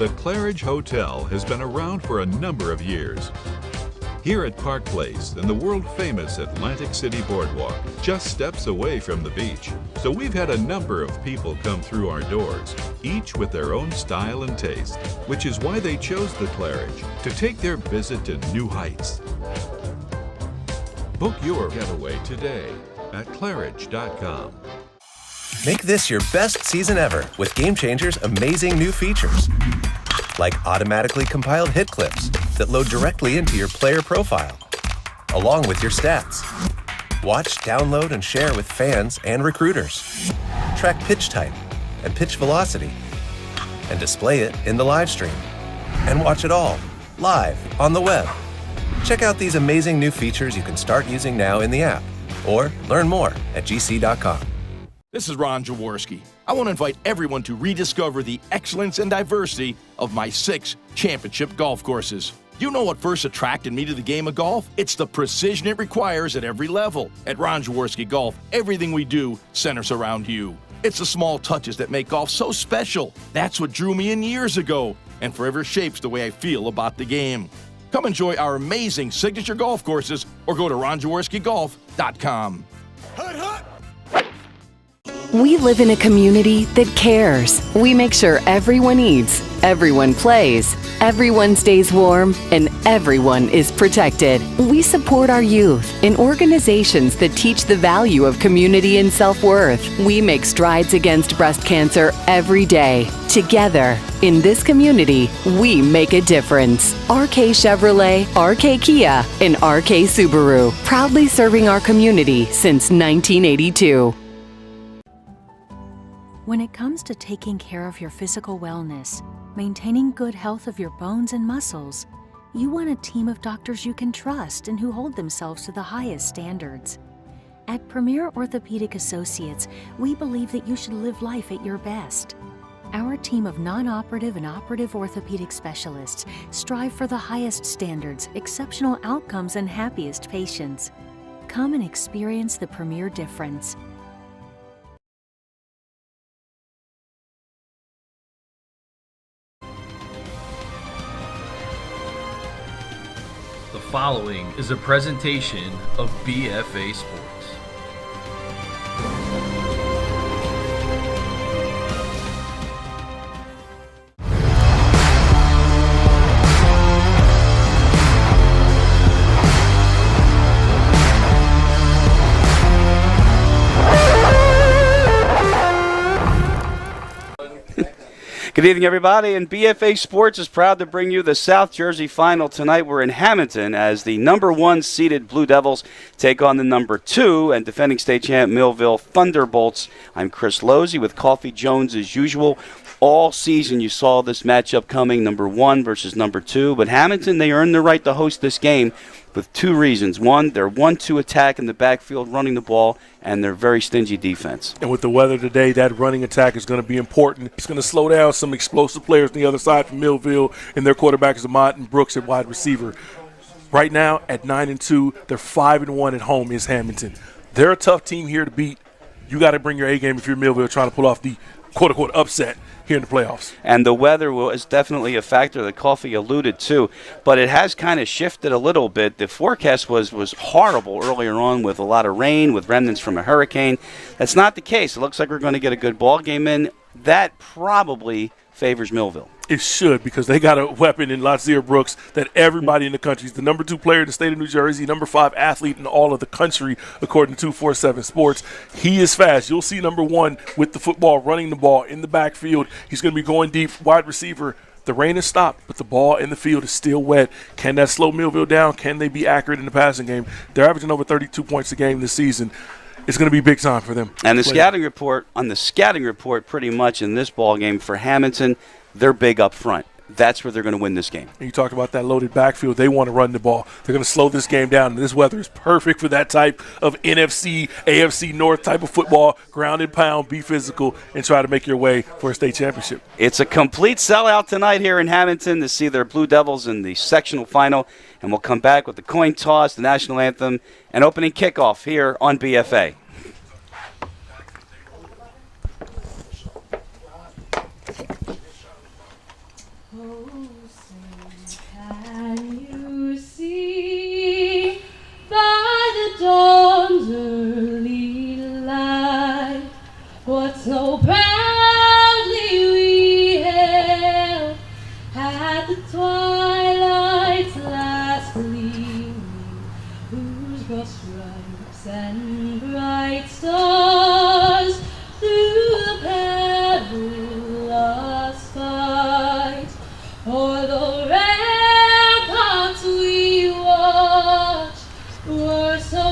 The Claridge Hotel has been around for a number of years. Here at Park Place in the world-famous Atlantic City Boardwalk, just steps away from the beach. So we've had a number of people come through our doors, each with their own style and taste, which is why they chose the Claridge to take their visit to new heights. Book your getaway today at claridge.com. Make this your best season ever with Game Changer's amazing new features. Like automatically compiled hit clips that load directly into your player profile, along with your stats. Watch, download, and share with fans and recruiters. Track pitch type and pitch velocity, and display it in the live stream. And watch it all, live, on the web. Check out these amazing new features you can start using now in the app, or learn more at gc.com. This is Ron Jaworski. I want to invite everyone to rediscover the excellence and diversity of my 6 championship golf courses. You know what first attracted me to the game of golf? It's the precision it requires at every level. At Ron Jaworski Golf, everything we do centers around you. It's the small touches that make golf so special. That's what drew me in years ago and forever shapes the way I feel about the game. Come enjoy our amazing signature golf courses or go to ronjaworskigolf.com. Hut, hut. We live in a community that cares. We make sure everyone eats, everyone plays, everyone stays warm, and everyone is protected. We support our youth in organizations that teach the value of community and self-worth. We make strides against breast cancer every day. Together, in this community, we make a difference. RK Chevrolet, RK Kia, and RK Subaru, proudly serving our community since 1982. When it comes to taking care of your physical wellness, maintaining good health of your bones and muscles, you want a team of doctors you can trust and who hold themselves to the highest standards. At Premier Orthopedic Associates, we believe that you should live life at your best. Our team of non-operative and operative orthopedic specialists strive for the highest standards, exceptional outcomes, and happiest patients. Come and experience the Premier difference. The following is a presentation of BFA Sports. Good evening, everybody, and BFA Sports is proud to bring you the South Jersey Final tonight. We're in Hammonton as the number 1 seeded Blue Devils take on the number 2 and defending state champ Millville Thunderbolts. I'm Chris Losey with Coffee Jones as usual. All season you saw this matchup coming, number 1 versus number 2, but Hammonton, they earned the right to host this game with 2 reasons. One, their 1-2 attack in the backfield running the ball, and their very stingy defense. And with the weather today, that running attack is going to be important. It's going to slow down some explosive players on the other side from Millville, and their quarterback is Hammonton Brooks at wide receiver. Right now, at 9-2, they're 5-1 at home is Hammonton. They're a tough team here to beat. You got to bring your A game if you're Millville trying to pull off the quote-unquote upset here in the playoffs. And the weather is definitely a factor that Coffee alluded to, but it has kind of shifted a little bit. The forecast was horrible earlier on with a lot of rain, with remnants from a hurricane. That's not the case. It looks like we're going to get a good ball game in. That probably favors Millville. It should, because they got a weapon in Njsiaa Brooks that everybody in the country is the number 2 player in the state of New Jersey, number 5 athlete in all of the country, according to 247 Sports. He is fast. You'll see number 1 with the football, running the ball in the backfield. He's going to be going deep, wide receiver. The rain has stopped, but the ball in the field is still wet. Can that slow Millville down? Can they be accurate in the passing game? They're averaging over 32 points a game this season. It's going to be big time for them. And the scouting report pretty much in this ball game for Hammonton, they're big up front. That's where they're going to win this game. And you talked about that loaded backfield. They want to run the ball. They're going to slow this game down. And this weather is perfect for that type of NFC, AFC North type of football. Ground and pound, be physical, and try to make your way for a state championship. It's a complete sellout tonight here in Hammonton to see their Blue Devils in the sectional final. And we'll come back with the coin toss, the national anthem, and opening kickoff here on BFA.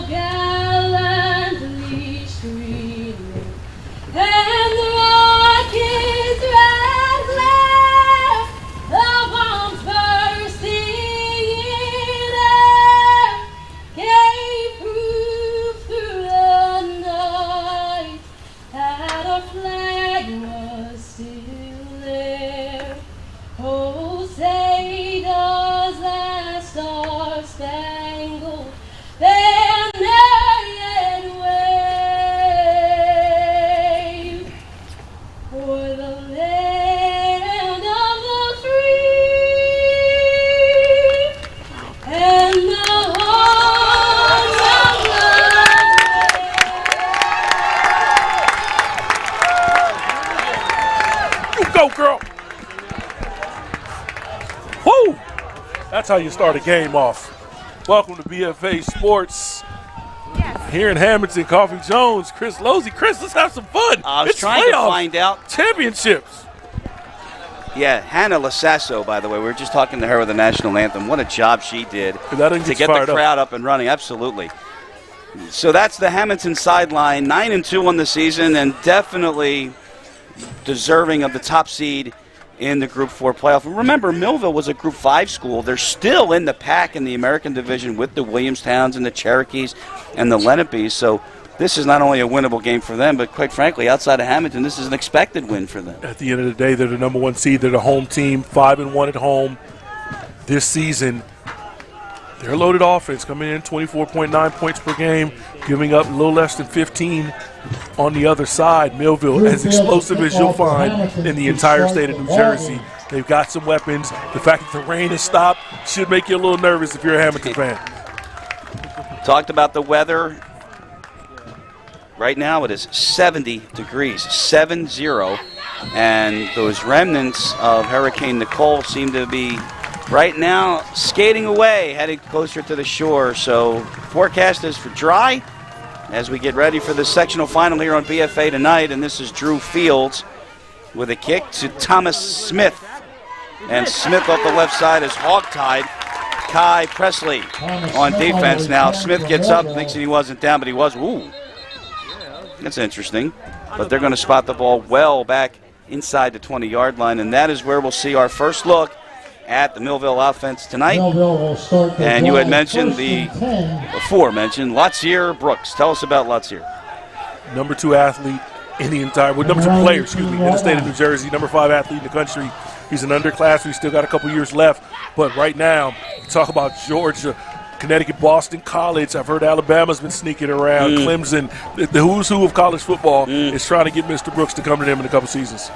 gallantly streaming, and the rocket's red glare, the bombs bursting in air, gave proof through the night that our flag was still there. Oh, say does that star-spangled banner yet wave o'er the land of the free and the hearts of You go, girl. Woo! That's how you start a game off. Welcome to BFA Sports. Here in Hammonton, Coffee Jones, Chris Losey. Chris, let's have some fun. I was It's trying to playoff find out. championships. Yeah, Hannah Lasasso, by the way. We were just talking to her with the national anthem. What a job she did That to get the crowd up and running. Absolutely. So that's the Hammonton sideline, 9-2 on the season, and definitely deserving of the top seed in the Group 4 playoff. And remember, Millville was a Group 5 school. They're still in the pack in the American Division with the Williamstowns and the Cherokees and the Lenepes. So this is not only a winnable game for them, but quite frankly, outside of Hammonton, this is an expected win for them. At the end of the day, they're the number 1 seed. They're the home team, 5-1 at home this season. They're a loaded offense, coming in 24.9 points per game, giving up a little less than 15 on the other side. Millville, as explosive as you'll find in the entire state of New Jersey. They've got some weapons. The fact that the rain has stopped should make you a little nervous if you're a Hammonton fan. Talked about the weather. Right now it is 70 degrees, 7-0, and those remnants of Hurricane Nicole seem to be right now skating away, heading closer to the shore. So forecast is for dry as we get ready for the sectional final here on BFA tonight, and this is Drew Fields with a kick to Thomas Smith. And Smith off the left side is hog-tied. Kai Presley on defense now. Smith gets up, thinks that he wasn't down, but he was. Ooh. That's interesting. But they're going to spot the ball well back inside the 20-yard line, and that is where we'll see our first look at the Millville offense tonight. And you had mentioned aforementioned Latsier Brooks. Tell us about Latsier. Number 2 athlete in the entire, well, number 2 player, in the state of New Jersey, number 5 athlete in the country. He's an underclassman. He's still got a couple years left. But right now, you talk about Georgia, Connecticut, Boston College. I've heard Alabama's been sneaking around. Clemson, the who's who of college football is trying to get Mr. Brooks to come to them in a couple seasons.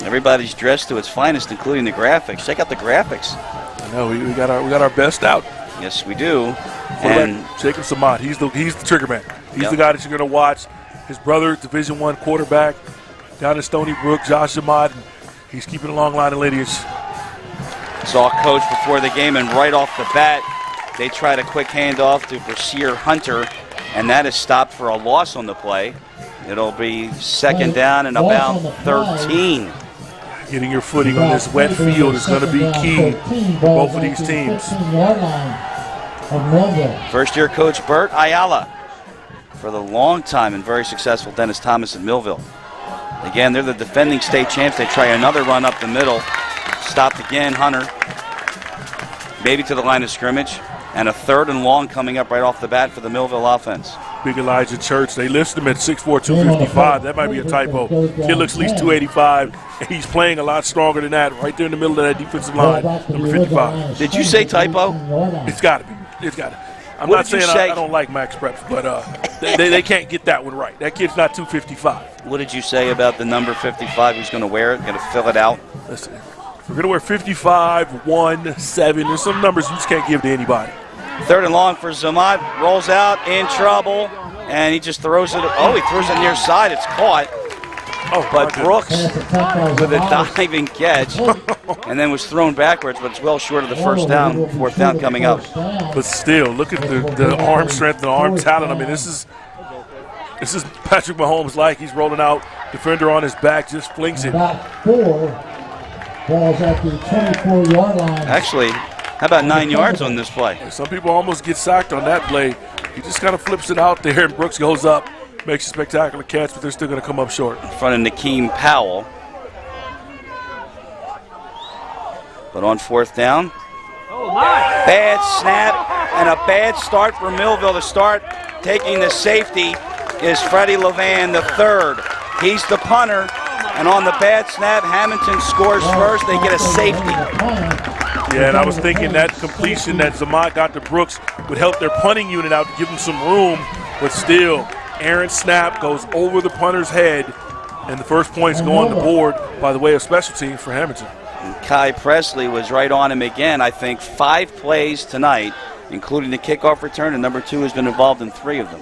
Everybody's dressed to its finest, including the graphics. Check out the graphics. I know we got our best out. Yes, we do. And Jacob Samad, he's the trigger man. He's the guy that you're going to watch. His brother, Division I quarterback down in Stony Brook, Josh Samad. He's keeping a long line of lineage. Saw Coach before the game, and right off the bat, they tried a quick handoff to Brashear Hunter, and that is stopped for a loss on the play. It'll be second down and about 13. Getting your footing on this wet field is going to be key for both of these teams. First-year coach Bert Ayala for the long time and very successful Dennis Thomas at Millville. Again, they're the defending state champs. They try another run up the middle. Stopped again, Hunter. Maybe to the line of scrimmage. And a 3rd and long coming up right off the bat for the Millville offense. Big Elijah Church. They list him at 6'4", 255. That might be a typo. Kid looks at least 285. And he's playing a lot stronger than that right there in the middle of that defensive line, number 55. Did you say typo? It's got to be. It's got to be. I'm not saying I don't like Max Preps, but they can't get that one right. That kid's not 255. What did you say about the number 55 who's going to wear it, going to fill it out? Listen, we're going to wear 55, 1, 7. There's some numbers you just can't give to anybody. 3rd and long for Zamat. Rolls out, in trouble, and he just throws it. Oh, he throws it near side. It's caught. Oh, but Brooks with a diving catch and then was thrown backwards, but it's well short of the first down, 4th down coming up. But still, look at the arm strength and the arm talent. I mean, this is Patrick Mahomes like. He's rolling out, defender on his back, just flings it. Balls at the 24-yard line. Actually, How about 9 yards on this play? Some people almost get sacked on that play. He just kind of flips it out there, and Brooks goes up, makes a spectacular catch, but they're still going to come up short. In front of Nakeem Powell. But on 4th down, bad snap and a bad start for Millville to start. Taking the safety is Freddie Levan, the 3rd. He's the punter, and on the bad snap, Hammonton scores first. They get a safety. Yeah, and I was thinking that completion that Njsiaa got to Brooks would help their punting unit out to give them some room, but still, errant snap goes over the punter's head, and the first points go on the board by the way of special teams for Hammonton. And Kai Presley was right on him again. I think 5 plays tonight, including the kickoff return, and number 2 has been involved in 3 of them.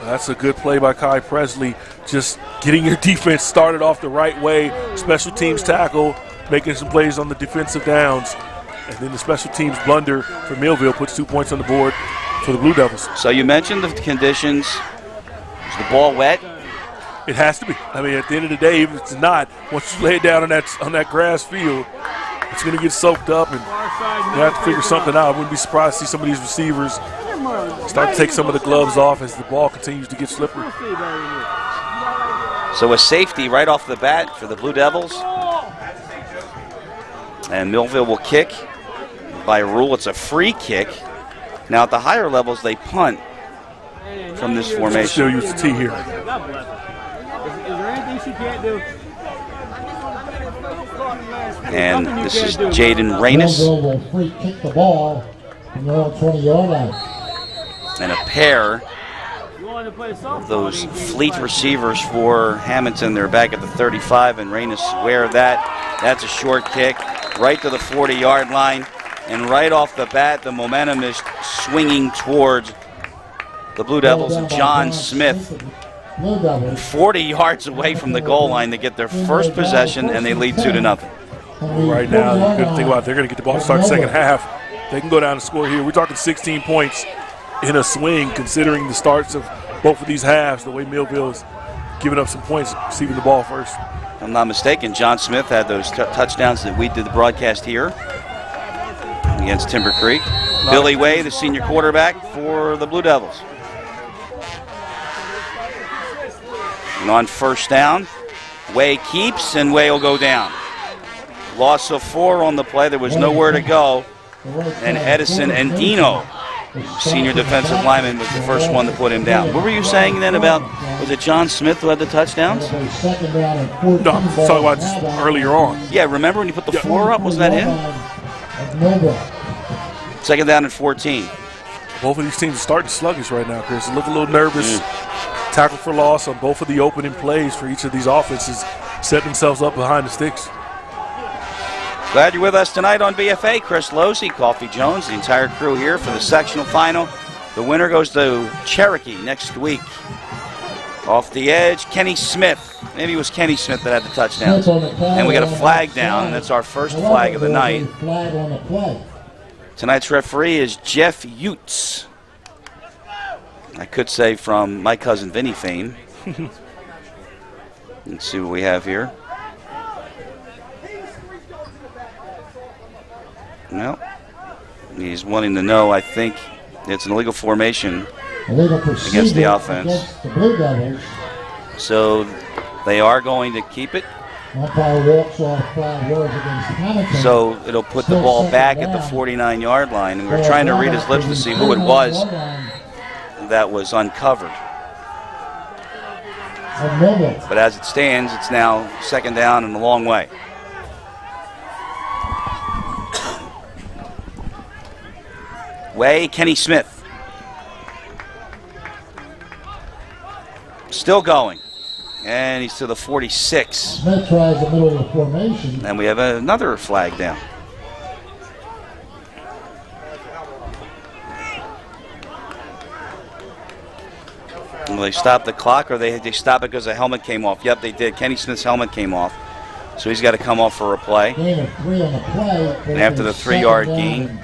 That's a good play by Kai Presley, just getting your defense started off the right way, special teams tackle, making some plays on the defensive downs, and then the special teams blunder for Millville puts 2 points on the board for the Blue Devils. So you mentioned the conditions. Is the ball wet? It has to be. I mean, at the end of the day, if it's not, once you lay it down on that grass field, it's going to get soaked up, and you have to figure something out. I wouldn't be surprised to see some of these receivers start to take some of the gloves off as the ball continues to get slippery. So a safety right off the bat for the Blue Devils. And Millville will kick. By rule, it's a free kick. Now at the higher levels, they punt from this formation. Still use the T here. Is there anything she can't do? And this is Jaden Reynes. Millville will free kick the ball from their own 20-yard line. And a pair of those fleet receivers for Hammonton. They're back at the 35, and Reynes is aware of that. That's a short kick right to the 40-yard line. And right off the bat, the momentum is swinging towards the Blue Devils and John Smith. 40 yards away from the goal line. They get their first possession, and they lead 2-0. Right now, you couldn't think about it. They're going to get the ball to start the second half. They can go down and score here. We're talking 16 points in a swing, considering the starts of both of these halves, the way Millville is giving up some points, receiving the ball first. If I'm not mistaken, John Smith had those touchdowns that we did the broadcast here against Timber Creek. Billy Way, the senior quarterback for the Blue Devils. And on 1st down, Way keeps, and Way will go down. Loss of 4 on the play. There was nowhere to go. And Edison Andino, senior defensive lineman, was the first one to put him down. What were you saying then about, was it John Smith who had the touchdowns? No, I'm talking about just earlier on. Yeah, remember when you put the 4 up? Wasn't that him? 2nd down and 14. Both of these teams are starting sluggish right now, Chris. They look a little nervous. Tackle for loss on both of the opening plays for each of these offenses. Set themselves up behind the sticks. Glad you're with us tonight on BFA. Chris Losey, Coffee Jones, the entire crew here for the sectional final. The winner goes to Cherokee next week. Off the edge, Kenny Smith. Maybe it was Kenny Smith that had the touchdowns. And we got a flag down, and that's our first flag of the night. Tonight's referee is Jeff Utes. I could say from My Cousin Vinny fame. Let's see what we have here. No. He's wanting to know, I think it's an illegal formation against the offense. Against the Blue Devils. So they are going to keep it. Umpire walks off 5 yards against Hammonton. So it'll put the ball back at the 49-yard line. And we're trying to read his lips to see who it was that was uncovered. But as it stands, it's now 2nd down and a long way. Way, Kenny Smith. Still going. And he's to the 46. Smith tries the middle of the formation. And we have another flag down. Will they stop the clock, or they stop it because the helmet came off? Yep, they did. Kenny Smith's helmet came off. So he's got to come off for a play. Gain of 3 on the play. And after the 3-yard gain,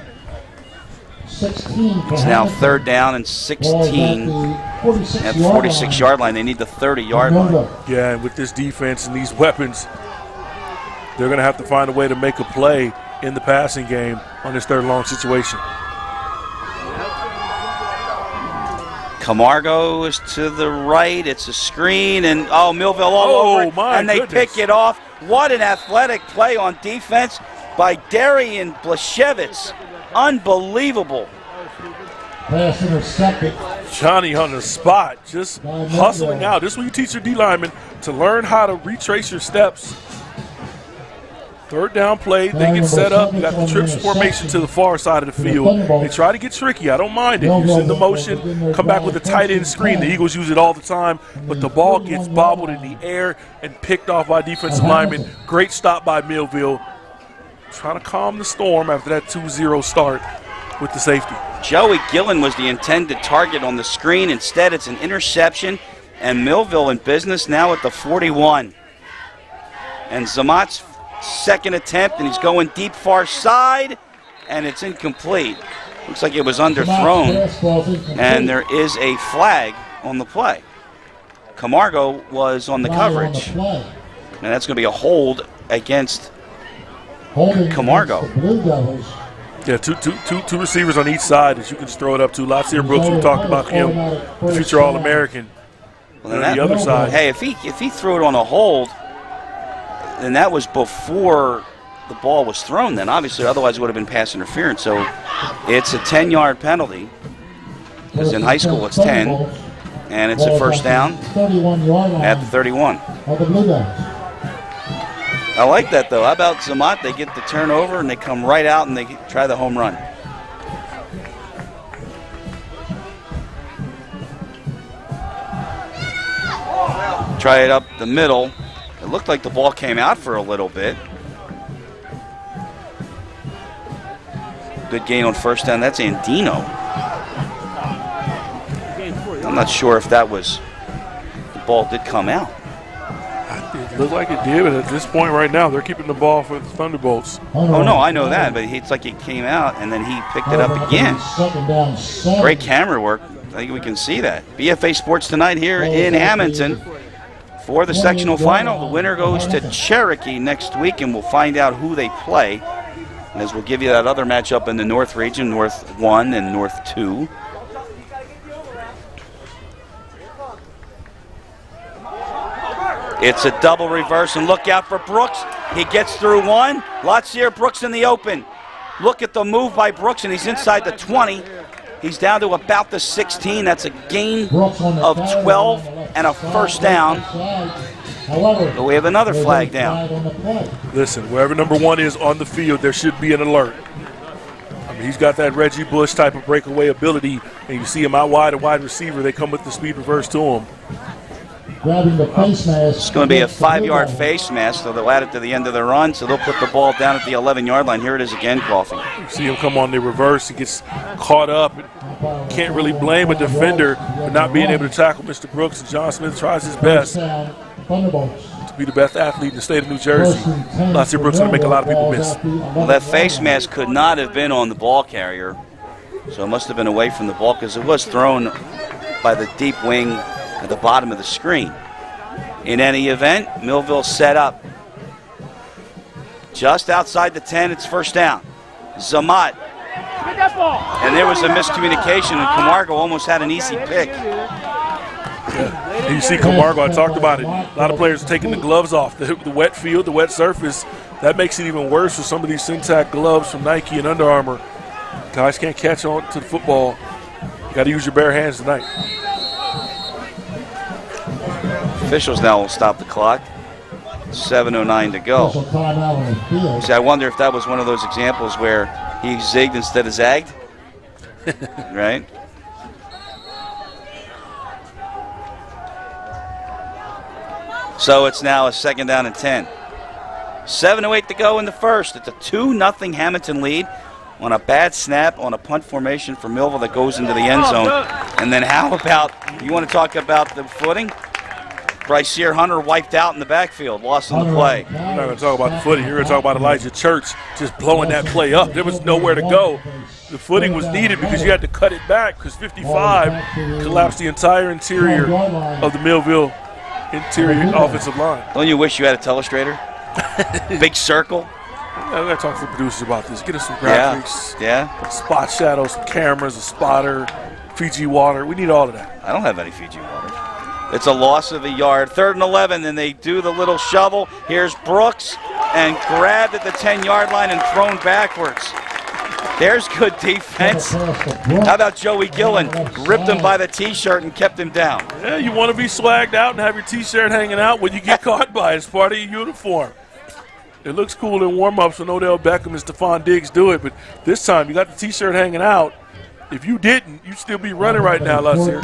it's now 3rd down and 16 at the 46-yard line. They need the 30-yard line. Yeah, and with this defense and these weapons, they're going to have to find a way to make a play in the passing game on this third and long situation. Camargo is to the right. It's a screen, and Millville all over it, and they pick it off. What an athletic play on defense by Darian Blashevitz. Unbelievable. Pass intercepted. Johnny on the spot, just hustling out. This is what you teach your D linemen, to learn how to retrace your steps. Third down play, they get set up. You got the trips formation to the far side of the field. They try to get tricky. I don't mind it. You send the motion, come back with a tight end screen. The Eagles use it all the time, but the ball gets bobbled in the air and picked off by defensive linemen. Great stop by Millville. Trying to calm the storm after that 2-0 start with the safety. Joey Gillen was the intended target on the screen. Instead, it's an interception, and Millville in business now at the 41. And Zamat's second attempt, and he's going deep far side, and it's incomplete. Looks like it was underthrown, and there is a flag on the play. Camargo was on the coverage, and that's going to be a hold against Camargo. Yeah, two receivers on each side that you can just throw it up to. Latsier Brooks, we talked about him, the future All-American. Well, on the other side. Hey, if he threw it on a hold, then that was before the ball was thrown then. Obviously, otherwise it would have been pass interference. So it's a 10-yard penalty, because in high school it's 10, and it's a first down at the 31. I like that, though. How about Zamat? They get the turnover, and they come right out, and they try the home run. Try it up the middle. It looked like the ball came out for a little bit. Good gain on first down. That's Andino. I'm not sure if that was, the ball did come out. It looked like it did, but at this point right now, they're keeping the ball for the Thunderbolts. Oh, no, I know that, but it's like it came out, and then he picked it up again. Great camera work. I think we can see that. BFA Sports tonight here in Hammonton. For the sectional final, the winner goes to Cherokee next week, and we'll find out who they play, as we'll give you that other matchup in the North region, North 1 and North 2. It's a double reverse, and look out for Brooks. He gets through one. Latsier Brooks in the open. Look at the move by Brooks, and he's inside the 20. He's down to about the 16. That's a gain of 12 and a first down. But we have another flag down. Listen, wherever number 1 is on the field, there should be an alert. I mean, he's got that Reggie Bush type of breakaway ability, and you see him out wide, a wide receiver. They come with the speed reverse to him. It's going to be a 5-yard face mask, so they'll add it to the end of the run, so they'll put the ball down at the 11-yard line. Here it is again, coughing. You see him come on the reverse. He gets caught up. Can't really blame a defender for not being able to tackle Mr. Brooks. And John Smith tries his best to be the best athlete in the state of New Jersey. Latsier Brooks going to make a lot of people miss. Well, that face mask could not have been on the ball carrier, so it must have been away from the ball, because it was thrown by the deep wing at the bottom of the screen. In any event, Millville set up just outside the 10. It's first down. Zamat. And there was a miscommunication, and Camargo almost had an easy pick. Yeah. You see Camargo, I talked about it. A lot of players taking the gloves off. The wet field, the wet surface, that makes it even worse with some of these Syntac gloves from Nike and Under Armour. Guys can't catch on to the football. You got to use your bare hands tonight. Officials now will stop the clock. 7:09 to go. See, I wonder if that was one of those examples where he zigged instead of zagged. Right? So it's now a second down and 10. 7:08 to go in the first. It's a 2-0 Hammonton lead on a bad snap on a punt formation for Millville that goes into the end zone. And then how about, you want to talk about the footing? Bryceer Hunter wiped out in the backfield, lost on the play. We're not going to talk about the footing. You're going to talk about Elijah Church just blowing that play up. There was nowhere to go. The footing was needed because you had to cut it back, because 55 collapsed the entire interior of the Millville interior offensive line. Don't you wish you had a telestrator? Big circle. Yeah, we got to talk to the producers about this. Get us some graphics. Yeah. Spot shadows, some cameras, a spotter, Fiji water. We need all of that. I don't have any Fiji water. It's a loss of a yard. 3rd and 11, and they do the little shovel. Here's Brooks, and grabbed at the 10-yard line and thrown backwards. There's good defense. How about Joey Gillen? Ripped him by the T-shirt and kept him down. Yeah, you want to be swagged out and have your T-shirt hanging out when you get caught by it. It's part of your uniform. It looks cool in warm-ups when Odell Beckham and Stephon Diggs do it, but this time you got the T-shirt hanging out. If you didn't, you'd still be running right now, Lazier.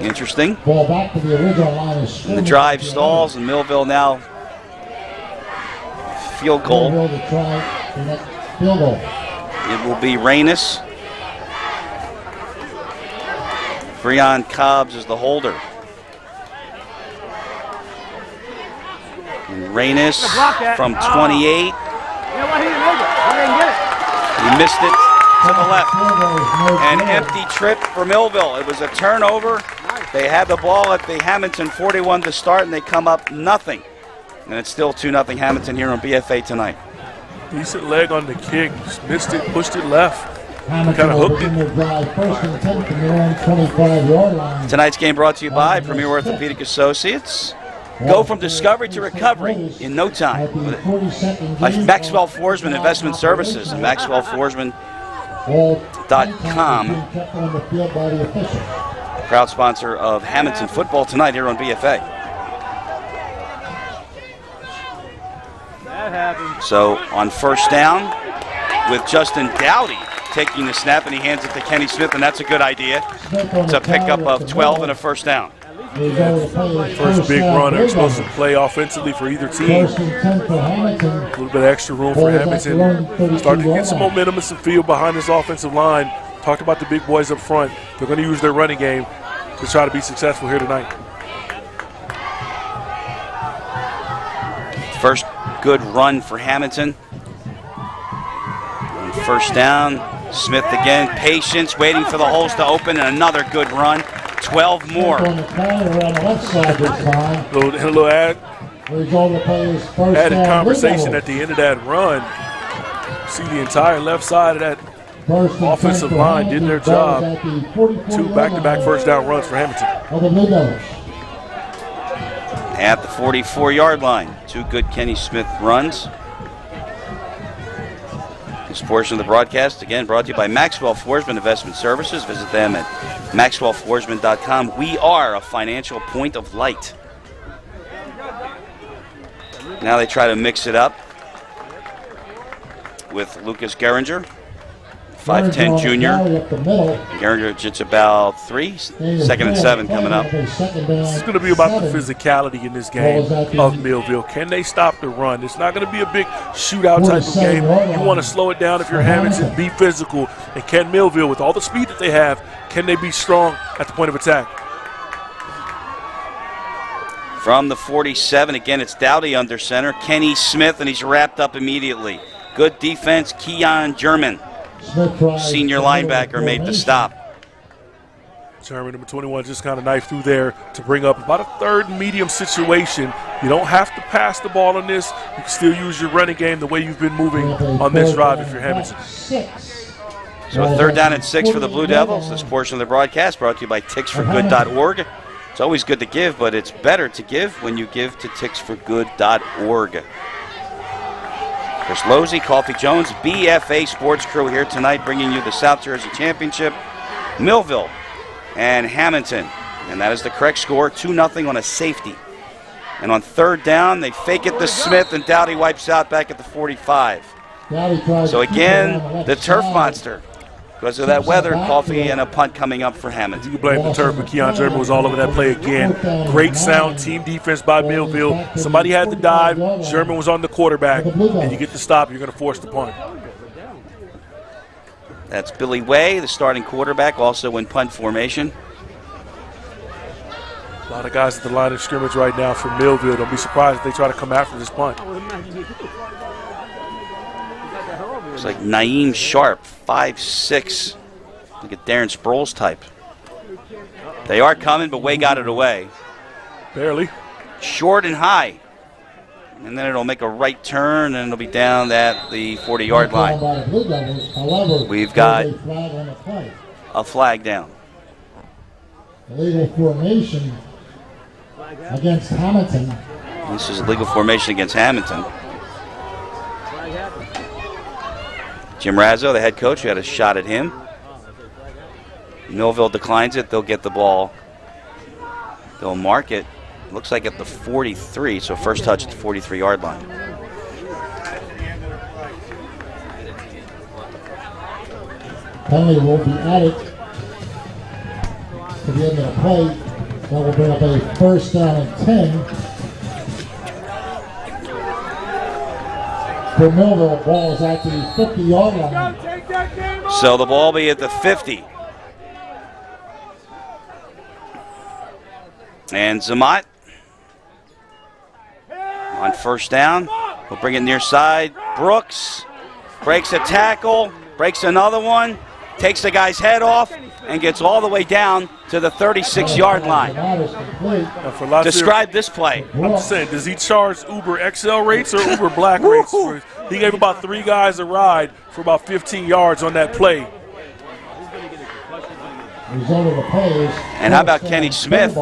Interesting. Ball back to the original line of scrimmage. The drive stalls, and Millville now field goal. Millville to try the next field goal. It will be Reynes. Breon Cobbs is the holder. And Reynes from 28. He missed it to the left. An empty trip for Millville. It was a turnover. They had the ball at the Hammonton 41 to start, and they come up nothing. And it's still 2-0 Hammonton here on BFA tonight. Decent leg on the kick. Just missed it, pushed it left. Hammonton Kind of will hooked begin it. their drive first and 10 from their own 25-yard line. Tonight's game brought to you by Premier Orthopedic Associates. Go from discovery to recovery in no time. By Maxwell Forsman Investment Services and MaxwellForsman.com. Proud sponsor of Hammonton football tonight here on BFA. So on first down with Justin Dowdy taking the snap, and he hands it to Kenny Smith, and that's a good idea. It's a pickup of 12 and a first down. First big run, explosive play offensively for either team. A little bit of extra room for Hammonton. Starting to get some momentum and some feel behind this offensive line. Talked about the big boys up front. They're going to use their running game to try to be successful here tonight. First good run for Hammonton. On first down, Smith again, patience, waiting for the holes to open, and another good run. 12 more. A little added conversation at the end of that run. See the entire left side of that offensive line did their job. 2 back-to-back first down runs for Hammonton. At the 44-yard line, 2 good Kenny Smith runs. This portion of the broadcast, again, brought to you by Maxwell Forsman Investment Services. Visit them at MaxwellForsman.com. We are a financial point of light. Now they try to mix it up with Lucas Geringer, 5'10 junior. Geringer just about 3. 2nd and 7 coming up. This is going to be about the physicality in this game of Millville. Can they stop the run? It's not going to be a big shootout type of game. You want to slow it down if you're Hammonton, be physical. And can Millville, with all the speed that they have, can they be strong at the point of attack? From the 47, again, it's Dowdy under center. Kenny Smith, and he's wrapped up immediately. Good defense, Keon German. Senior linebacker made the stop. German, number 21, just kind of knifed through there to bring up about a 3rd and medium situation. You don't have to pass the ball on this. You can still use your running game the way you've been moving on this drive if you're Hammonton. So a 3rd down and 6 for the Blue Devils. This portion of the broadcast brought to you by ticksforgood.org. It's always good to give, but it's better to give when you give to ticksforgood.org. Chris Losey, Coffee Jones, BFA Sports Crew here tonight, bringing you the South Jersey Championship. Millville and Hammonton, and that is the correct score, 2-0 on a safety. And on 3rd down, they fake it to Smith, and Dowdy wipes out back at the 45. So again, the turf monster. Because of that weather, Coffee, and a punt coming up for Hammonton. You can blame the turf, but Keon German was all over that play again. Great sound team defense by Millville. Somebody had to dive. German was on the quarterback. And you get the stop, you're going to force the punt. That's Billy Way, the starting quarterback, also in punt formation. A lot of guys at the line of scrimmage right now for Millville. Don't be surprised if they try to come after this punt. It's like Naeem Sharp, 5'6". Look at Darren Sproles type. They are coming, but Way got it away. Barely. Short and high. and then it'll make a right turn, and it'll be down at the 40-yard line. We've got a flag down. Illegal formation against Hammonton. This is illegal formation against Hammonton. Jim Razzo, the head coach, who had a shot at him. Millville declines it. They'll get the ball. They'll mark it. Looks like at the 43, so first touch at the 43-yard line. Penalty will be added to the end of the play. That will bring up a first down and 10. For Millville, ball is at the 50-yard line. So the ball be at the 50. And Njsiaa on first down. We'll bring it near side. Brooks breaks a tackle, breaks another one, takes the guy's head off, and gets all the way down to the 36-yard line. Describe this play. I'm just saying, does he charge Uber XL rates or Uber Black rates? He gave about 3 guys a ride for about 15 yards on that play. And how about Kenny Smith?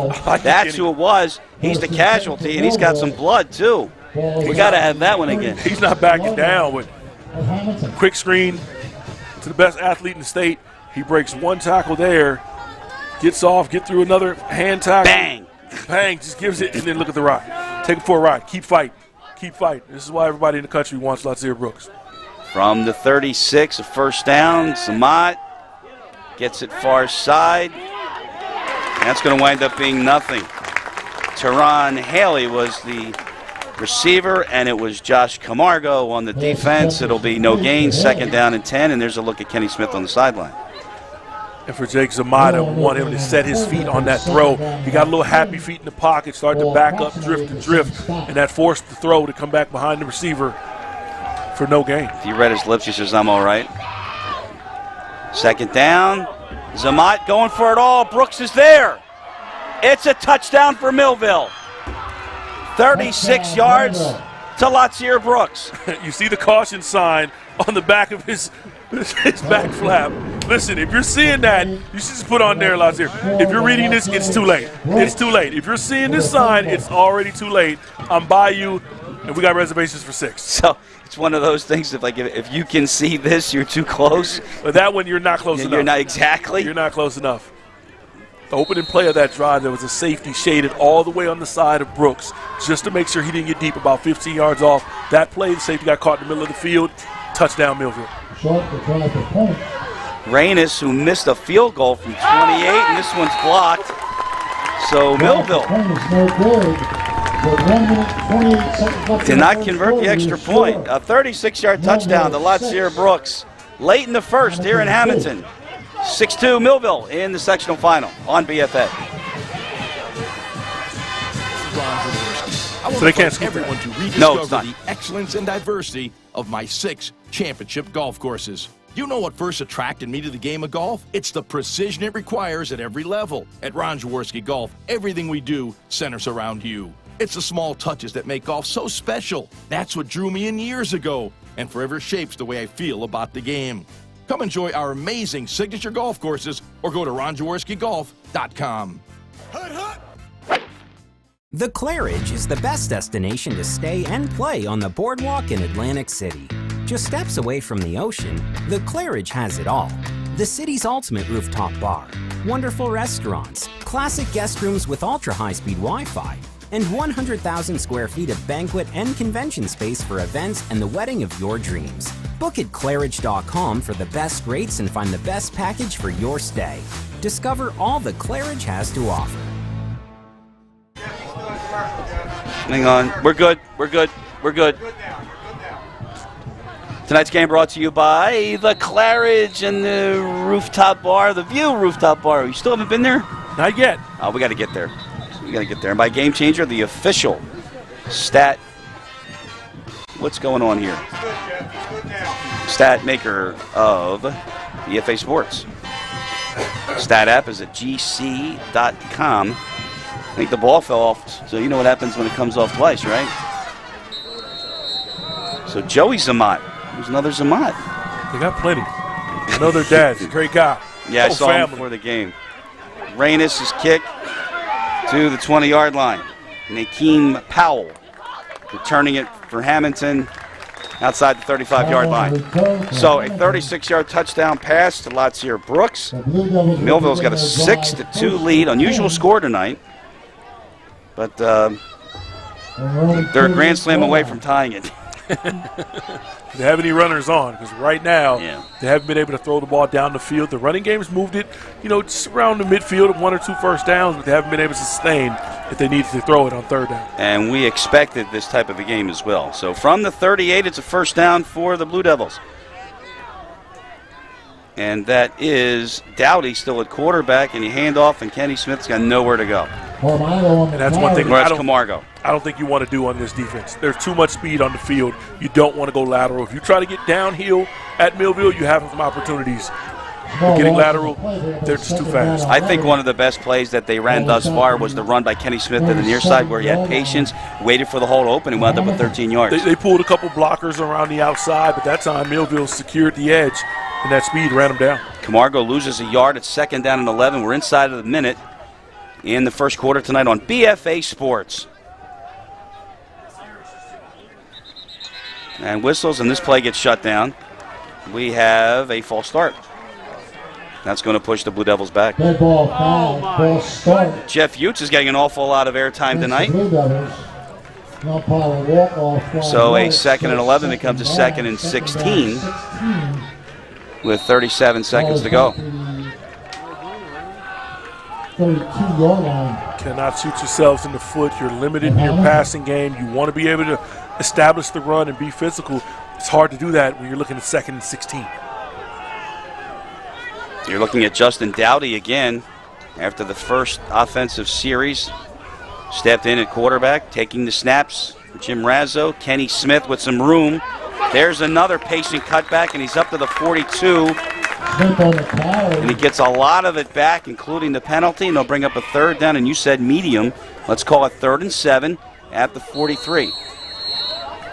That's who it was. He's the casualty, and he's got some blood, too. We got to have that one again. He's not backing down with quick screen to the best athlete in the state. He breaks one tackle there, gets off, get through another hand tackle. Bang. Bang, just gives it, and then look at the ride. Take it for a ride. Keep fighting. Keep fighting. This is why everybody in the country wants Njsiaa Brooks. From the 36, a first down. Njsiaa gets it far side. And that's going to wind up being nothing. Teron Haley was the receiver, and it was Josh Camargo on the defense. It'll be no gain, second down and 10, and there's a look at Kenny Smith on the sideline. And for Jake Njsiaa to want him to set his feet on that throw, he got a little happy feet in the pocket, started to back up, drift, and that forced the throw to come back behind the receiver for no gain. If you read his lips, he says, I'm all right. Second down. Njsiaa going for it all. Brooks is there. It's a touchdown for Millville. 36 yards to Njsiaa Brooks. You see the caution sign on the back of his back flap. Listen, if you're seeing that, you should just put on there, Njsiaa. If you're reading this, it's too late. It's too late. If you're seeing this sign, it's already too late. I'm by you, and we got reservations for 6. So it's one of those things, if you can see this, you're too close. But that one, you're not close enough. You're not exactly. You're not close enough. The opening play of that drive, there was a safety shaded all the way on the side of Brooks just to make sure he didn't get deep, about 15 yards off. That play, the safety got caught in the middle of the field. Touchdown, Millville. Reynes, who missed a field goal from 28, and this one's blocked. So Millville did not convert the extra point. A 36-yard touchdown to Njsiaa Brooks late in the first here in Hammonton. 6-2 Millville in the sectional final on BFA. I want to invite everyone to rediscover the excellence and diversity of my 6 championship golf courses. You know what first attracted me to the game of golf? It's the precision it requires at every level. At Ron Jaworski Golf, everything we do centers around you. It's the small touches that make golf so special. That's what drew me in years ago and forever shapes the way I feel about the game. Come enjoy our amazing signature golf courses or go to ronjaworskigolf.com. The Claridge is the best destination to stay and play on the boardwalk in Atlantic City. Just steps away from the ocean, the Claridge has it all. The city's ultimate rooftop bar, wonderful restaurants, classic guest rooms with ultra-high-speed Wi-Fi, and 100,000 square feet of banquet and convention space for events and the wedding of your dreams. Book at Claridge.com for the best rates and find the best package for your stay. Discover all the Claridge has to offer. Hang on. We're good. Tonight's game brought to you by the Claridge and the Rooftop Bar, the View Rooftop Bar. You still haven't been there? Not yet. Oh, we got to get there. And by Game Changer, the official stat. What's going on here? Stat maker of BFA Sports. Stat app is at gc.com. I think the ball fell off, so you know what happens when it comes off twice, right? So Joey Zamat. There's another Zamat. They got plenty. I know their dad's a great guy. Yeah, I saw him before the game. Reynes' kick to the 20-yard line. Nakeem Powell returning it for Hammonton outside the 35-yard line. So a 36-yard touchdown pass to Latsier Brooks. Millville's got a 6-2 lead. Unusual score tonight. But they're a grand slam away from tying it. Do they have any runners on? Because right now, they haven't been able to throw the ball down the field. The running game's moved it, just around the midfield, 1 or 2 first downs, but they haven't been able to sustain if they needed to throw it on third down. And we expected this type of a game as well. So from the 38, it's a first down for the Blue Devils. And that is Dowdy still at quarterback, and you hand off, and Kenny Smith's got nowhere to go. And that's one thing Camargo. I don't think you want to do on this defense. There's too much speed on the field. You don't want to go lateral. If you try to get downhill at Millville, you have some opportunities. But getting lateral, they're just too fast. I think one of the best plays that they ran thus far was the run by Kenny Smith to the near side where he had patience, waited for the hole to open, and wound up with 13 yards. They pulled a couple blockers around the outside, but that time Millville secured the edge, and that speed ran them down. Camargo loses a yard at 2nd down and 11. We're inside of the minute in the first quarter tonight on BFA Sports. And whistles, and this play gets shut down. We have a false start. That's going to push the Blue Devils back. Dead ball, false start. Jeff Utes is getting an awful lot of airtime tonight. So a 2nd and 11 becomes a 2nd and 16 with 37 seconds to go. 32-yard line. Cannot shoot yourselves in the foot. You're limited in your passing game. You want to be able to establish the run and be physical. It's hard to do that when you're looking at 2nd and 16. You're looking at Justin Dowdy again after the first offensive series. Stepped in at quarterback, taking the snaps. Jim Razzo, Kenny Smith with some room. There's another patient cutback, and he's up to the 42. And he gets a lot of it back, including the penalty, and they'll bring up a 3rd down, and you said medium. Let's call it 3rd and 7 at the 43.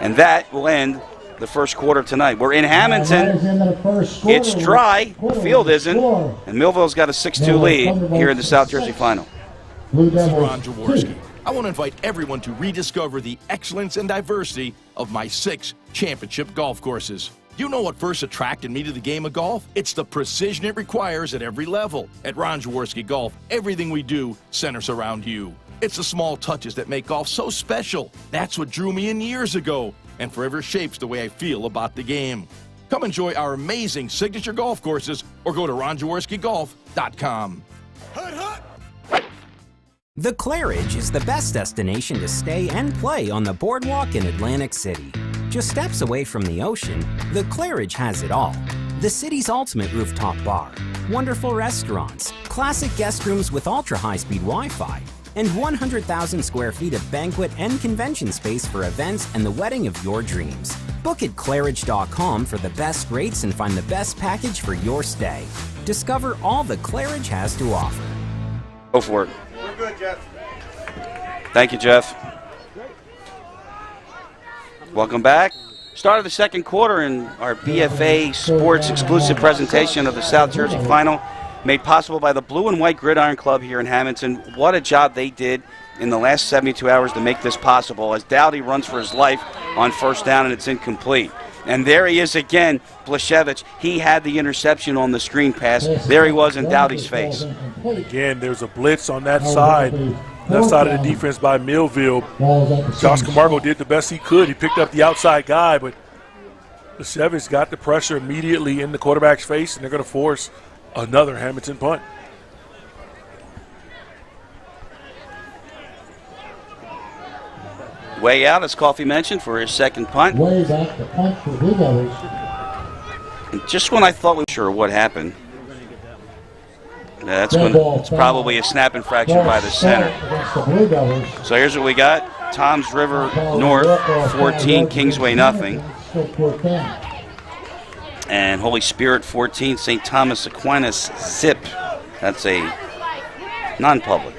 And that will end the first quarter tonight. We're in Hammonton. It's dry. The field isn't. And Millville's got a 6-2 lead here in the South Jersey Final. This is Ron Jaworski. I want to invite everyone to rediscover the excellence and diversity of my 6 championship golf courses. You know what first attracted me to the game of golf? It's the precision it requires at every level. At Ron Jaworski Golf, everything we do centers around you. It's the small touches that make golf so special. That's what drew me in years ago and forever shapes the way I feel about the game. Come enjoy our amazing signature golf courses or go to ronjaworskigolf.com. The Claridge is the best destination to stay and play on the boardwalk in Atlantic City. Just steps away from the ocean, the Claridge has it all. The city's ultimate rooftop bar, wonderful restaurants, classic guest rooms with ultra-high-speed Wi-Fi, and 100,000 square feet of banquet and convention space for events and the wedding of your dreams. Book at Claridge.com for the best rates and find the best package for your stay. Discover all the Claridge has to offer. Go for it. We're good, Jeff. Thank you, Jeff. Welcome back. Start of the second quarter in our BFA Sports exclusive presentation of the South Jersey Final, made possible by the Blue and White Gridiron Club here in Hammonton. What a job they did in the last 72 hours to make this possible, as Dowdy runs for his life on first down and it's incomplete. And there he is again, Blashevich. He had the interception on the screen pass. There he was in Dowdy's face. Again, there's a blitz on that side of the defense by Millville. Josh Camargo did the best he could. He picked up the outside guy, but Blashevich got the pressure immediately in the quarterback's face, and they're going to force another Hammonton punt. Way out, as Coffey mentioned, for his second punt. Way back the punt for Blue Devils. And just when I thought we were sure what happened, it's probably a snap infraction by the center. So here's what we got. Toms River North 14, Kingsway nothing. And Holy Spirit 14, St. Thomas Aquinas zip. That's a non-public.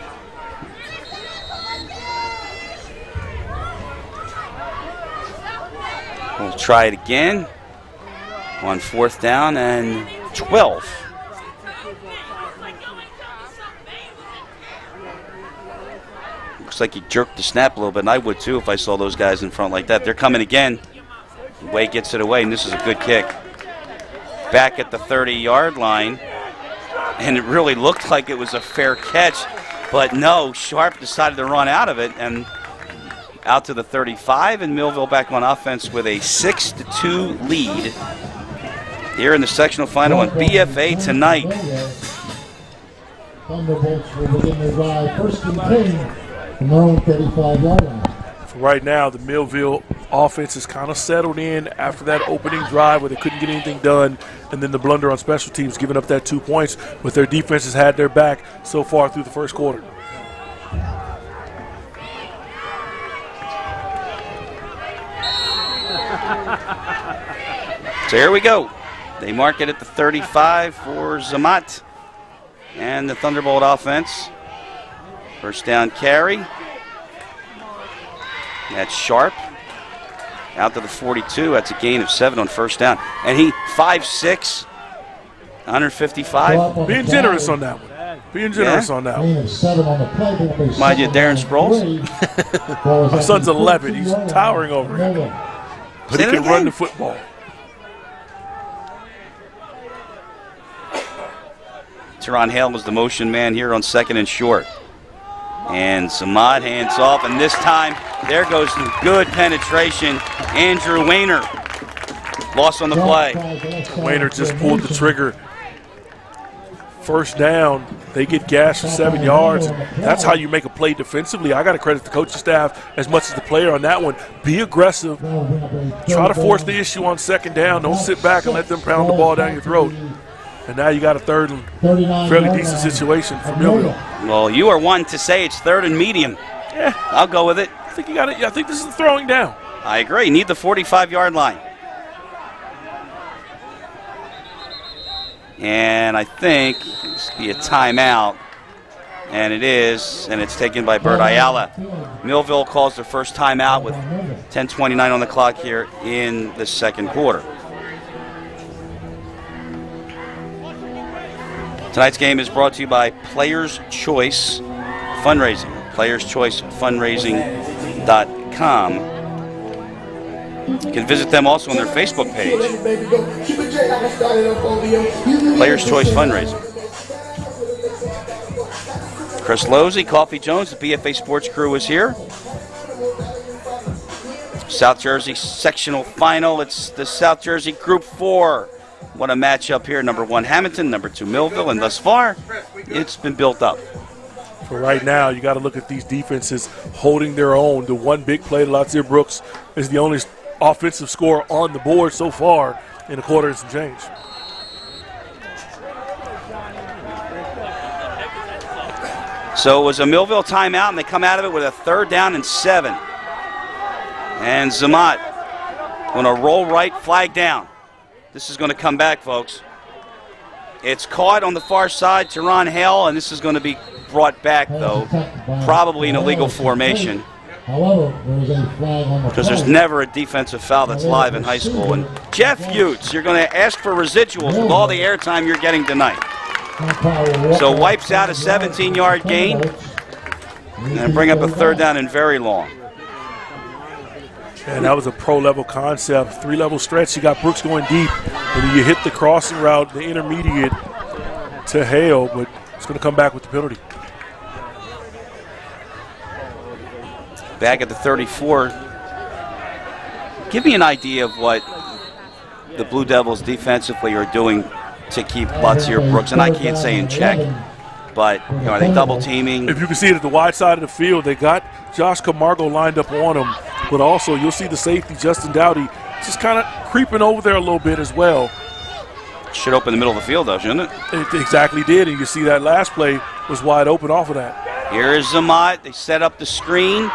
We'll try it again on 4th down and 12. Looks like he jerked the snap a little bit, and I would too if I saw those guys in front like that. They're coming again. Wade gets it away, and this is a good kick. Back at the 30-yard line, and it really looked like it was a fair catch, but no, Sharp decided to run out of it and out to the 35, and Millville back on offense with a 6-2 lead here in the sectional final on BFA tonight. Thunderbolts will begin their drive first and 10 from their own 35-yard line. For right now, the Millville offense is kind of settled in after that opening drive where they couldn't get anything done, and then the blunder on special teams, giving up that 2 points, but their defense has had their back so far through the first quarter. So here we go. They mark it at the 35 for Zamat and the Thunderbolt offense. First down carry. That's Sharp. Out to the 42. That's a gain of 7 on first down. And he 5'6", 155. Being generous on that one. Being generous on that one. Mind you, Darren Sproles. My son's 11. He's towering over him. But he can run the football. Teron Hale was the motion man here on 2nd and short. And Samad hands off, and this time there goes some good penetration. Andrew Wayner lost on the play. Wayner just pulled the trigger. First down, they get gashed for 7 yards. That's how you make a play defensively. I got to credit the coaching staff as much as the player on that one. Be aggressive. Try to force the issue on 2nd down. Don't sit back and let them pound the ball down your throat. And now you got a 3rd and fairly decent situation for Millville. Well, you are one to say it's 3rd and medium. Yeah, I'll go with it. I think you got it. I think this is the throwing down. I agree. Need the 45-yard line. And I think it's be a timeout. And it is, and it's taken by Bert Ayala. Millville calls their first timeout with 10:29 on the clock here in the second quarter. Tonight's game is brought to you by Players Choice Fundraising. PlayersChoiceFundraising.com. You can visit them also on their Facebook page. Players Choice Fundraising. Chris Losey, Coffee Jones, the BFA Sports crew is here. South Jersey sectional final. It's the South Jersey Group 4. What a matchup here. Number 1 Hammonton, number 2 Millville, and thus far, it's been built up. For right now, you got to look at these defenses holding their own. The one big play to Latsier Brooks is the only offensive score on the board so far in a quarter and some change. So it was a Millville timeout, and they come out of it with a 3rd down and 7. And Zamat going to roll right, flag down. This is going to come back, folks. It's caught on the far side, Teron Hale, and this is going to be brought back, though, probably in illegal formation. Because there's never a defensive foul that's live in high school. And Jeff Utes, you're going to ask for residuals with all the airtime you're getting tonight. So wipes out a 17-yard gain and bring up a 3rd down and very long. And that was a pro-level concept. 3-level stretch. You got Brooks going deep. And you hit the crossing route, the intermediate to Hale, but it's going to come back with the penalty. Back at the 34. Give me an idea of what the Blue Devils defensively are doing to keep Latsier Brooks, and I can't say in check, but are they double teaming? If you can see it at the wide side of the field, they got Josh Camargo lined up on him, but also you'll see the safety, Justin Dowdy, just kind of creeping over there a little bit as well. Should open the middle of the field, though, shouldn't it? It exactly did, and you see that last play was wide open off of that. Here is Zamat. They set up the screen,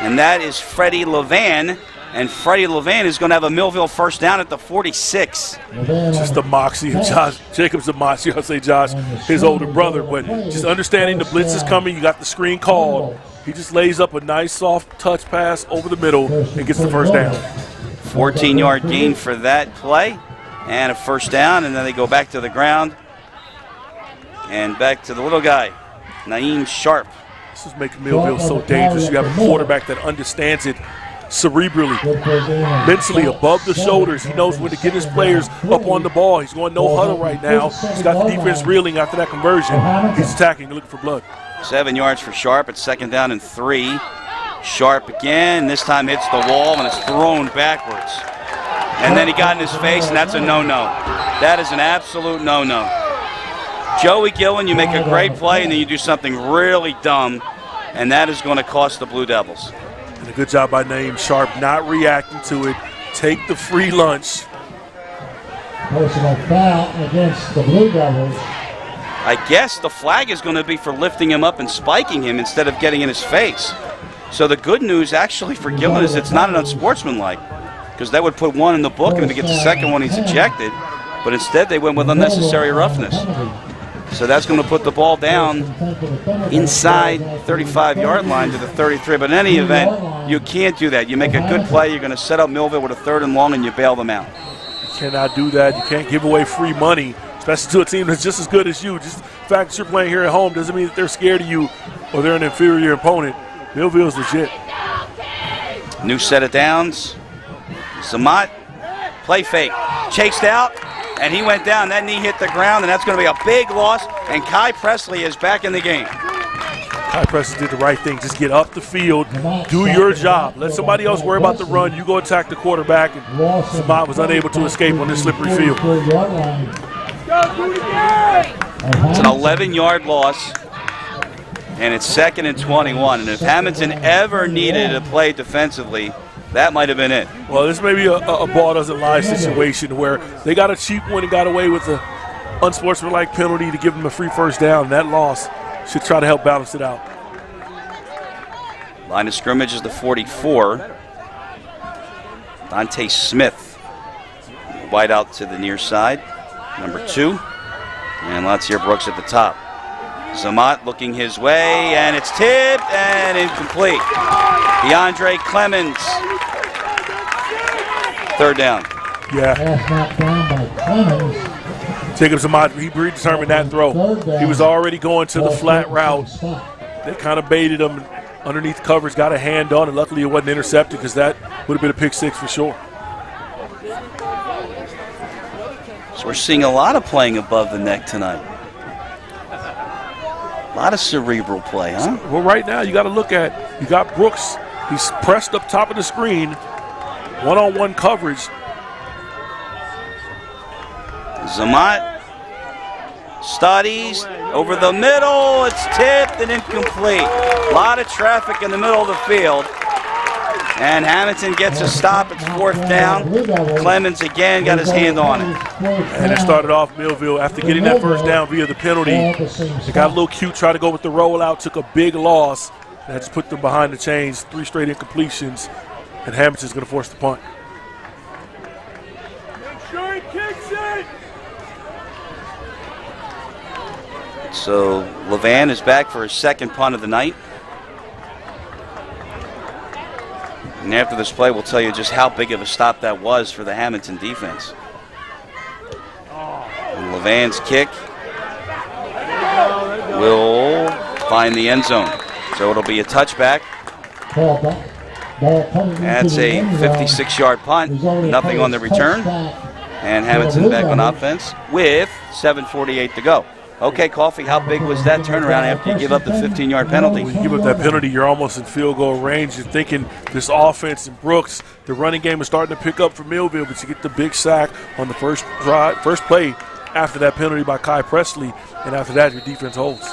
and that is Freddie Levan. And Freddie Levan is going to have a Millville first down at the 46. Just the moxie of Josh Jacobs, the moxie, I'll say Josh, his older brother. But just understanding the blitz is coming, you got the screen called. He just lays up a nice soft touch pass over the middle and gets the first down. 14-yard gain for that play, and a first down, and then they go back to the ground, and back to the little guy, Njsiaa. This is making Millville so dangerous. You have a quarterback that understands it cerebrally, mentally, above the shoulders. He knows when to get his players up on the ball. He's going no huddle right now. He's got the defense reeling after that conversion. He's attacking, looking for blood. 7 yards for Sharp. It's 2nd down and 3. Sharp again. This time hits the wall and is thrown backwards. And then he got in his face, and that's a no-no. That is an absolute no-no. Joey Gillen, you make a great play, and then you do something really dumb, and that is going to cost the Blue Devils. And a good job by Njsiaa not reacting to it. Take the free lunch. Personal foul against the Blue Devils. I guess the flag is going to be for lifting him up and spiking him instead of getting in his face. So the good news actually for Gillen is it's not an unsportsmanlike, because that would put one in the book, and if he gets the second one, he's ejected. But instead they went with unnecessary roughness. So that's going to put the ball down inside 35-yard line to the 33. But in any event, you can't do that. You make a good play, you're going to set up Millville with a 3rd and long, and you bail them out. You cannot do that. You can't give away free money, especially to a team that's just as good as you. Just the fact that you're playing here at home doesn't mean that they're scared of you or they're an inferior opponent. Millville's legit. New set of downs. Zamat, play fake, chased out, and he went down. That knee hit the ground, and that's going to be a big loss, and Kai Presley is back in the game. Kai Presley did the right thing. Just get up the field, do your job. Let somebody else worry about the run. You go attack the quarterback, and Zamat was unable to escape on this slippery field. It's an 11-yard loss, and it's 2nd and 21. And if Hammonton ever needed a play defensively, that might have been it. Well, this may be a ball doesn't lie situation where they got a cheap one and got away with an unsportsmanlike penalty to give them a free first down. That loss should try to help balance it out. Line of scrimmage is the 44. Dante Smith, wide out to the near side, number 2. And Latsier Brooks at the top. Zamat looking his way, and it's tipped and incomplete. DeAndre Clemens. 3rd down. Yeah. Jacob Zamat, he predetermined that throw. He was already going to the flat route. They kind of baited him underneath coverage, got a hand on it. Luckily, it wasn't intercepted because that would have been a pick 6 for sure. So we're seeing a lot of playing above the neck tonight. A lot of cerebral play, huh? Well, right now you got to look at, you got Brooks. He's pressed up top of the screen, one-on-one coverage. Zamat studies over the middle. It's tipped and incomplete. A lot of traffic in the middle of the field. And Hammonton gets a stop. It's 4th down. Clemens again got his hand on it. And it started off Millville after getting that first down via the penalty. They got a little cute, tried to go with the rollout, took a big loss. That just put them behind the chains, 3 straight incompletions, and Hammonton's going to force the punt. Make sure he kicks it. So Levan is back for his 2nd punt of the night. And after this play, we'll tell you just how big of a stop that was for the Hammonton defense. And Levan's kick will find the end zone. So it'll be a touchback. That's a 56-yard punt. Nothing on the return. And Hammonton back on offense with 7:48 to go. Okay, Coffee, how big was that turnaround after you give up the 15-yard penalty? When you give up that penalty, you're almost in field goal range. You're thinking this offense and Brooks, the running game is starting to pick up for Millville, but you get the big sack on the first play after that penalty by Kai Presley, and after that, your defense holds.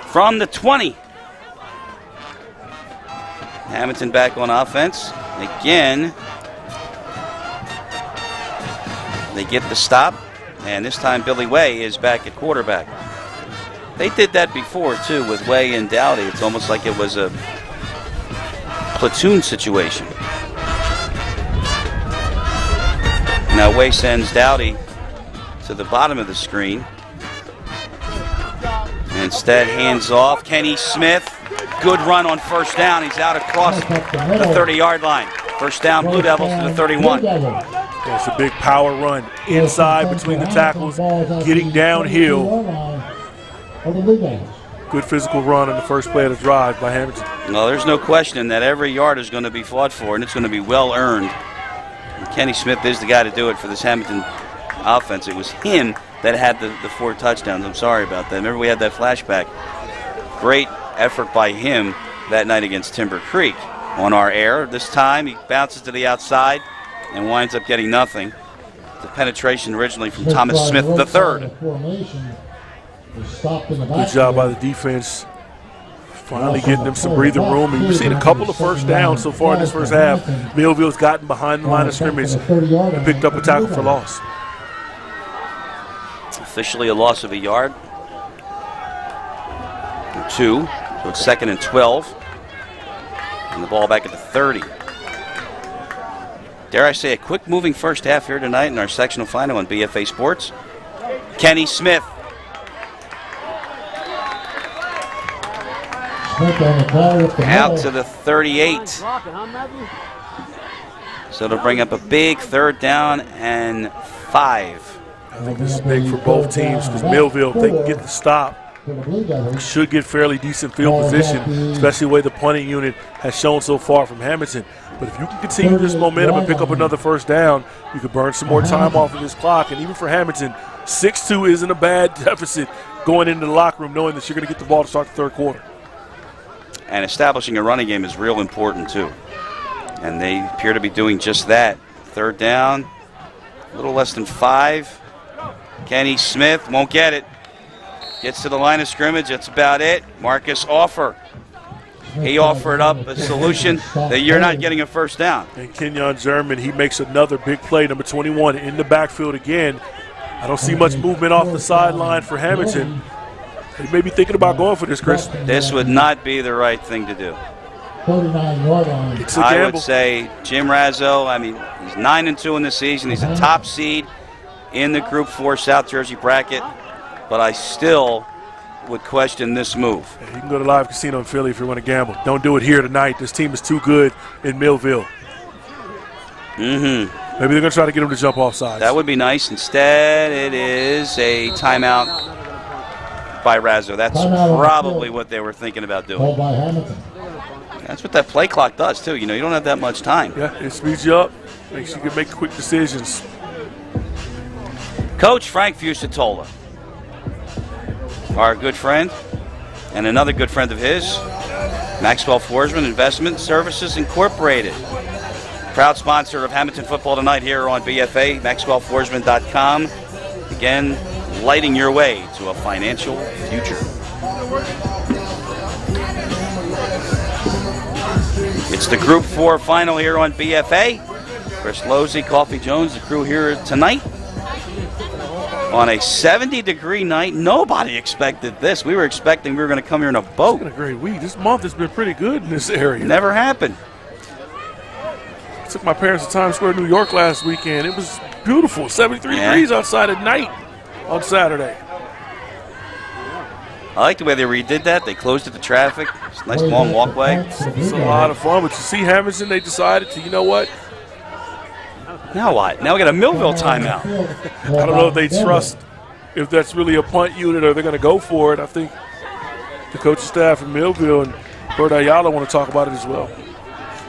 From the 20. Hammonton back on offense. Again, they get the stop. And this time Billy Way is back at quarterback. They did that before, too, with Way and Dowdy. It's almost like it was a platoon situation. Now Way sends Dowdy to the bottom of the screen. And instead hands off. Kenny Smith, good run on first down. He's out across the 30-yard line. First down, Blue Devils to the 31. It's a big power run inside between the tackles, getting downhill. Good physical run on the first play of the drive by Hammonton. Well, there's no question that every yard is going to be fought for, and it's going to be well earned. And Kenny Smith is the guy to do it for this Hammonton offense. It was him that had the 4 touchdowns. I'm sorry about that. Remember we had that flashback. Great effort by him that night against Timber Creek. On our air this time, he bounces to the outside and winds up getting nothing. The penetration originally from Thomas Smith III. Good job by the defense. Finally getting them some breathing room. And we've seen a couple of first downs so far in this first half. Millville's gotten behind the line of scrimmage and picked up a tackle for loss. Officially a loss of a yard. 2, so it's 2nd and 12. And the ball back at the 30. Dare I say a quick moving first half here tonight in our sectional final on BFA Sports. Kenny Smith. Out to the 38. So it'll bring up a big 3rd down and 5. I think this is big for both teams because Millville, if they can get the stop, should get fairly decent field position, especially the way the punting unit has shown so far from Hammonton. But if you can continue this momentum and pick up another first down, you could burn some more time off of this clock. And even for Hammonton, 6-2 isn't a bad deficit going into the locker room knowing that you're going to get the ball to start the 3rd quarter. And establishing a running game is real important too. And they appear to be doing just that. 3rd down, a little less than 5. Kenny Smith won't get it. Gets to the line of scrimmage, that's about it. Marcus Offer. He offered up a solution that you're not getting a first down. And Kenyon German, he makes another big play, number 21, in the backfield again. I don't see much movement off the sideline for Hammonton. He may be thinking about going for this, Chris. This would not be the right thing to do. It's a gamble. I would say Jim Razzo, I mean, he's 9-2 in the season. He's a top seed in the Group 4 South Jersey bracket. But I still would question this move. Yeah, you can go to Live Casino in Philly if you want to gamble. Don't do it here tonight. This team is too good in Millville. Maybe they're going to try to get him to jump off sides. That would be nice. Instead, it is a timeout by Razzo. That's probably what they were thinking about doing. That's what that play clock does, too. You know, you don't have that much time. Yeah, it speeds you up. Makes you can make quick decisions. Coach Frank Fusatola, our good friend, and another good friend of his, Maxwell Forsman Investment Services Incorporated. Proud sponsor of Hammonton Football Tonight here on BFA, MaxwellForsman.com. Again, lighting your way to a financial future. It's the Group 4 final here on BFA. Chris Losey, Coffee Jones, the crew here tonight. On a 70-degree night, nobody expected this. We were expecting we were going to come here in a boat. It's been a great week. This month has been pretty good in this area. Never happened. I took my parents to Times Square, New York last weekend. It was beautiful. 73 degrees outside at night on Saturday. I like the way they redid that. They closed it to traffic. It's a nice long walkway. It's a lot of fun. But you see Hammonton, they decided to, you know what? Now what? Now we got a Millville timeout. I don't know if they trust if that's really a punt unit or they're going to go for it. I think the coaching staff from Millville and Bert Ayala want to talk about it as well.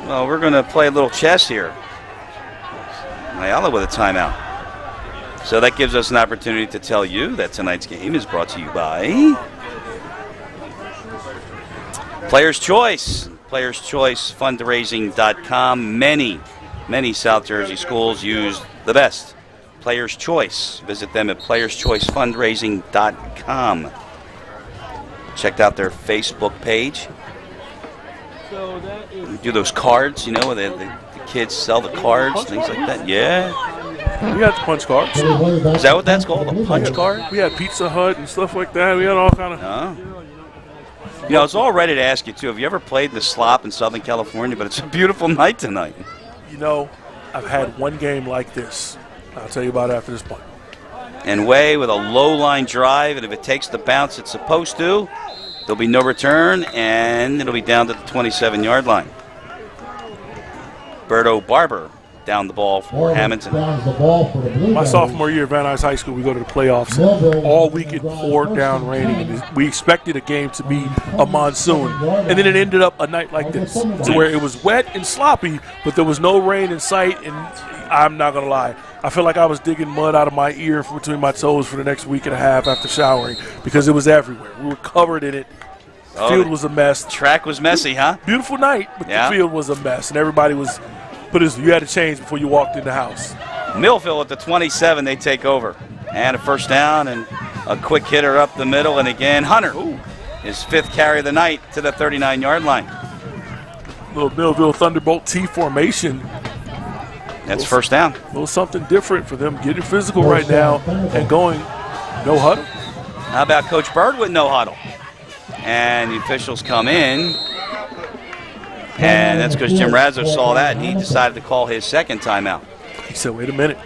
Well, we're going to play a little chess here. Ayala with a timeout. So that gives us an opportunity to tell you that tonight's game is brought to you by Players Choice. Players Choice Fundraising.com. Many South Jersey schools use the best Players Choice. Visit them at playerschoicefundraising.com. Checked out their Facebook page. Do those cards, you know, where the kids sell the cards, things like that. Yeah. We had the punch cards. Is that what that's called, a punch card? We had Pizza Hut and stuff like that. We had all kind of... You know, I was all ready to ask you, too. Have you ever played in the slop in Southern California? But it's a beautiful night tonight. You know, I've had one game like this. I'll tell you about it after this point. And Way with a low line drive, and if it takes the bounce it's supposed to, there'll be no return, and it'll be down to the 27-yard line. Berto Barber down the ball for Hammonton. My sophomore year at Van Nuys High School, we go to the playoffs. All week it poured down raining. And we expected a game to be a monsoon. And then it ended up a night like this, to where it was wet and sloppy, but there was no rain in sight. And I'm not going to lie, I feel like I was digging mud out of my ear between my toes for the next week and a half after showering, because it was everywhere. We were covered in it. The field was a mess. Track was messy, huh? Beautiful night, but the field was a mess. And everybody was you had to change before you walked in the house. Millville at the 27, they take over. And a first down and a quick hitter up the middle. And again, Hunter, his 5th carry of the night to the 39-yard line. Little Millville Thunderbolt T formation. That's first down. A little something different for them, getting physical right now and going no huddle. How about Coach Bird with no huddle? And the officials come in. And that's because Jim Razzo saw that, and he decided to call his second timeout. He said, wait a minute.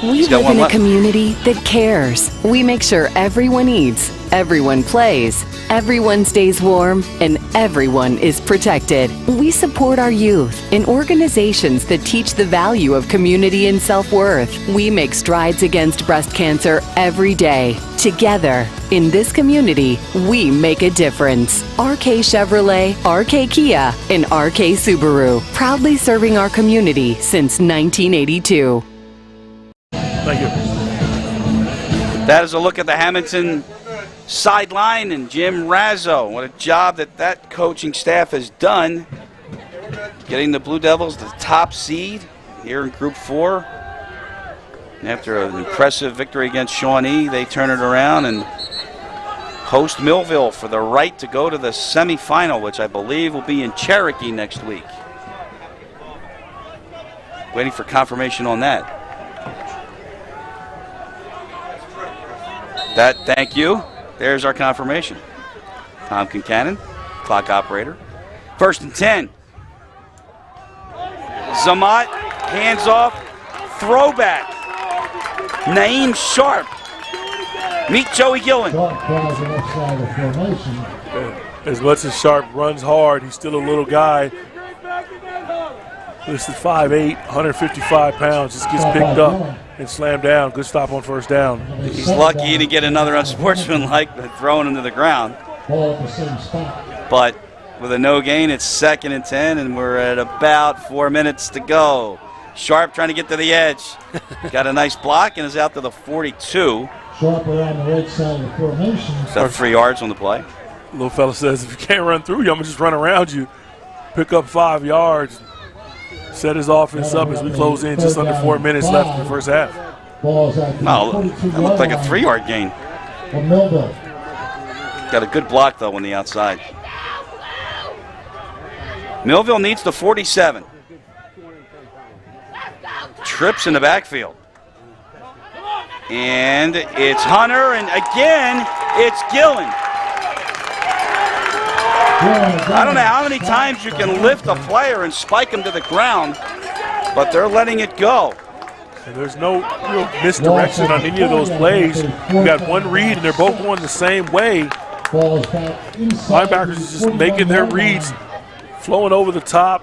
We live in a community that cares. We make sure everyone eats, everyone plays, everyone stays warm, and everyone is protected. We support our youth in organizations that teach the value of community and self-worth. We make strides against breast cancer every day. Together, in this community, we make a difference. RK Chevrolet, RK Kia, and RK Subaru, proudly serving our community since 1982. Thank you. That is a look at the Hammonton sideline and Jim Razzo. What a job that coaching staff has done, getting the Blue Devils the top seed here in Group 4. And after an impressive victory against Shawnee, they turn it around and host Millville for the right to go to the semifinal, which I believe will be in Cherokee next week. Waiting for confirmation on that. Thank you. There's our confirmation. Tom Concannon, clock operator. 1st and 10. Zamat, hands off, throwback. Naeem Sharp. Meet Joey Gillen. As much as Sharp runs hard, he's still a little guy. Listed 5'8", 155 pounds, just gets picked up and slammed down. Good stop on first down. He's lucky he didn't get another unsportsmanlike thrown into the ground. But with a no gain, it's 2nd and 10, and we're at about 4 minutes to go. Sharp trying to get to the edge. Got a nice block and is out to the 42. Sharp around the right side of the formation. Got 3 yards on the play. Little fella says, if you can't run through you, I'm going to just run around you. Pick up 5 yards. Set his offense up as we close in, just under 4 minutes left in the first half. No, that looked like a 3-yard gain. Got a good block, though, on the outside. Millville needs the 47. Trips in the backfield. And it's Hunter, and again, it's Gillen. I don't know how many times you can lift a player and spike him to the ground, but they're letting it go. And there's no real misdirection on any of those plays. We got one read, and they're both going the same way. Linebackers is just making their reads, flowing over the top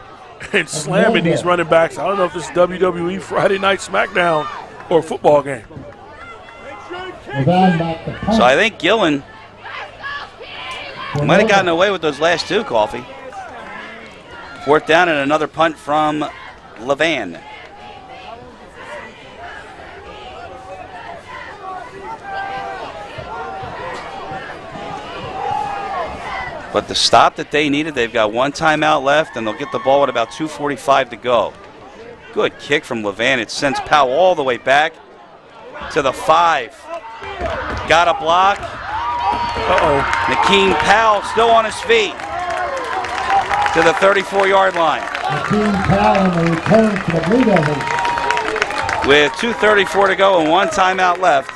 and slamming these running backs. I don't know if it's WWE Friday Night SmackDown or a football game. So I think Gillen might have gotten away with those last 2, Coffee. 4th down and another punt from Levan. But the stop that they needed, they've got 1 timeout left, and they'll get the ball at about 2:45 to go. Good kick from Levan. It sends Powell all the way back to the 5. Got a block. Nakeem Powell still on his feet to the 34-yard line. Nakeem Powell on the return for the Blue Devils. With 2:34 to go and 1 timeout left,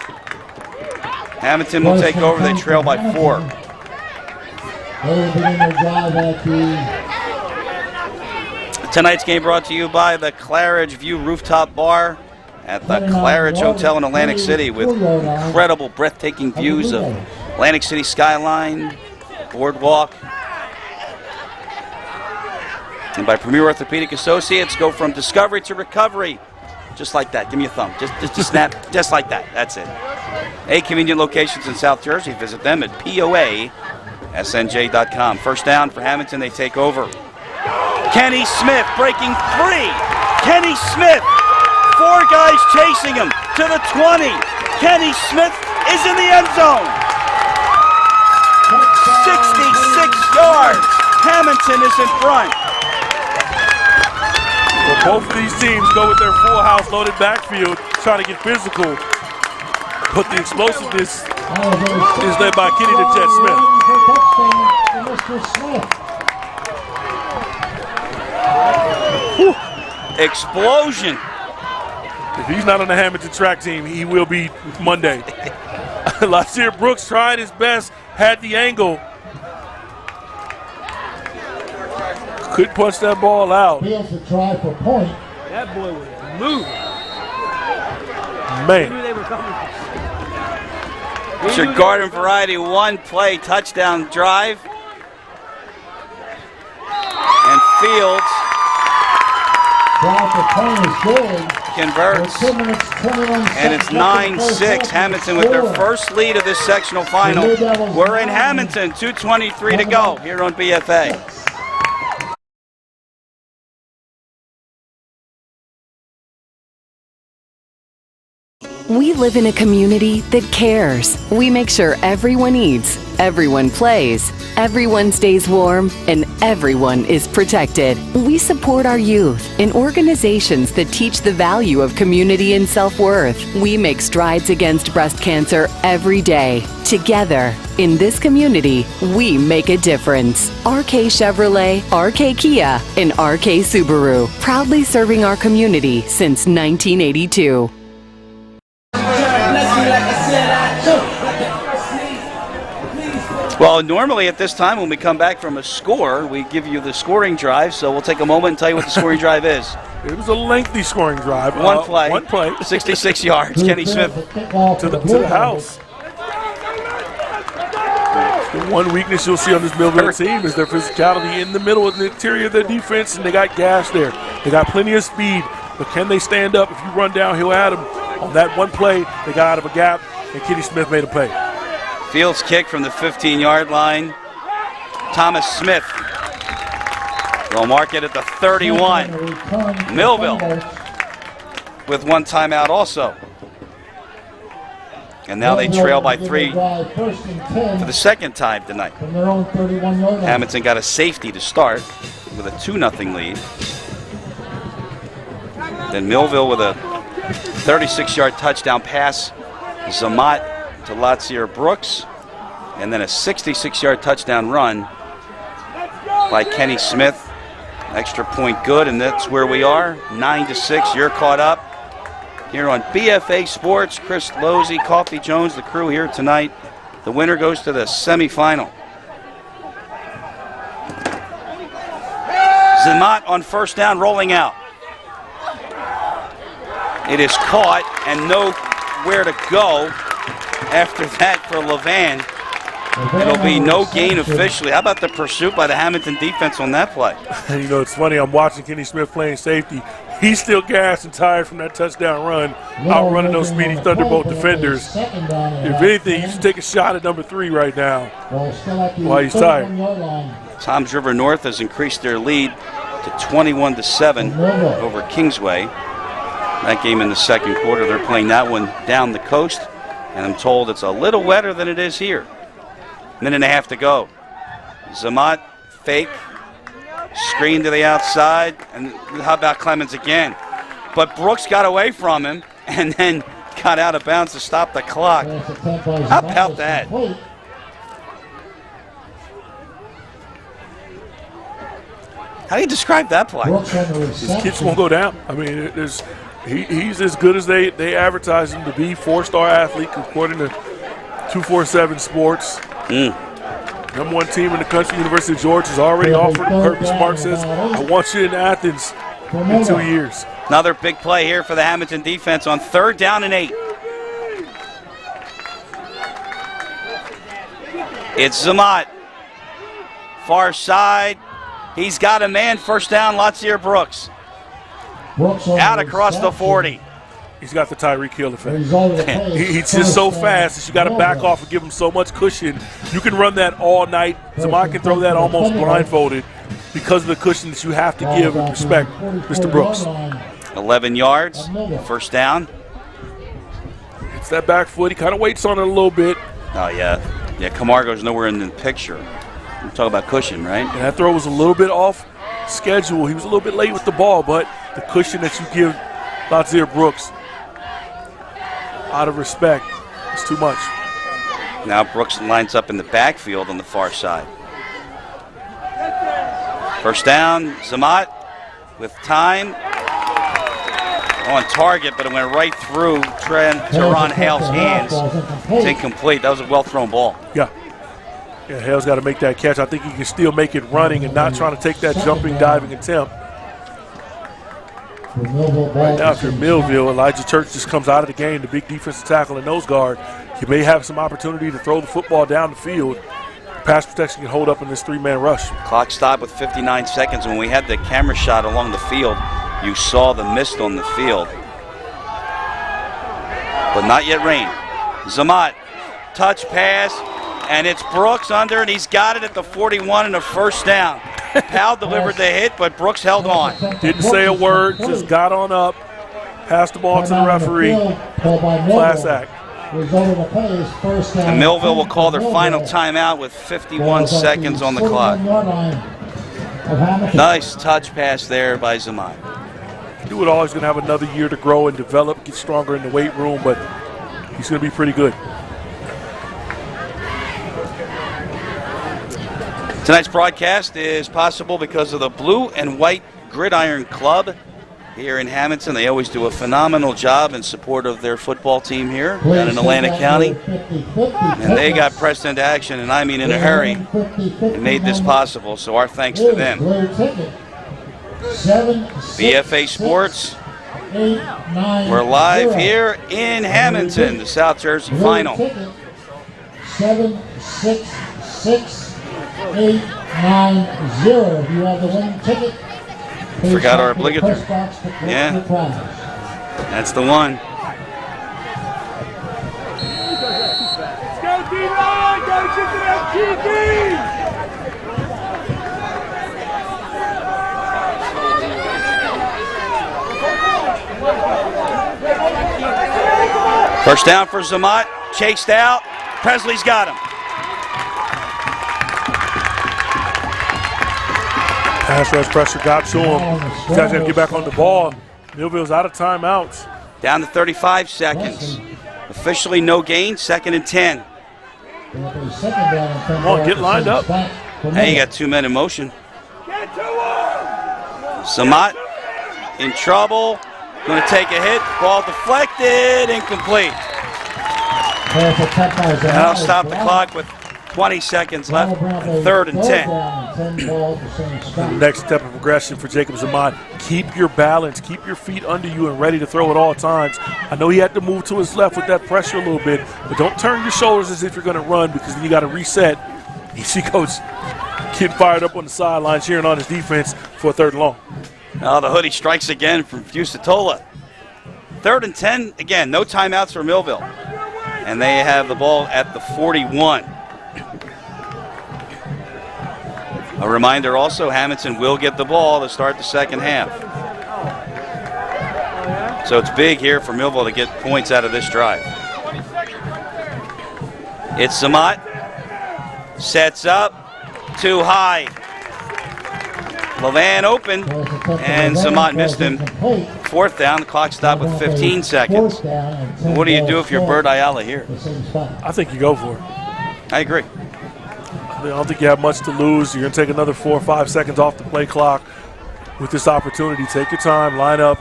Hammonton will take over. They trail by 4. They will begin their drive at the... Tonight's game brought to you by the Claridge View Rooftop Bar at the Claridge Hotel in Atlantic City, with incredible, breathtaking views of Atlantic City skyline, boardwalk. And by Premier Orthopedic Associates, go from discovery to recovery. Just like that. Give me a thumb. Just a snap. Just like that. That's it. 8 convenient locations in South Jersey. Visit them at POASNJ.com. First down for Hammonton. They take over. Kenny Smith breaking free. Kenny Smith. 4 guys chasing him to the 20. Kenny Smith is in the end zone. 66 yards. Hammonton is in front. Well, both of these teams go with their full house loaded backfield, trying to get physical. But the explosiveness is led by Kenny the Jet Smith. Explosion. If he's not on the Hammonton track team, he will be Monday. Lacier Brooks tried his best, had the angle. Couldn't punch that ball out. Fields to try for point. That boy was moving. Man. Knew they were coming. It's your Garden Variety 1-play touchdown drive. And Fields converts. And it's 9-6. Hammonton with their first lead of this sectional final. We're in Hammonton, 2:23 to go here on BFA. We live in a community that cares. We make sure everyone eats, everyone plays, everyone stays warm, and everyone is protected. We support our youth in organizations that teach the value of community and self-worth. We make strides against breast cancer every day. Together, in this community, we make a difference. RK Chevrolet, RK Kia, and RK Subaru, proudly serving our community since 1982. Well, normally at this time when we come back from a score, we give you the scoring drive, so we'll take a moment and tell you what the scoring drive is. It was a lengthy scoring drive. One play. 66 yards. Kenny Smith to the house. The one weakness you'll see on this Millville team is their physicality in the middle of the interior of their defense, and they got gas there. They got plenty of speed, but can they stand up? If you run downhill at them, on that one play, they got out of a gap, and Kenny Smith made a pay. Fields kick from the 15-yard line. Thomas Smith. They'll mark it at the 31. Millville with one timeout also. And now they trail by 3 for the second time tonight. Hammonton got a safety to start with a 2-0 lead. Then Millville with a 36-yard touchdown pass. Zamat to Lacier Brooks, and then a 66-yard touchdown run by Kenny Smith. Extra point good, and that's where we are. 9-6. You're caught up here on BFA Sports. Chris Losey, Coffee Jones, the crew here tonight. The winner goes to the semifinal. Zamat on first down, rolling out. It is caught and nowhere to go. After that for Levan, it'll be no gain officially. How about the pursuit by the Hammonton defense on that play? You know, it's funny. I'm watching Kenny Smith playing safety. He's still gassed and tired from that touchdown run, outrunning those speedy Thunderbolt defenders. If anything, you should take a shot at number 3 right now while he's tired. Toms River North has increased their lead to 21-7 over Kingsway. That game in the second quarter, they're playing that one down the coast. And I'm told it's a little wetter than it is here. Minute and a half to go. Zamat, fake, screen to the outside, and how about Clemens again? But Brooks got away from him and then got out of bounds to stop the clock. How about that? How do you describe that play? His kicks won't go down. I mean, he's as good as they advertise him to be. 4-star athlete, according to 247 Sports. Number 1 team in the country, University of Georgia, has already offered him. Kirby Smart says, I want you in Athens in 2 years. Another big play here for the Hammonton defense on 3rd down and 8. It's Zamat. Far side. He's got a man. First down, Njsiaa Brooks. Out across the 40. He's got the Tyreek Hill effect. He's just so fast that you got to back off and give him so much cushion. You can run that all night. Zaman can throw that almost blindfolded because of the cushion that you have to give and respect Mr. Brooks. 11 yards, first down. It's that back foot. He kind of waits on it a little bit. Oh, yeah. Yeah, Camargo's nowhere in the picture. We're talking about cushion, right? And that throw was a little bit off schedule. He was a little bit late with the ball, but the cushion that you give Njsiaa Brooks out of respect is too much. Now Brooks lines up in the backfield on the far side. First down, Zaman with time. On target, but it went right through Teron Hale's hands. It's incomplete. That was a well-thrown ball. Yeah, Hale's got to make that catch. I think he can still make it running and not trying to take that jumping, diving attempt. Right now, if you're Millville, Elijah Church just comes out of the game, the big defensive tackle and nose guard. You may have some opportunity to throw the football down the field. Pass protection can hold up in this three-man rush. Clock stopped with 59 seconds. When we had the camera shot along the field, you saw the mist on the field. But not yet rain. Zaman, touch pass, and it's Brooks under, and he's got it at the 41 and a first down. Powell delivered the hit, but Brooks held on. Didn't say a word, just got on up, passed the ball to the referee. Class act. And Millville will call their final timeout with 51 seconds on the clock. Nice touch pass there by Zaman. He would always going to have another year to grow and develop, get stronger in the weight room, but he's going to be pretty good. Tonight's broadcast is possible because of the Blue and White Gridiron Club here in Hammonton. They always do a phenomenal job in support of their football team here down in Atlantic County. And they got pressed into action, and I mean in a hurry, and made this possible. So our thanks to them. BFA Sports, we're live here in Hammonton, the South Jersey Final. 766-890. You have the winning ticket. Forgot our obligatory. Yeah, that's the one. First down for Zaman, chased out. Presley's got him. Pass rush pressure got to him. He's got to get back on the ball. Millville's out of timeouts. Down to 35 seconds. Officially no gain, 2nd and 10. Come on, get lined up. Now you got 2 men in motion. Zaman in trouble. Going to take a hit. Ball deflected. Incomplete. And I'll stop the clock with 20 seconds left. 3rd and 10. The next step of progression for Jacob Zaman. Keep your balance. Keep your feet under you and ready to throw at all times. I know he had to move to his left with that pressure a little bit, but don't turn your shoulders as if you're going to run, because then you got to reset. You see Coach Kid fired up on the sideline cheering on his defense for a 3rd and long. Now the hoodie strikes again from Fusatola. 3rd and 10. Again, no timeouts for Millville. And they have the ball at the 41. A reminder also, Hammonton will get the ball to start the 2nd half. So it's big here for Millville to get points out of this drive. It's Zaman. Sets up. Too high. Levan open. And Zaman missed him. 4th down. The clock stopped with 15 seconds. What do you do if you're Bird Ayala here? I think you go for it. I agree. I don't think you have much to lose. You're going to take another 4 or 5 seconds off the play clock with this opportunity. Take your time, line up,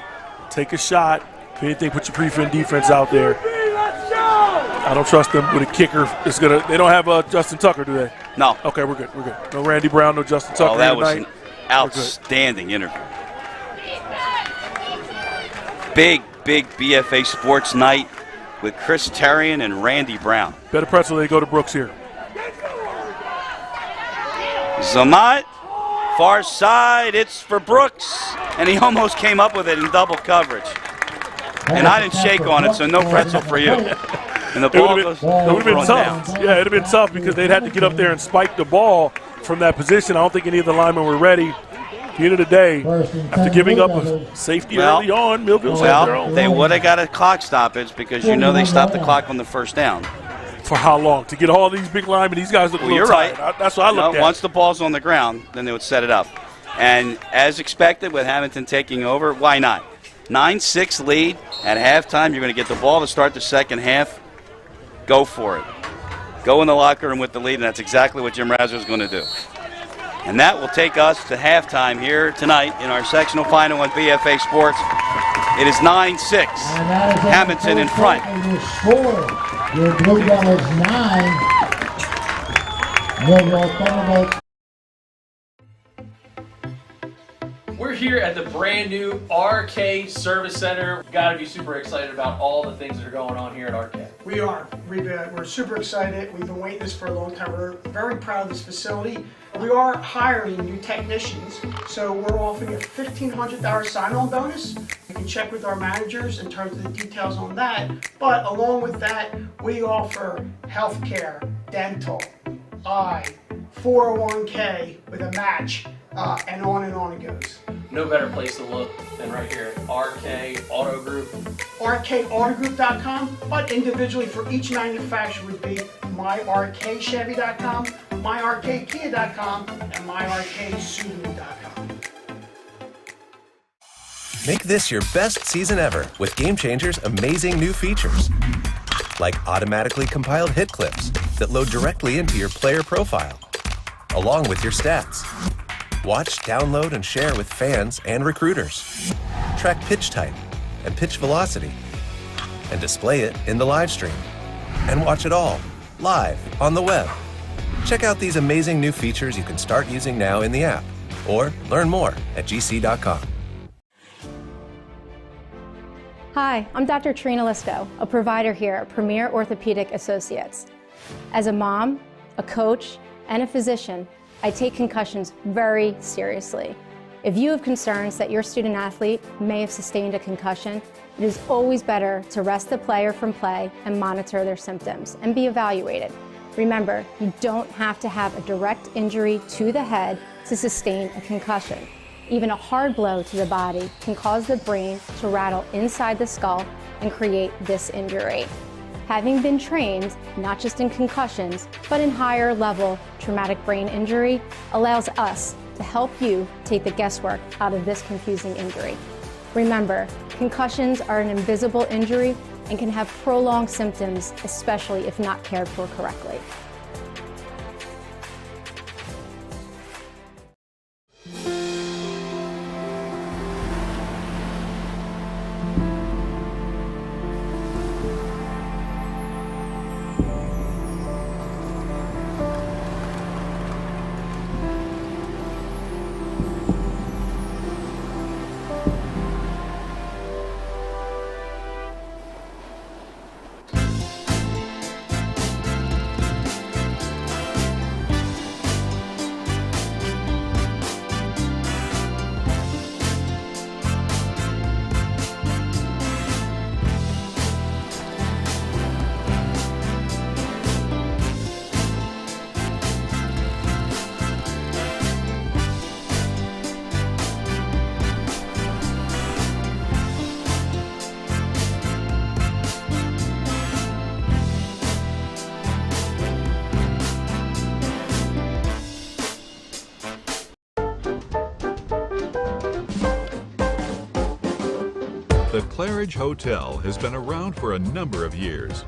take a shot. If anything, put your prevent defense out there. I don't trust them with a kicker. They don't have Justin Tucker, do they? No. Okay, we're good. No Randy Brown, no Justin Tucker. Oh, that was an outstanding interview. Big BFA Sports night with Chris Terrian and Randy Brown. Better pretzel, they go to Brooks here. Zaman Far side, it's for Brooks, and he almost came up with it in double coverage. And I didn't shake on it, so no pretzel for you. And the ball goes. It would have been tough. Down. Yeah, it would have been tough because they'd had to get up there and spike the ball from that position. I don't think any of the linemen were ready. At the end of the day, after giving up a safety early on, Millville's had their own. They would have got a clock stoppage because you know they stopped the clock on the first down. For how long? To get all these big linemen, these guys look a little you're tired. right. That's what I looked at. Once the ball's on the ground, then they would set it up. And as expected, with Hammonton taking over, why not? 9-6 lead at halftime. You're going to get the ball to start the second half. Go for it. Go in the locker room with the lead, and that's exactly what Jim Razor is going to do. And that will take us to halftime here tonight in our sectional final on BFA Sports. It is 9-6. Hammonton in front. Your Blue Devils 9. Millville Thunderbolts. We're here at the brand new RK Service Center. Got to be super excited about all the things that are going on here at RK. We are. We're super excited. We've been waiting this for a long time. We're very proud of this facility. We are hiring new technicians, so we're offering a $1,500 sign-on bonus. You can check with our managers in terms of the details on that. But along with that, we offer healthcare, dental, eye, 401k with a match, and on it goes. No better place to look than right here at RK Auto Group. RKAutogroup.com, but individually for each manufacturer would be myrkchevy.com, myrkkia.com, and myrksubaru.com. Make this your best season ever with Game Changer's amazing new features. Like automatically compiled hit clips that load directly into your player profile, along with your stats. Watch, download, and share with fans and recruiters. Track pitch type and pitch velocity, and display it in the live stream. And watch it all, live, on the web. Check out these amazing new features you can start using now in the app, or learn more at gc.com. Hi, I'm Dr. Trina Lisko, a provider here at Premier Orthopedic Associates. As a mom, a coach, and a physician, I take concussions very seriously. If you have concerns that your student athlete may have sustained a concussion, it is always better to rest the player from play and monitor their symptoms and be evaluated. Remember, you don't have to have a direct injury to the head to sustain a concussion. Even a hard blow to the body can cause the brain to rattle inside the skull and create this injury. Having been trained, not just in concussions, but in higher level traumatic brain injury, allows us to help you take the guesswork out of this confusing injury. Remember, concussions are an invisible injury and can have prolonged symptoms, especially if not cared for correctly. The Claridge Hotel has been around for a number of years.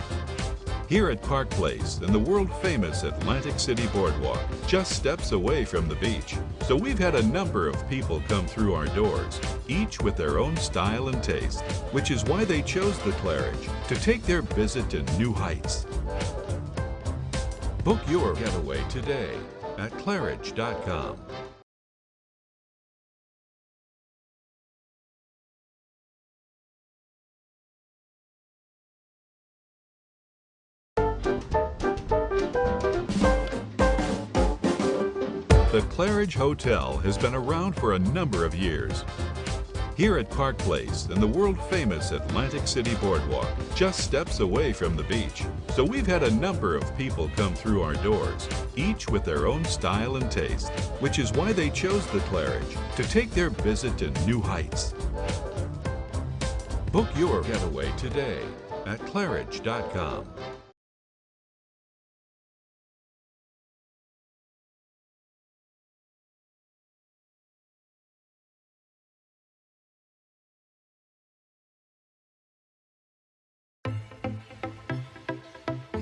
Here at Park Place in the world-famous Atlantic City Boardwalk, just steps away from the beach. So we've had a number of people come through our doors, each with their own style and taste, which is why they chose the Claridge to take their visit to new heights. Book your getaway today at claridge.com. The Claridge Hotel has been around for a number of years. Here at Park Place and the world-famous Atlantic City Boardwalk, just steps away from the beach. So we've had a number of people come through our doors, each with their own style and taste, which is why they chose the Claridge to take their visit to new heights. Book your getaway today at claridge.com.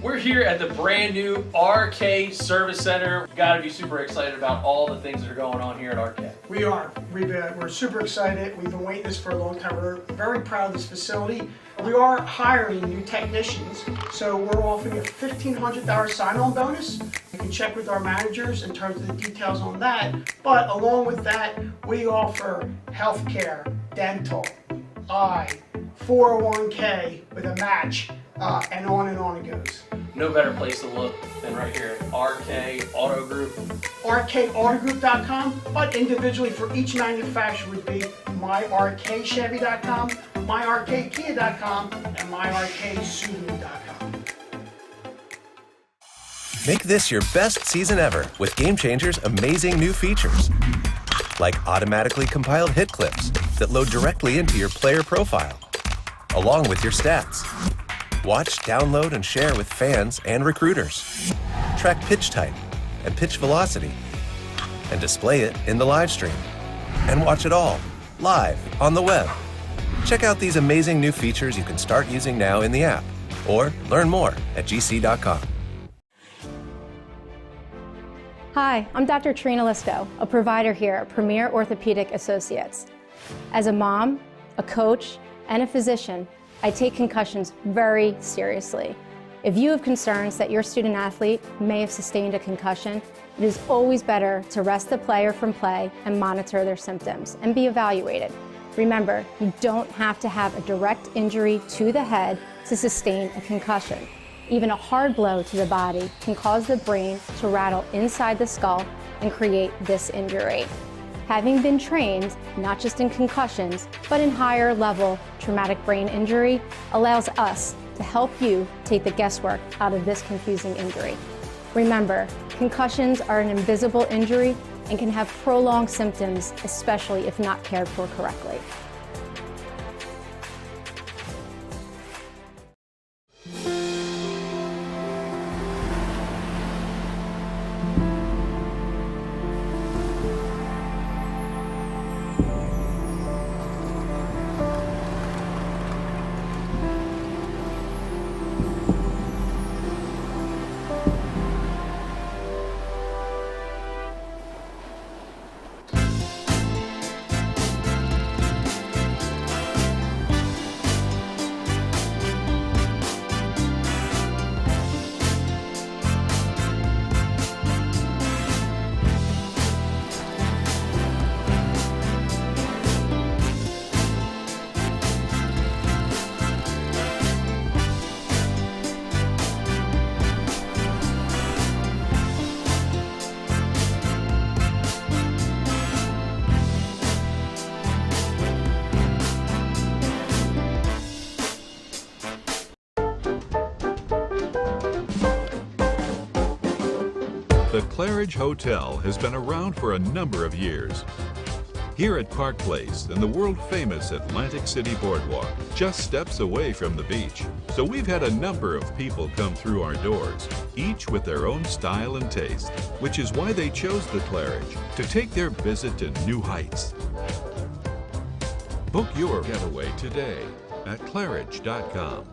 We're here at the brand new RK Service Center. Got to be super excited about all the things that are going on here at RK. We are. We're super excited. We've been waiting this for a long time. We're very proud of this facility. We are hiring new technicians, so we're offering a $1,500 sign-on bonus. You can check with our managers in terms of the details on that. But along with that, we offer healthcare, dental, eye, 401k with a match, and on it goes. No better place to look than right here at RK Auto Group. RKAutogroup.com, but individually for each manufacturer would be myrkchevy.com, myrkkia.com, and myrksubaru.com. Make this your best season ever with Game Changer's amazing new features. Like automatically compiled hit clips that load directly into your player profile, along with your stats. Watch, download, and share with fans and recruiters. Track pitch type and pitch velocity, and display it in the live stream. And watch it all, live, on the web. Check out these amazing new features you can start using now in the app, or learn more at gc.com. Hi, I'm Dr. Trina Lisko, a provider here at Premier Orthopedic Associates. As a mom, a coach, and a physician, I take concussions very seriously. If you have concerns that your student athlete may have sustained a concussion, it is always better to rest the player from play and monitor their symptoms and be evaluated. Remember, you don't have to have a direct injury to the head to sustain a concussion. Even a hard blow to the body can cause the brain to rattle inside the skull and create this injury. Having been trained, not just in concussions, but in higher level traumatic brain injury, allows us to help you take the guesswork out of this confusing injury. Remember, concussions are an invisible injury and can have prolonged symptoms, especially if not cared for correctly. The Claridge Hotel has been around for a number of years. Here at Park Place and the world-famous Atlantic City Boardwalk, just steps away from the beach. So we've had a number of people come through our doors, each with their own style and taste, which is why they chose the Claridge to take their visit to new heights. Book your getaway today at claridge.com.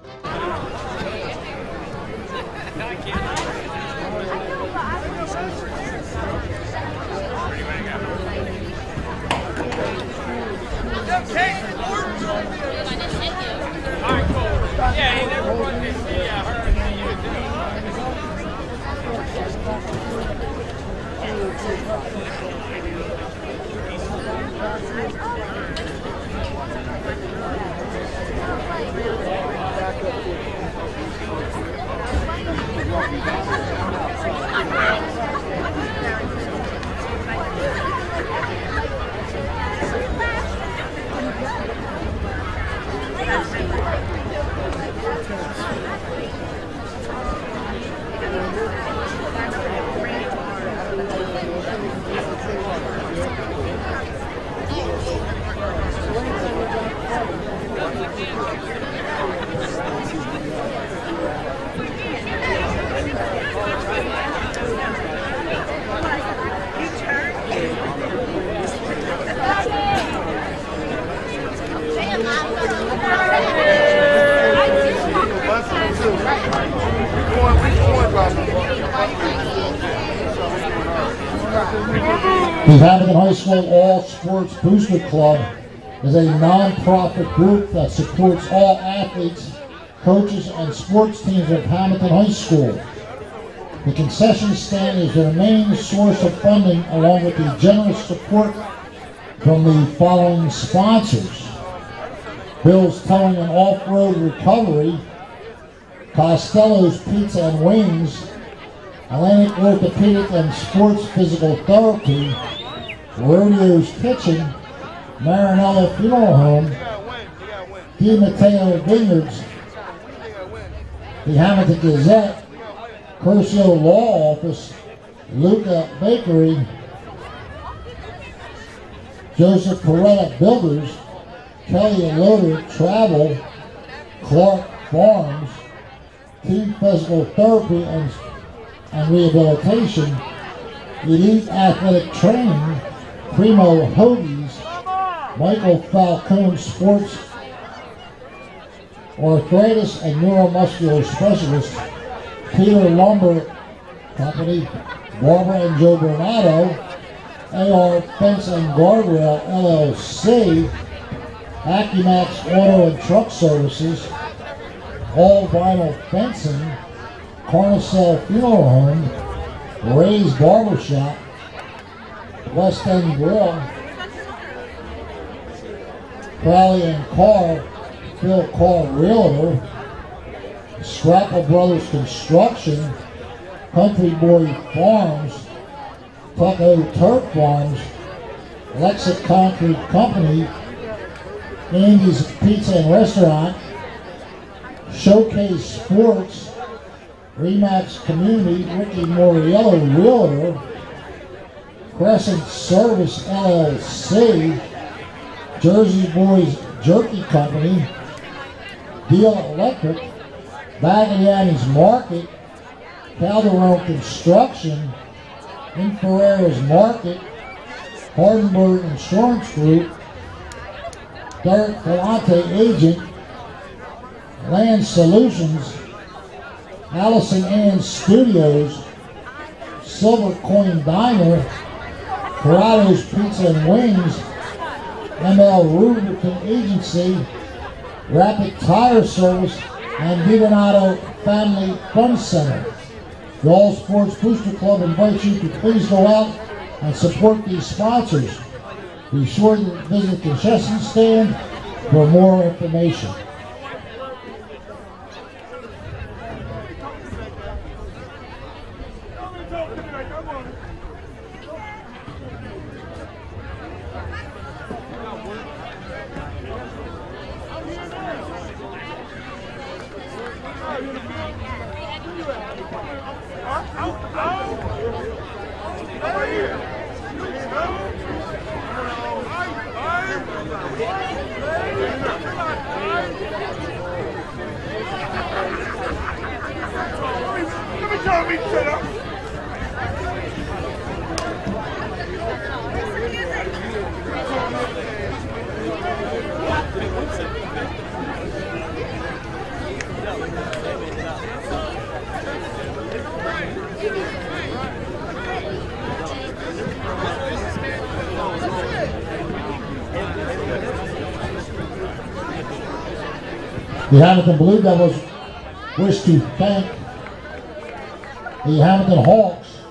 The Hammonton High School All Sports Booster Club is a non-profit group that supports all athletes, coaches, and sports teams of Hammonton High School. The concession stand is their main source of funding, along with the generous support from the following sponsors: Bill's Towing and Off-Road Recovery, Costello's Pizza and Wings, Atlantic Orthopedic and Sports Physical Therapy, Rodeo's Kitchen, Marinella Funeral Home, Di Matteo Vineyards, the Hammonton Gazette, Curcio Law Office, Luca Bakery, Joseph Peretta Builders, Kelly and Loader Travel, Clark Farms, Team Physical Therapy and Rehabilitation, Elite Athletic Training, Primo Hoagies, Michael Falcone Sports Arthritis and Neuromuscular Specialist, Peter Lumber Company, Barbara and Joe Bernardo, AR Fence and Guardrail LLC, Accumax Auto and Truck Services, All Vinyl Fencing, Carnicel Funeral Home, Ray's Barbershop, West End Grill, Crowley and Carr, Phil Carr Realtor, Scrapple Brothers Construction, Country Boy Farms, Tucko Turf Farms, Lexa Concrete Company, Andy's Pizza and Restaurant, Showcase Sports, Remax Community, Ricky Moriello Realtor, Crescent Service LLC, Jersey Boys Jerky Company, Deal Electric, Bagliani's Market, Calderon Construction, Inferreira's Market, Hardenberg Insurance Group, Derek Galante Agent, Land Solutions, Allison Ann Studios, Silver Coin Diner, Corrado's Pizza and Wings, ML Rubicon Agency, Rapid Tire Service, and Vidonato Family Fun Center. The All Sports Booster Club invites you to please go out and support these sponsors. Be sure to visit the concession stand for more information. The Hammonton Blue Devils wish to thank the Hammonton Hawks,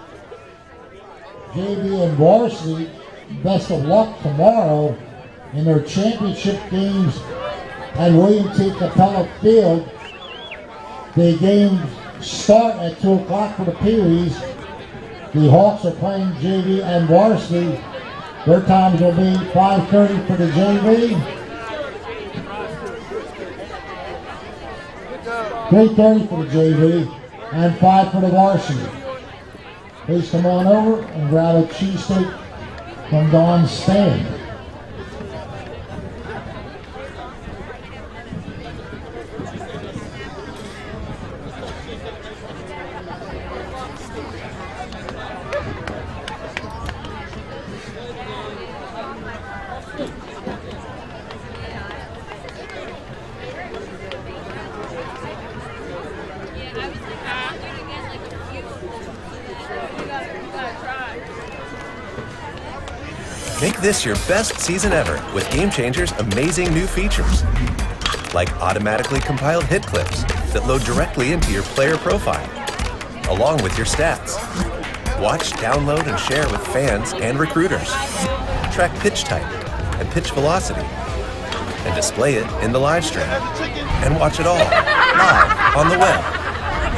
JV and varsity. Best of luck tomorrow in their championship games at William T. Capella Field. The games start at 2 o'clock for the Peewees. The Hawks are playing JV and varsity. Their times will be 5:30 for the JV, 3:30 for the JV, and 5 for the varsity. Please come on over and grab a cheesesteak from Don's stand. Make this your best season ever with Game Changer's amazing new features. Like automatically compiled hit clips that load directly into your player profile, along with your stats. Watch, download, and share with fans and recruiters. Track pitch type and pitch velocity, and display it in the live stream. And watch it all live on the web.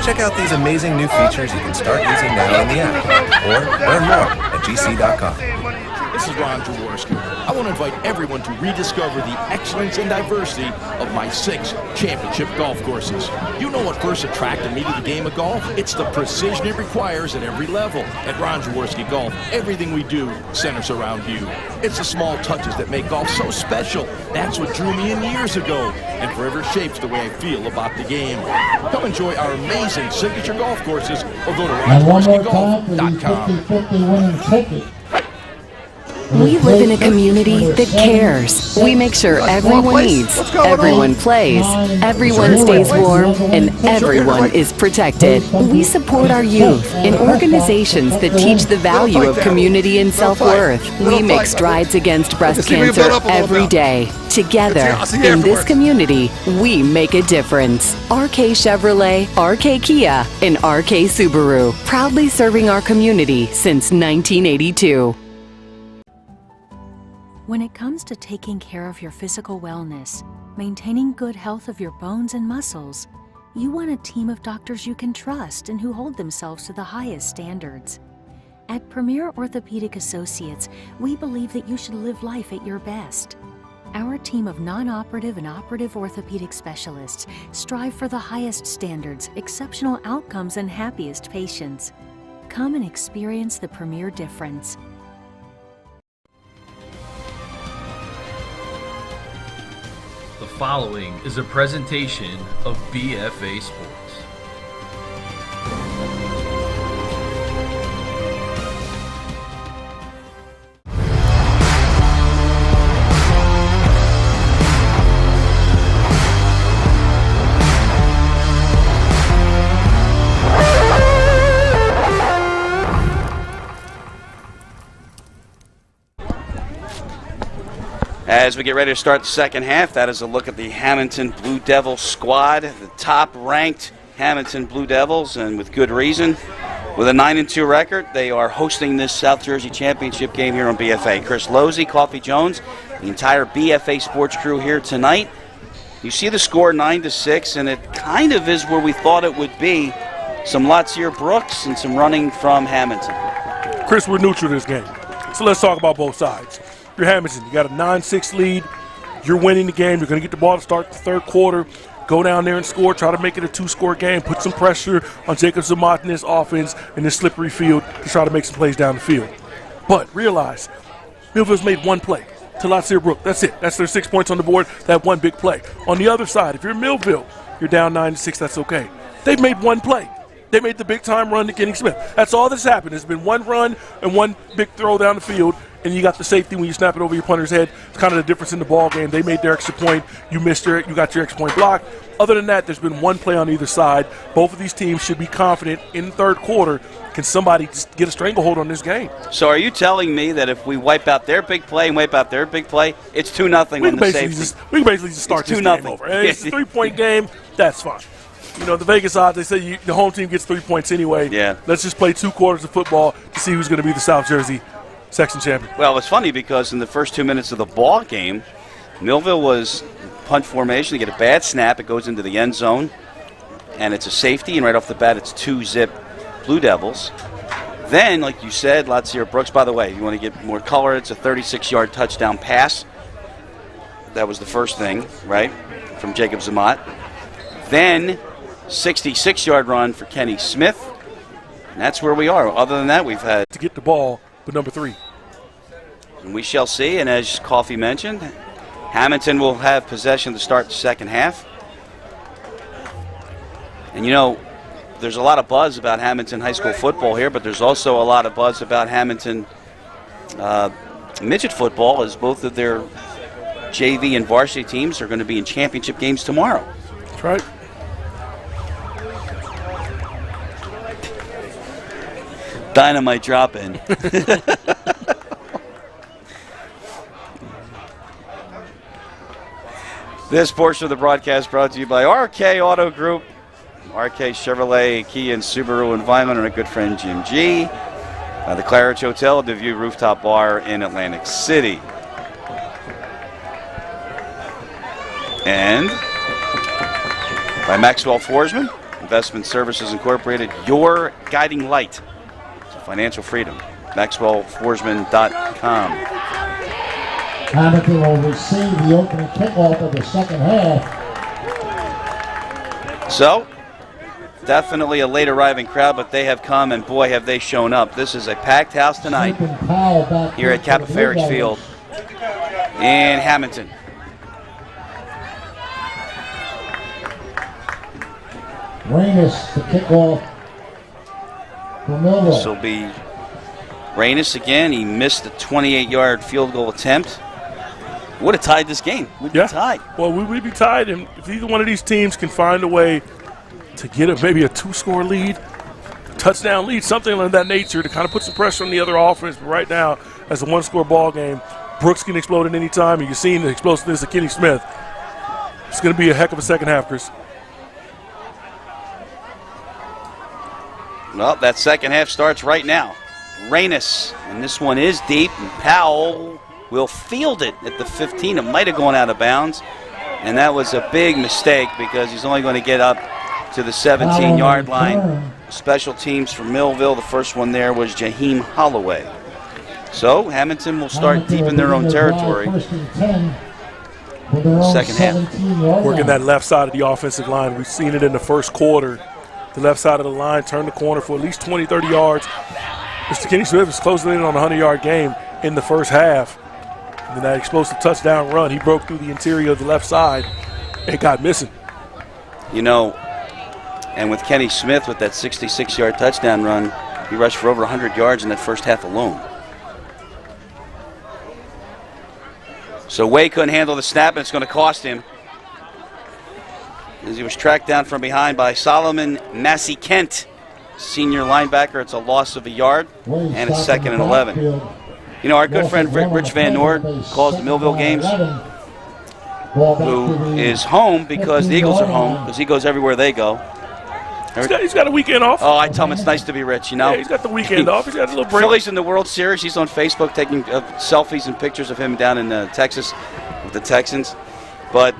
Check out these amazing new features you can start using now in the app, or learn more at gc.com. This is Ron Jaworski. I want to invite everyone to rediscover the excellence and diversity of my 6 championship golf courses. You know what first attracted me to the game of golf? It's the precision it requires at every level. At Ron Jaworski Golf, everything we do centers around you. It's the small touches that make golf so special. That's what drew me in years ago and forever shapes the way I feel about the game. Come enjoy our amazing signature golf courses or go to ronjaworskigolf.com. 50-50 winning ticket. We live in a community that cares. We make sure everyone eats, everyone plays, everyone stays warm, and everyone is protected. We support our youth in organizations that teach the value of community and self-worth. We make strides against breast cancer every day. Together, in this community, we make a difference. RK Chevrolet, RK Kia, and RK Subaru, proudly serving our community since 1982. When it comes to taking care of your physical wellness, maintaining good health of your bones and muscles, you want a team of doctors you can trust and who hold themselves to the highest standards. At Premier Orthopedic Associates, we believe that you should live life at your best. Our team of non-operative and operative orthopedic specialists strive for the highest standards, exceptional outcomes, and happiest patients. Come and experience the Premier difference. The following is a presentation of BFA Sports. As we get ready to start the second half, that is a look at the Hammonton Blue Devils squad, the top-ranked Hammonton Blue Devils, and with good reason. With a 9-2 record, they are hosting this South Jersey Championship game here on BFA. Chris Losey, Coffee Jones, the entire BFA Sports crew here tonight. You see the score 9-6, and it kind of is where we thought it would be. Some Latsier Brooks and some running from Hammonton. Chris, we're neutral to this game, so let's talk about both sides. You're Hammonton. You got a 9-6 lead. You're winning the game. You're going to get the ball to start the third quarter. Go down there and score. Try to make it a 2-score game. Put some pressure on Jacob Zermatt in this offense in this slippery field to try to make some plays down the field. But realize, Millville's made one play to Latsier Brook. That's it. That's their 6 points on the board. That one big play. On the other side, if you're Millville, you're down 9-6. That's okay. They've made one play. They made the big-time run to Kenny Smith. That's all that's happened. There's been one run and one big throw down the field, and you got the safety when you snap it over your punter's head. It's kind of the difference in the ball game. They made their extra point. You missed it. You got your extra point blocked. Other than that, there's been one play on either side. Both of these teams should be confident in the third quarter. Can somebody just get a stranglehold on this game? So are you telling me that if we wipe out their big play and wipe out their big play, it's 2-0 on the safety? We can basically just start this game over. It's a 3-point game. That's fine. You know, the Vegas odds, they say the home team gets 3 points anyway. Yeah. Let's just play 2 quarters of football to see who's going to be the South Jersey section champion. Well, it's funny because in the first 2 minutes of the ball game, Millville was punt formation. They get a bad snap. It goes into the end zone, and it's a safety, and right off the bat, it's 2-zip Blue Devils. Then, like you said, Latsier Brooks, by the way, if you want to get more color, it's a 36-yard touchdown pass. That was the first thing, right, from Jacob Zermatt. Then 66-yard run for Kenny Smith. And that's where we are. Other than that, we've had to get the ball with number 3. And we shall see. And as Coffee mentioned, Hammonton will have possession to start the second half. And you know, there's a lot of buzz about Hammonton high school football here, but there's also a lot of buzz about Hammonton midget football, as both of their JV and varsity teams are going to be in championship games tomorrow. That's right. Dynamite drop in. This portion of the broadcast brought to you by RK Auto Group, RK Chevrolet, Kia, and Subaru Environment, and our good friend Jim G. The Claridge Hotel, the View Rooftop Bar in Atlantic City. And by Maxwell Forsman, Investment Services Incorporated, your guiding light to financial freedom. MaxwellForsman.com. Hammonton will receive the opening kickoff of the second half. So, definitely a late arriving crowd, but they have come, and boy, have they shown up. This is a packed house tonight here at Kappa Ferrick Field in Hammonton. Rainus to kick off for Millville. This will be Rainus again. He missed the 28-yard field goal attempt. Would have tied this game. We'd be tied. Well, we'd be tied, and if either one of these teams can find a way to get maybe a 2-score lead, touchdown lead, something of that nature to kind of put some pressure on the other offense. But right now, as a 1-score ball game, Brooks can explode at any time, and you're seeing the explosiveness of Kenny Smith. It's going to be a heck of a second half, Chris. Well, that second half starts right now. Rainus, and this one is deep, and Powell will field it at the 15. It might have gone out of bounds, and that was a big mistake because he's only going to get up to the 17-yard line. Special teams for Millville. The first one there was Jaheim Holloway. So Hammonton will start deep in their own territory. Second half. Working that left side of the offensive line. We've seen it in the first quarter. The left side of the line turned the corner for at least 20, 30 yards. Mr. Kenny Smith is closing in on a 100-yard game in the first half. And then that explosive touchdown run, he broke through the interior of the left side and got missing. You know, and with Kenny Smith with that 66-yard touchdown run, he rushed for over 100 yards in that first half alone. So Way couldn't handle the snap, and it's going to cost him, as he was tracked down from behind by Solomon Massey-Kent, senior linebacker. It's a loss of a yard, and it's 2nd and 11. You know, our good friend Rich Van Noord calls the Millville games, who is home because the Eagles are home, because he goes everywhere they go. He's got a weekend off. Oh, I tell him it's nice to be Rich, you know. Yeah, he's got the weekend off. He's got a little break. Phillies in the World Series. He's on Facebook taking selfies and pictures of him down in Texas with the Texans. But,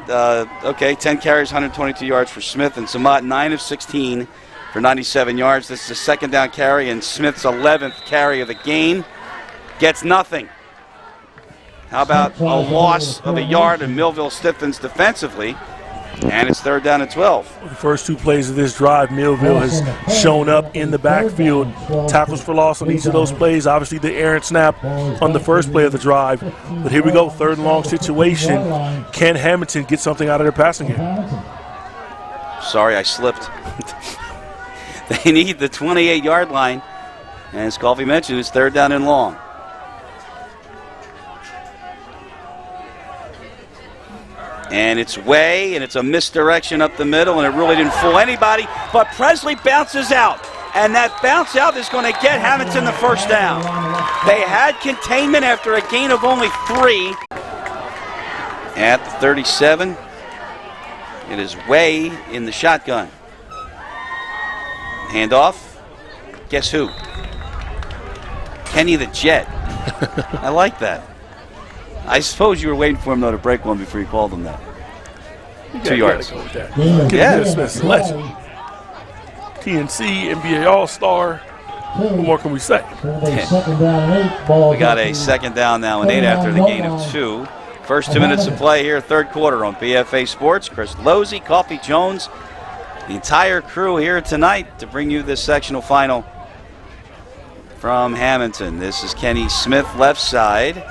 okay, 10 carries, 122 yards for Smith, and Samad 9 of 16 for 97 yards. This is a second down carry, and Smith's 11th carry of the game. Gets nothing. How about a loss of a yard, and Millville stiffens defensively, and it's 3rd down and 12. The first 2 plays of this drive, Millville has shown up in the backfield. Tackles for loss on each of those plays. Obviously, the errant snap on the first play of the drive. But here we go, 3rd and long situation. Can Hammonton get something out of their passing game? Sorry, I slipped. They need the 28-yard line, and as Coffey mentioned, it's 3rd down and long. And it's Way, and it's a misdirection up the middle, and it really didn't fool anybody. But Presley bounces out, and that bounce out is going to get Hammonton the first down. They had containment after a gain of only 3. At the 37, it is Way in the shotgun. Handoff. Guess who? Kenny the Jet. I like that. I suppose you were waiting for him, though, to break one before you called him that. 2 yards. Go with that. Yeah. Smith's legend. TNC, NBA All-Star. What more can we say? We got a 2nd down now and 8 after the gain of 2. First 2 minutes of play here, 3rd quarter on BFA Sports. Chris Losey, Coffee Jones, the entire crew here tonight to bring you this sectional final from Hammonton. This is Kenny Smith, left side.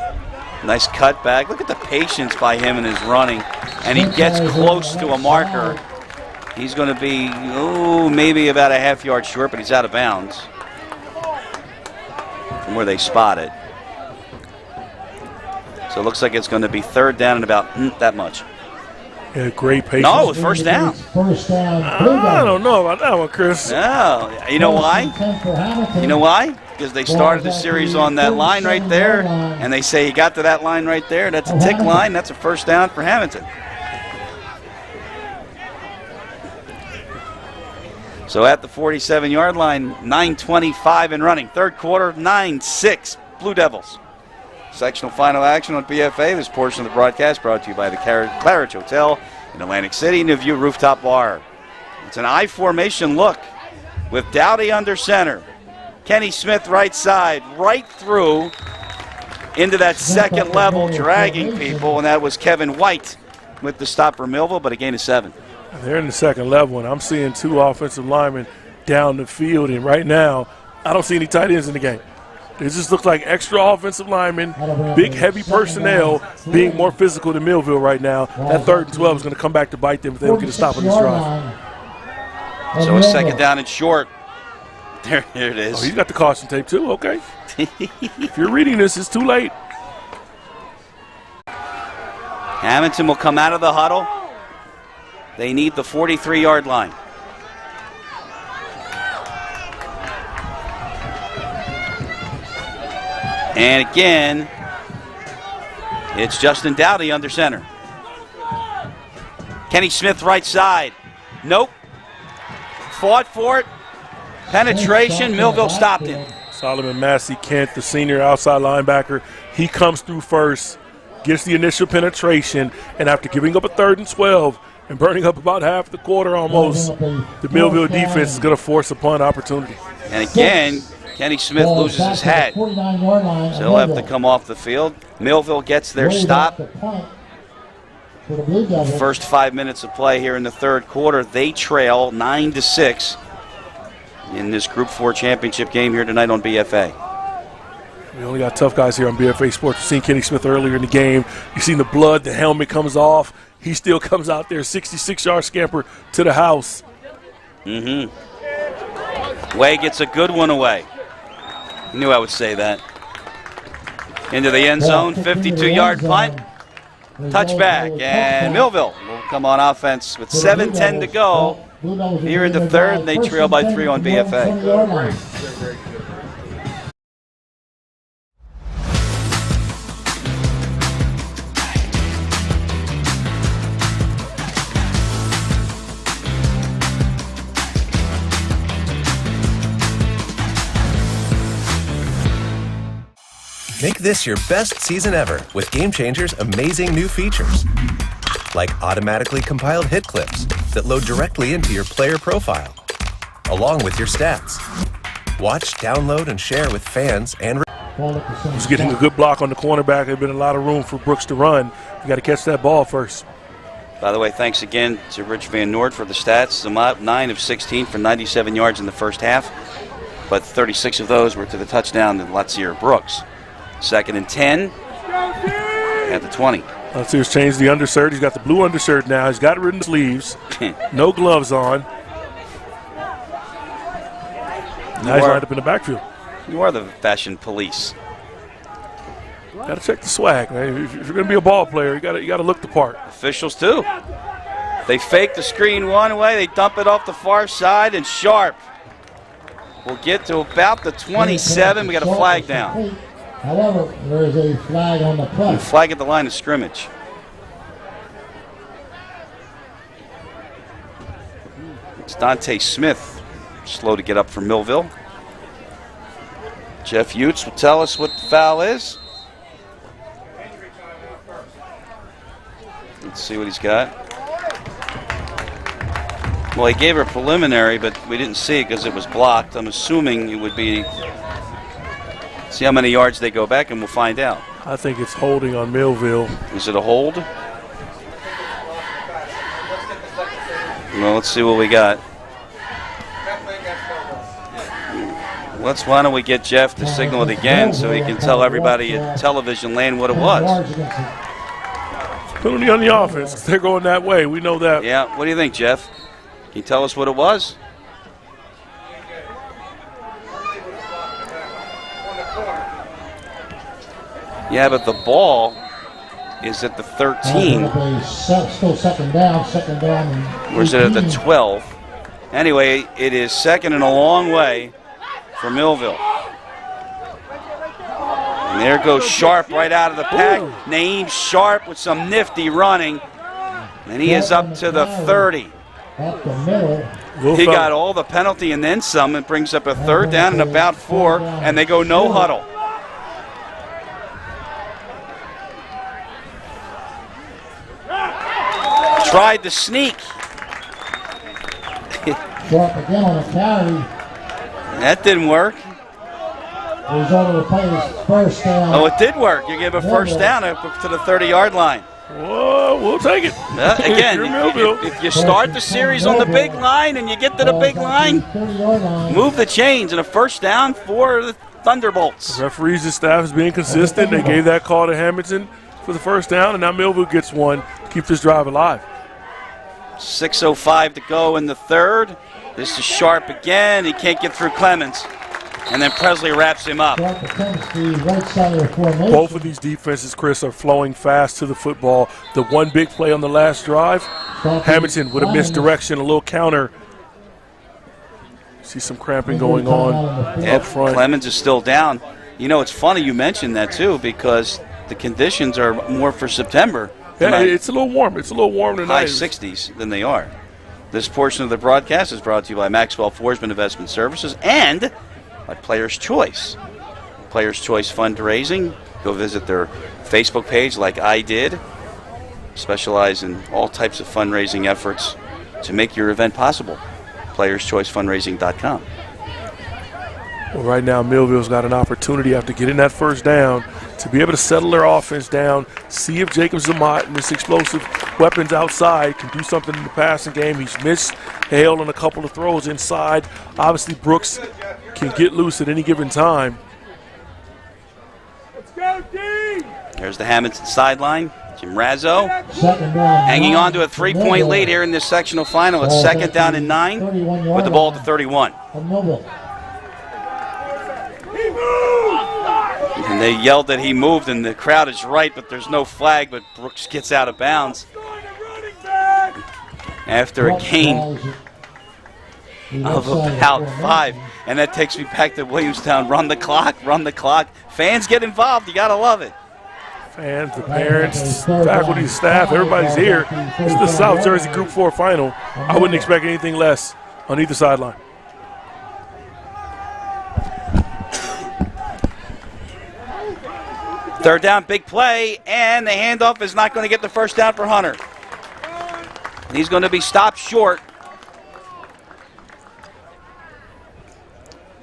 Nice cutback. Look at the patience by him in his running. And he gets close to a marker. He's going to be, maybe about a half-yard short, but he's out of bounds from where they spot it. So it looks like it's going to be 3rd down and about that much. Yeah, great patience. No, it was 1st down. I don't know about that one, Chris. No. You know why? You know why? Because they started the series on that line right there, and they say you got to that line right there. That's a tick line. That's a 1st down for Hammonton. So at the 47-yard line, 9:25 and running. Third quarter, 9-6 Blue Devils. Sectional final action on BFA. This portion of the broadcast brought to you by the Claridge Hotel in Atlantic City, New View Rooftop Bar. It's an I formation look with Dowdy under center. Kenny Smith right side, right through into that second level, dragging people, and that was Kevin White with the stop for Millville, but a gain of 7. They're in the second level, and I'm seeing 2 offensive linemen down the field, and right now I don't see any tight ends in the game. It just looks like extra offensive linemen, big, heavy personnel being more physical than Millville right now. That 3rd and 12 is going to come back to bite them if they don't get a stop on this drive. So a second down and short. There it is. Oh, he's got the caution tape too, okay. If you're reading this, it's too late. Hammonton will come out of the huddle. They need the 43-yard line. And again, it's Justin Dowdy under center. Kenny Smith right side. Nope. Fought for it. Penetration. Millville stopped him. Solomon Massey Kent, the senior outside linebacker, he comes through first, gets the initial penetration, and after giving up a 3rd and 12 and burning up about half the quarter almost, the Millville defense is going to force a punt opportunity. And again, Kenny Smith loses his hat. So he'll have to come off the field. Millville gets their stop. First 5 minutes of play here in the third quarter. They trail 9-6 in this Group 4 championship game here tonight on BFA. We only got tough guys here on BFA Sports. You've seen Kenny Smith earlier in the game. You've seen the blood, the helmet comes off. He still comes out there, 66-yard scamper to the house. Way gets a good one away. I knew I would say that. Into the end zone, 52-yard punt. Touchback, and Millville will come on offense with 7:10 to go here in the third, and they trail by 3 on BFA. Make this your best season ever with Game Changer's amazing new features. Like automatically compiled hit clips that load directly into your player profile, along with your stats. Watch, download, and share with fans and... He's getting a good block on the cornerback. There's been a lot of room for Brooks to run. You got to catch that ball first. By the way, thanks again to Rich Van Noord for the stats. Zamot, 9 of 16 for 97 yards in the first half, but 36 of those were to the touchdown to Latsier Brooks. 2nd and 10 at the 20. Latsier's changed the undershirt. He's got the blue undershirt now. He's got it written sleeves. No gloves on. Now he's lined up in the backfield. You are the fashion police. Got to check the swag, man. If you're going to be a ball player, you got to look the part. Officials too. They fake the screen one way. They dump it off the far side, and Sharp will get to about the 27. We got a flag down. However, there is a flag on the play. Flag at the line of scrimmage. It's Dante Smith, slow to get up for Millville. Jeff Utes will tell us what the foul is. Let's see what he's got. Well, he gave her a preliminary, but we didn't see it because it was blocked. I'm assuming it would be... See how many yards they go back, and we'll find out. I think it's holding on Millville. Is it a hold? Well, let's see what we got. Why don't we get Jeff to signal it again so he can tell everybody at television land what it was. Penalty on the offense. They're going that way. We know that. Yeah. What do you think, Jeff? Can you tell us what it was? Yeah, but the ball is at the 13. Still second down. Or is it at the 12? Anyway, it is second and a long way for Millville. And there goes Sharp right out of the pack. Naeem Sharp with some nifty running. And he is up to the 30. Up the middle. He got all the penalty and then some. It brings up a 3rd down and about 4, and they go no huddle. Tried to sneak. Sharp again on a carry. That didn't work. The result of the play is first down. Oh, it did work. You gave a first down up to the 30-yard line. Whoa, we'll take it. Again, if you start the series on the big line and you get to the big line, move the chains, and a first down for the Thunderbolts. The referees and staff is being consistent. They gave that call to Hammonton for the first down, and now Millville gets one to keep this drive alive. 6:05 to go in the 3rd. This is Sharp again. He can't get through Clemens. And then Presley wraps him up. Both of these defenses, Chris, are flowing fast to the football. The one big play on the last drive, Hammonton with a misdirection, a little counter. See some cramping going on up front. Clemens is still down. You know, it's funny you mentioned that, too, because the conditions are more for September. Yeah, it's a little warm. It's a little warm tonight. High 60s than they are. This portion of the broadcast is brought to you by Maxwell Forsman Investment Services and by Players' Choice. Players' Choice Fundraising. Go visit their Facebook page like I did. Specialize in all types of fundraising efforts to make your event possible. PlayersChoiceFundraising.com. Well, right now, Millville's got an opportunity after getting that first down to be able to settle their offense down, see if Jacob Zamat and his explosive weapons outside can do something in the passing game. He's missed Hale on a couple of throws inside. Obviously, Brooks can get loose at any given time. Let's go, D! There's the Hammonton sideline. Jim Razzo hanging on to a 3-point lead here in this sectional final. It's 2nd down and 9 with the ball at the 31. And they yelled that he moved, and the crowd is right, but there's no flag, but Brooks gets out of bounds after a gain of about 5. And that takes me back to Williamstown. Run the clock, run the clock. Fans get involved. You got to love it. Fans, the parents, faculty, staff, everybody's here. This is the South Jersey Group 4 final. I wouldn't expect anything less on either sideline. Third down, big play, and the handoff is not going to get the first down for Hunter. He's going to be stopped short.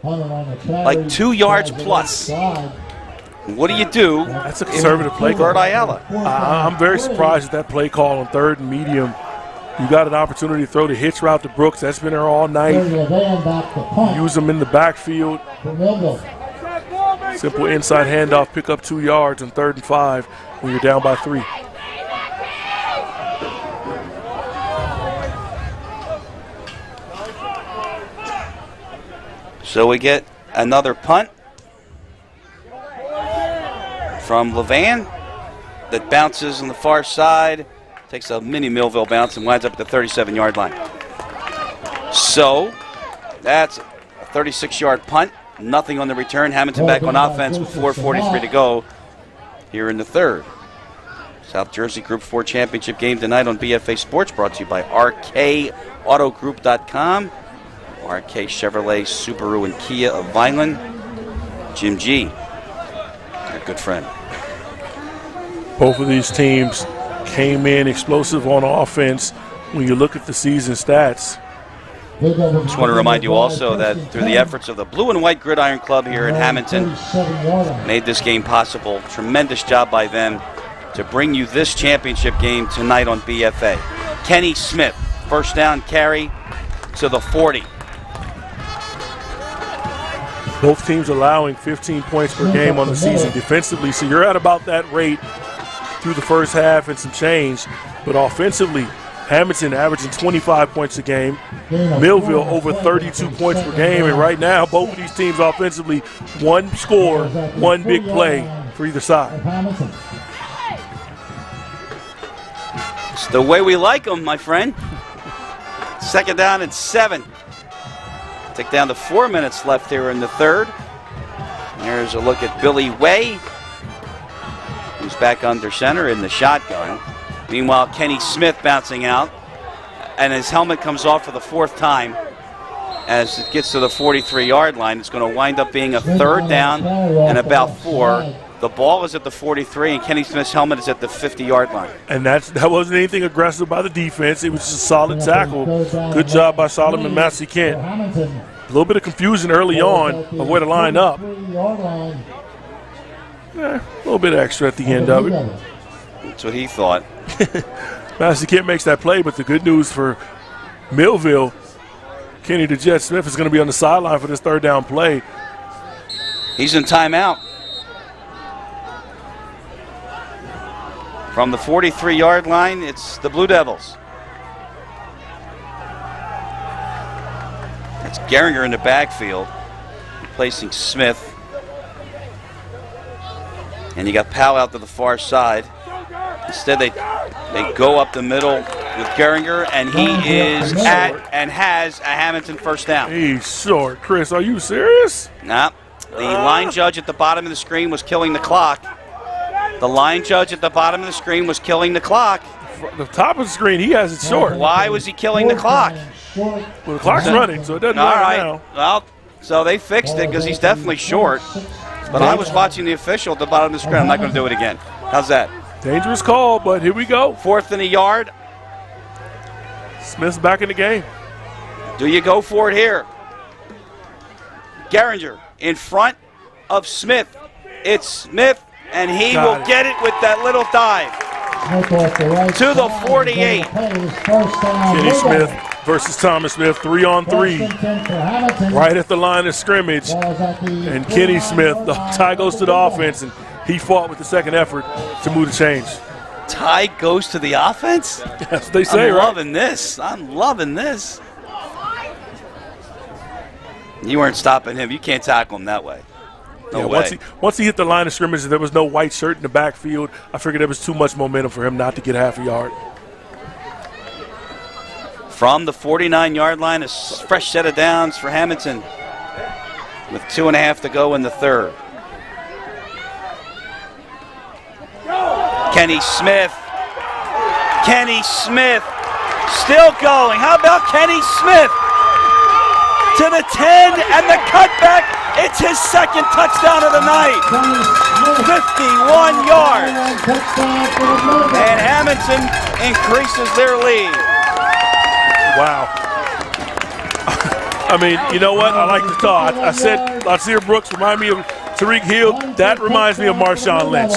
Like 2 yards plus. What do you do? That's a conservative play call. Ayala. I'm very surprised at that play call on 3rd and medium. You got an opportunity to throw the hitch route to Brooks. That's been there all night. Use them in the backfield. Simple inside handoff, pick up 2 yards on 3rd and 5 when you're down by 3. So we get another punt from Levan that bounces on the far side, takes a mini Millville bounce and winds up at the 37-yard line. So that's a 36-yard punt. Nothing on the return. Hammonton back on offense with 4:43 to go here in the 3rd. South Jersey Group 4 championship game tonight on BFA Sports, brought to you by RKAutogroup.com. RK Chevrolet, Subaru, and Kia of Vineland. Jim G, our good friend. Both of these teams came in explosive on offense. When you look at the season stats, just want to remind you also that through the efforts of the Blue and White Gridiron Club here in Hammonton, made this game possible. Tremendous job by them to bring you this championship game tonight on BFA. Kenny Smith, first down carry to the 40. Both teams allowing 15 points per game on the season defensively, so you're at about that rate through the first half and some change. But offensively, Hammonton averaging 25 points a game, Millville over 32 points per game, and right now both of these teams offensively, one score, one big play for either side. It's the way we like them, my friend. 2nd down and 7. Take down to 4 minutes left here in the 3rd. There's a look at Billy Way, who's back under center in the shotgun. Meanwhile, Kenny Smith bouncing out and his helmet comes off for the 4th time as it gets to the 43-yard line. It's going to wind up being a 3rd down and about 4. The ball is at the 43, and Kenny Smith's helmet is at the 50-yard line. And that wasn't anything aggressive by the defense. It was just a solid tackle. Good job by Solomon Massey Kent. A little bit of confusion early on of where to line up. A little bit extra at the end of it. That's what he thought. Massey Kent makes that play, but the good news for Millville, Kenny the Jet Smith is going to be on the sideline for this 3rd down play. He's in timeout. From the 43-yard line, it's the Blue Devils. It's Geringer in the backfield, replacing Smith. And you got Powell out to the far side. Instead, they go up the middle with Geringer, and he is at and has a Hammonton 1st down. He's short. Chris, are you serious? Nah. The line judge at the bottom of the screen was killing the clock. The line judge at the bottom of the screen was killing the clock. The top of the screen, he has it short. Why was he killing the clock? Well, the clock's running, so it doesn't matter now. Well, so they fixed it because he's definitely short. But I was watching the official at the bottom of the screen. I'm not going to do it again. How's that? Dangerous call, but here we go. 4th and a yard. Smith's back in the game. Do you go for it here? Geringer in front of Smith. It's Smith, and he will get it with that little dive. To the 48. Kenny Smith versus Thomas Smith, 3-on-3. Right at the line of scrimmage. And Kenny Smith, the tie goes to the offense, and he fought with the second effort to move the change. Tie goes to the offense? Yes, they say, I'm right? loving this. I'm loving this. You weren't stopping him. You can't tackle him that way. No way. Once he hit the line of scrimmage and there was no white shirt in the backfield, I figured there was too much momentum for him not to get half a yard. From the 49-yard line, a fresh set of downs for Hammonton with 2.5 to go in the 3rd. Kenny Smith. Kenny Smith still going. How about Kenny Smith? To the 10 and the cutback. It's his 2nd touchdown of the night. 51 yards. And Hammonton increases their lead. Wow. I mean, you know what? I like the thought. I said Latsir Brooks remind me of Tariq Hill. That reminds me of Marshawn Lynch.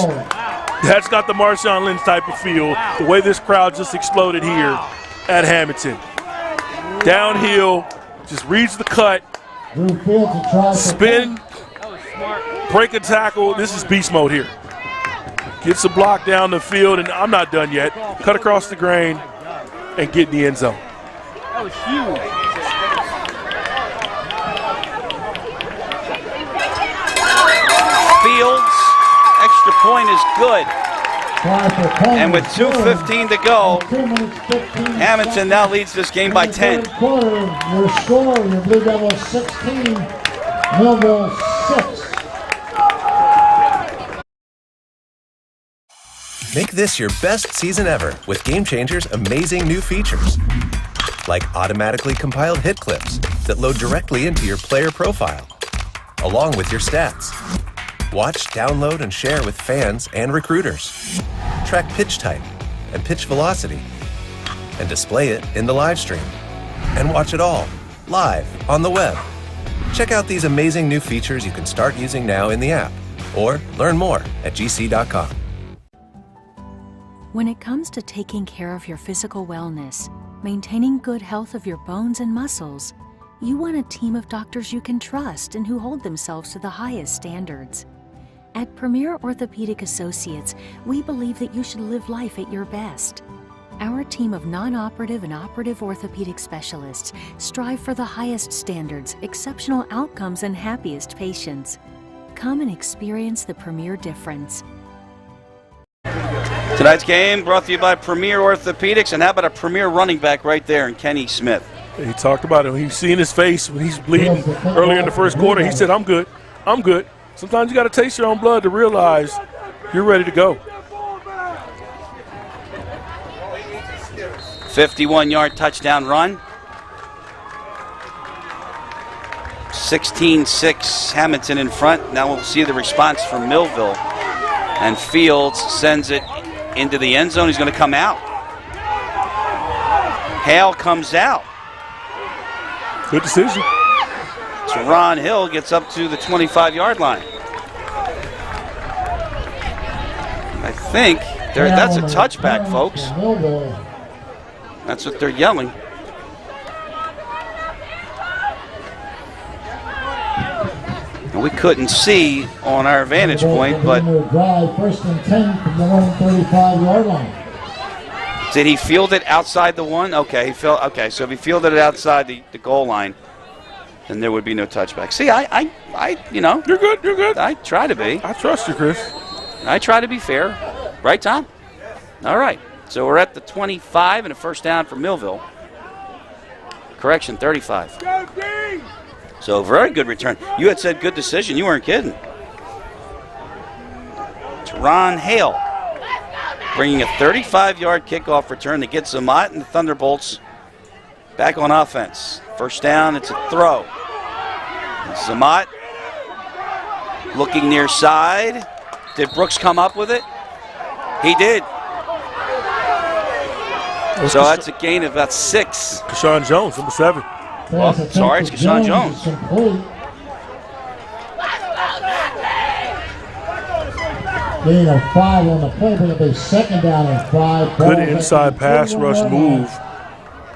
That's got the Marshawn Lynch type of feel. The way this crowd just exploded here at Hammonton. Downhill, just reads the cut, spin, break a tackle. This is beast mode here. Gets a block down the field, and I'm not done yet. Cut across the grain and get in the end zone. That was huge. Fields, extra point is good. And with 2:15 to go, Hammonton now leads this game by 10. Your score, your Blue Devils 16, Millville 6. Make this your best season ever with Game Changer's amazing new features. Like automatically compiled hit clips that load directly into your player profile, along with your stats. Watch, download, and share with fans and recruiters. Track pitch type and pitch velocity, and display it in the live stream. And watch it all, live, on the web. Check out these amazing new features you can start using now in the app, or learn more at gc.com. When it comes to taking care of your physical wellness, maintaining good health of your bones and muscles, you want a team of doctors you can trust and who hold themselves to the highest standards. At Premier Orthopedic Associates, we believe that you should live life at your best. Our team of non-operative and operative orthopedic specialists strive for the highest standards, exceptional outcomes, and happiest patients. Come and experience the Premier difference. Tonight's game brought to you by Premier Orthopedics, and how about a Premier running back right there in Kenny Smith? He talked about it. He's seen his face when he's bleeding earlier in the first quarter. He said, I'm good. I'm good. Sometimes you got to taste your own blood to realize you're ready to go. 51-yard touchdown run. 16-6 Hammonton in front. Now we'll see the response from Millville. And Fields sends it into the end zone. He's going to come out. Hale comes out. Good decision. Teron Hill gets up to the 25-yard line. I think that's a touchback, folks. That's what they're yelling. And we couldn't see on our vantage point, but First and 10 from their own 35-yard line. did he field it outside the one? Okay, okay. So if he fielded it outside the goal line, then there would be no touchback. See, I you know. You're good. You're good. I try to be. I trust you, Chris. I try to be fair. Right, Tom? All right. So we're at the 25 and a first down for Millville. Correction, 35. So very good return. You had said good decision. You weren't kidding. Teron Hale bringing a 35-yard kickoff return to get Njsiaa and the Thunderbolts back on offense. First down, it's a throw. Njsiaa looking near side. Did Brooks come up with it? He did. So that's a gain of about 6. Keshawn Jones, number 7. Well, sorry, it's Keshawn Jones. Gain of 5 on the play, but a second down and 5. Good inside pass rush move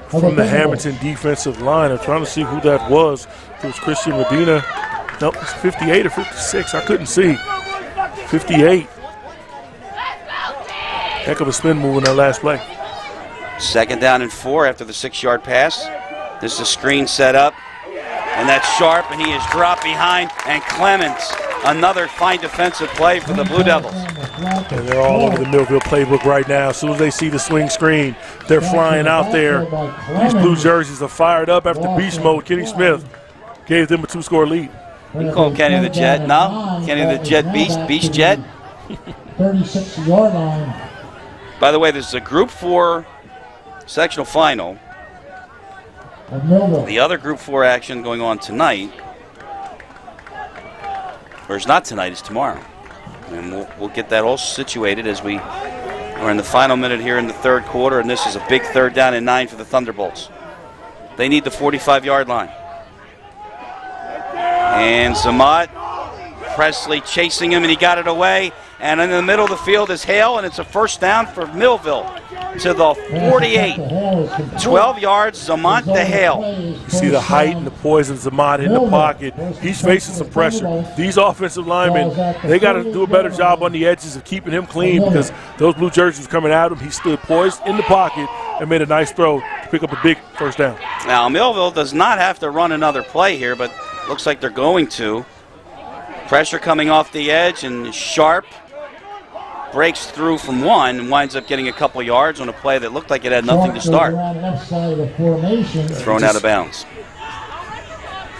from the Hammonton defensive line. I'm trying to see who that was. It was Christian Medina. Nope, it's 58 or 56. I couldn't see. 58. Heck of a spin move in that last play. Second down and 4 after the 6-yard pass. This is a screen set up, and that's Sharp, and he is dropped behind, and Clemens, another fine defensive play for the Blue Devils. And they're all over the Millville playbook right now. As soon as they see the swing screen, they're flying out there. These blue jerseys are fired up after beast mode. Kenny Smith gave them a 2-score lead. You call Kenny the Jet? No? Kenny the Jet Beast Jet? 36-yard line. By the way, this is a Group 4 sectional final. The other Group 4 action going on tonight, or it's not tonight, it's tomorrow. And we'll get that all situated as we're in the final minute here in the third quarter, and this is a big 3rd down and 9 for the Thunderbolts. They need the 45-yard line. And Njsiaa, Presley chasing him, and he got it away. And in the middle of the field is Hale, and it's a first down for Millville to the 48. 12 yards, Njsiaa to Hale. You see the height and the poise of Njsiaa in the pocket. He's facing some pressure. These offensive linemen, they got to do a better job on the edges of keeping him clean because those blue jerseys coming at him. He stood poised in the pocket and made a nice throw to pick up a big first down. Now, Millville does not have to run another play here, but looks like they're going to. Pressure coming off the edge, and Sharp breaks through from one and winds up getting a couple yards on a play that looked like it had nothing to start. Thrown out of bounds.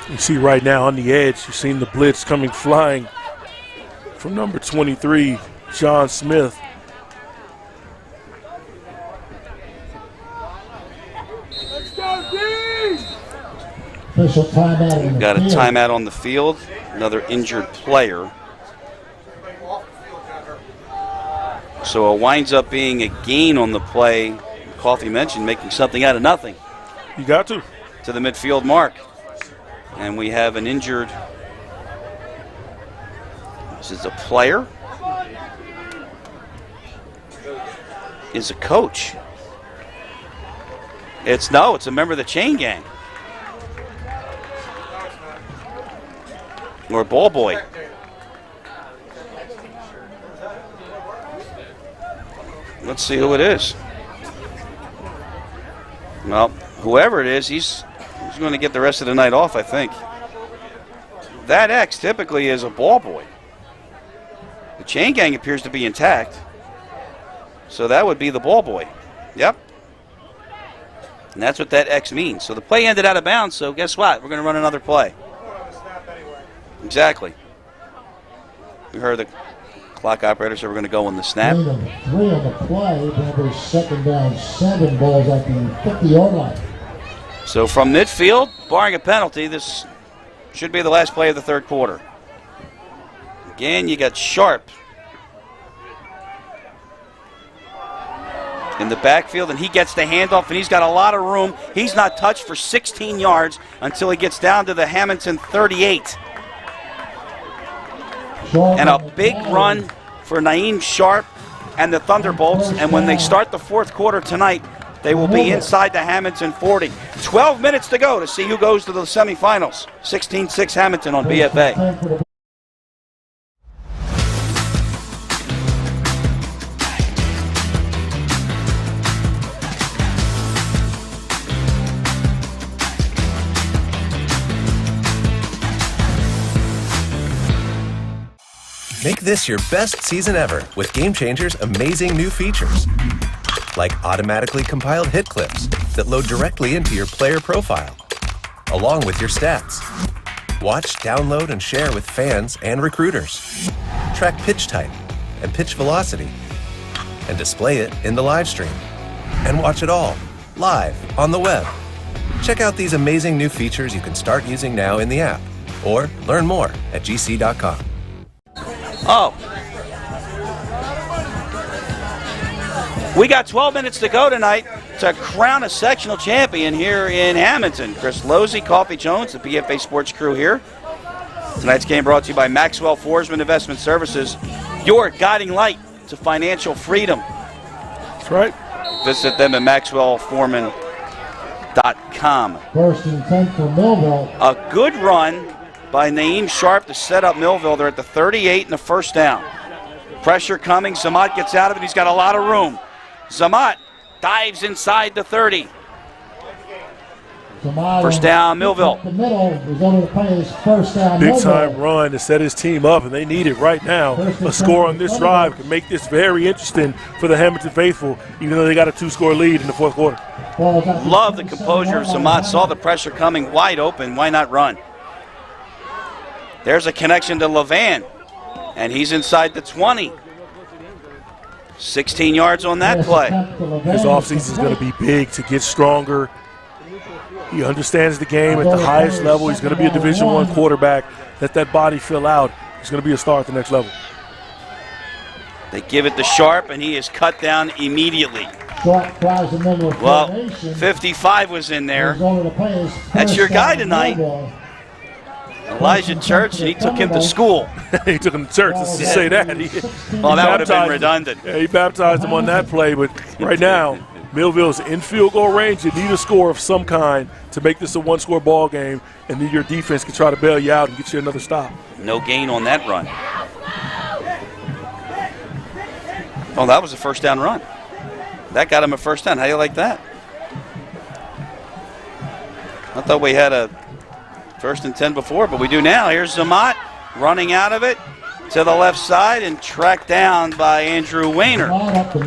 You see right now on the edge, you've seen the blitz coming flying from number 23, John Smith. Official timeout. We've got a timeout on the field. Another injured player. So it winds up being a gain on the play. Coffey mentioned making something out of nothing. You got to. To the midfield mark. And we have an injured. This is a player. Is a coach. It's a member of the chain gang. Or a ball boy. Let's see who it is. Well, whoever it is, he's going to get the rest of the night off, I think. That X typically is a ball boy. The chain gang appears to be intact. So that would be the ball boy. Yep. And that's what that X means. So the play ended out of bounds, so guess what? We're going to run another play. Exactly. We heard the Clock operators are going to go on the snap. 3 on the play. Remember, second down, 7 balls at the 50-yard line. So from midfield, barring a penalty, this should be the last play of the third quarter. Again, you got Sharp in the backfield, and he gets the handoff, and he's got a lot of room. He's not touched for 16 yards until he gets down to the Hammonton 38. And a big run for Naeem Sharp and the Thunderbolts, and when they start the fourth quarter tonight, they will be inside the Hammonton 40. 12 minutes to go to see who goes to the semifinals. 16-6 Hammonton on BFA. Make this your best season ever with Game Changer's amazing new features. Like automatically compiled hit clips that load directly into your player profile, along with your stats. Watch, download, and share with fans and recruiters. Track pitch type and pitch velocity, and display it in the live stream. And watch it all, live, on the web. Check out these amazing new features you can start using now in the app, or learn more at gc.com. Oh. We got 12 minutes to go tonight to crown a sectional champion here in Hammonton. Chris Losey, Coffee Jones, the BFA Sports crew here. Tonight's game brought to you by Maxwell Forsman Investment Services, your guiding light to financial freedom. That's right. Visit them at maxwellforman.com. First and 10 for Millville. A good run by Naeem Sharp to set up Millville. They're at the 38 and the first down. Pressure coming. Zamat gets out of it. He's got a lot of room. Zamat dives inside the 30. First down, Millville. Big time run to set his team up, and they need it right now. A score on this drive can make this very interesting for the Hammonton faithful, even though they got a 2-score lead in the fourth quarter. Love the composure of Zamat. Saw the pressure coming wide open. Why not run? There's a connection to Levan, and he's inside the 20. 16 yards on that play. His offseason is going to be big to get stronger. He understands the game at the highest level. He's going to be a Division I quarterback. Let that body fill out. He's going to be a star at the next level. They give it to Sharp, and he is cut down immediately. Well, 55 was in there. That's your guy tonight. Elijah Church, and he took him to school. He took him to church, let's just say that. Well, that would have been redundant. Yeah, he baptized him on that play, but right now, Millville's in field goal range. You need a score of some kind to make this a one-score ball game, and then your defense can try to bail you out and get you another stop. No gain on that run. Oh, that was a first down run. That got him a first down. How do you like that? I thought we had a first and 10 before, but we do now. Here's Zamat running out of it to the left side and tracked down by Andrew Wayner.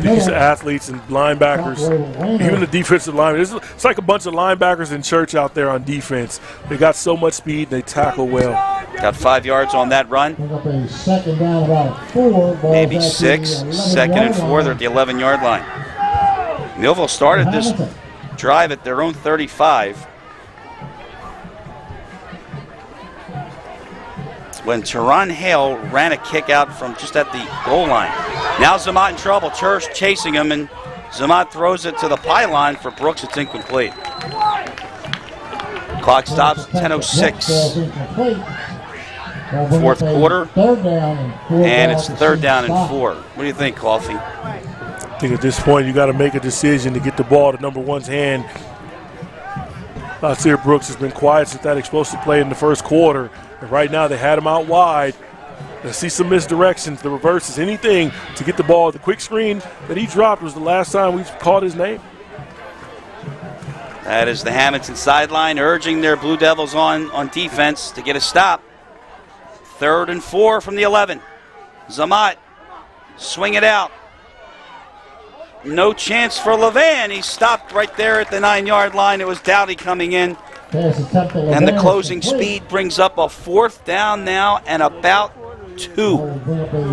These athletes and linebackers, even the defensive linemen, it's like a bunch of linebackers in church out there on defense. They got so much speed, they tackle well. Got 5 yards on that run. Second down, about 4. Maybe 6. Second and 4. They're at the 11-yard line. Millville started this drive at their own 35. When Teron Hale ran a kick out from just at the goal line. Now Zamat in trouble. Church chasing him, and Zamat throws it to the pylon for Brooks. It's incomplete. Clock stops, 10:06. Fourth quarter, and it's third down and 4. What do you think, Coffee? I think at this point you got to make a decision to get the ball to number one's hand. Latsir Brooks has been quiet since that explosive play in the first quarter. And right now they had him out wide. Let's see some misdirections, the reverses, anything to get the ball. The quick screen that he dropped was the last time we called his name. That is the Hammonton sideline urging their Blue Devils on defense to get a stop. Third and 4 from the 11. Zamat, swing it out. No chance for Levan. He stopped right there at the 9-yard line. It was Dowdy coming in. And the closing speed brings up a fourth down now and about 2.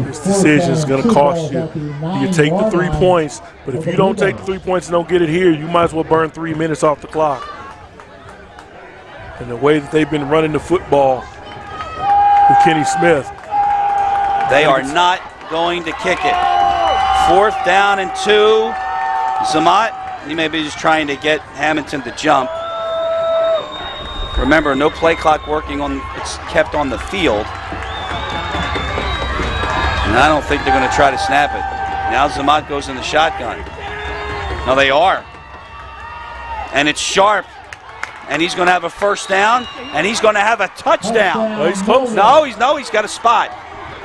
This decision is going to cost you. You can take the 3 points, but if you don't take the 3 points and don't get it here, you might as well burn 3 minutes off the clock. And the way that they've been running the football with Kenny Smith. They are not going to kick it. 4th down and 2. Njsiaa, he may be just trying to get Hammonton to jump. Remember, no play clock working on, it's kept on the field. And I don't think they're going to try to snap it. Now Njsiaa goes in the shotgun. No, they are. And it's Sharp. And he's going to have a 1st down, and he's going to have a touchdown. Oh, he's close. No, he's got a spot.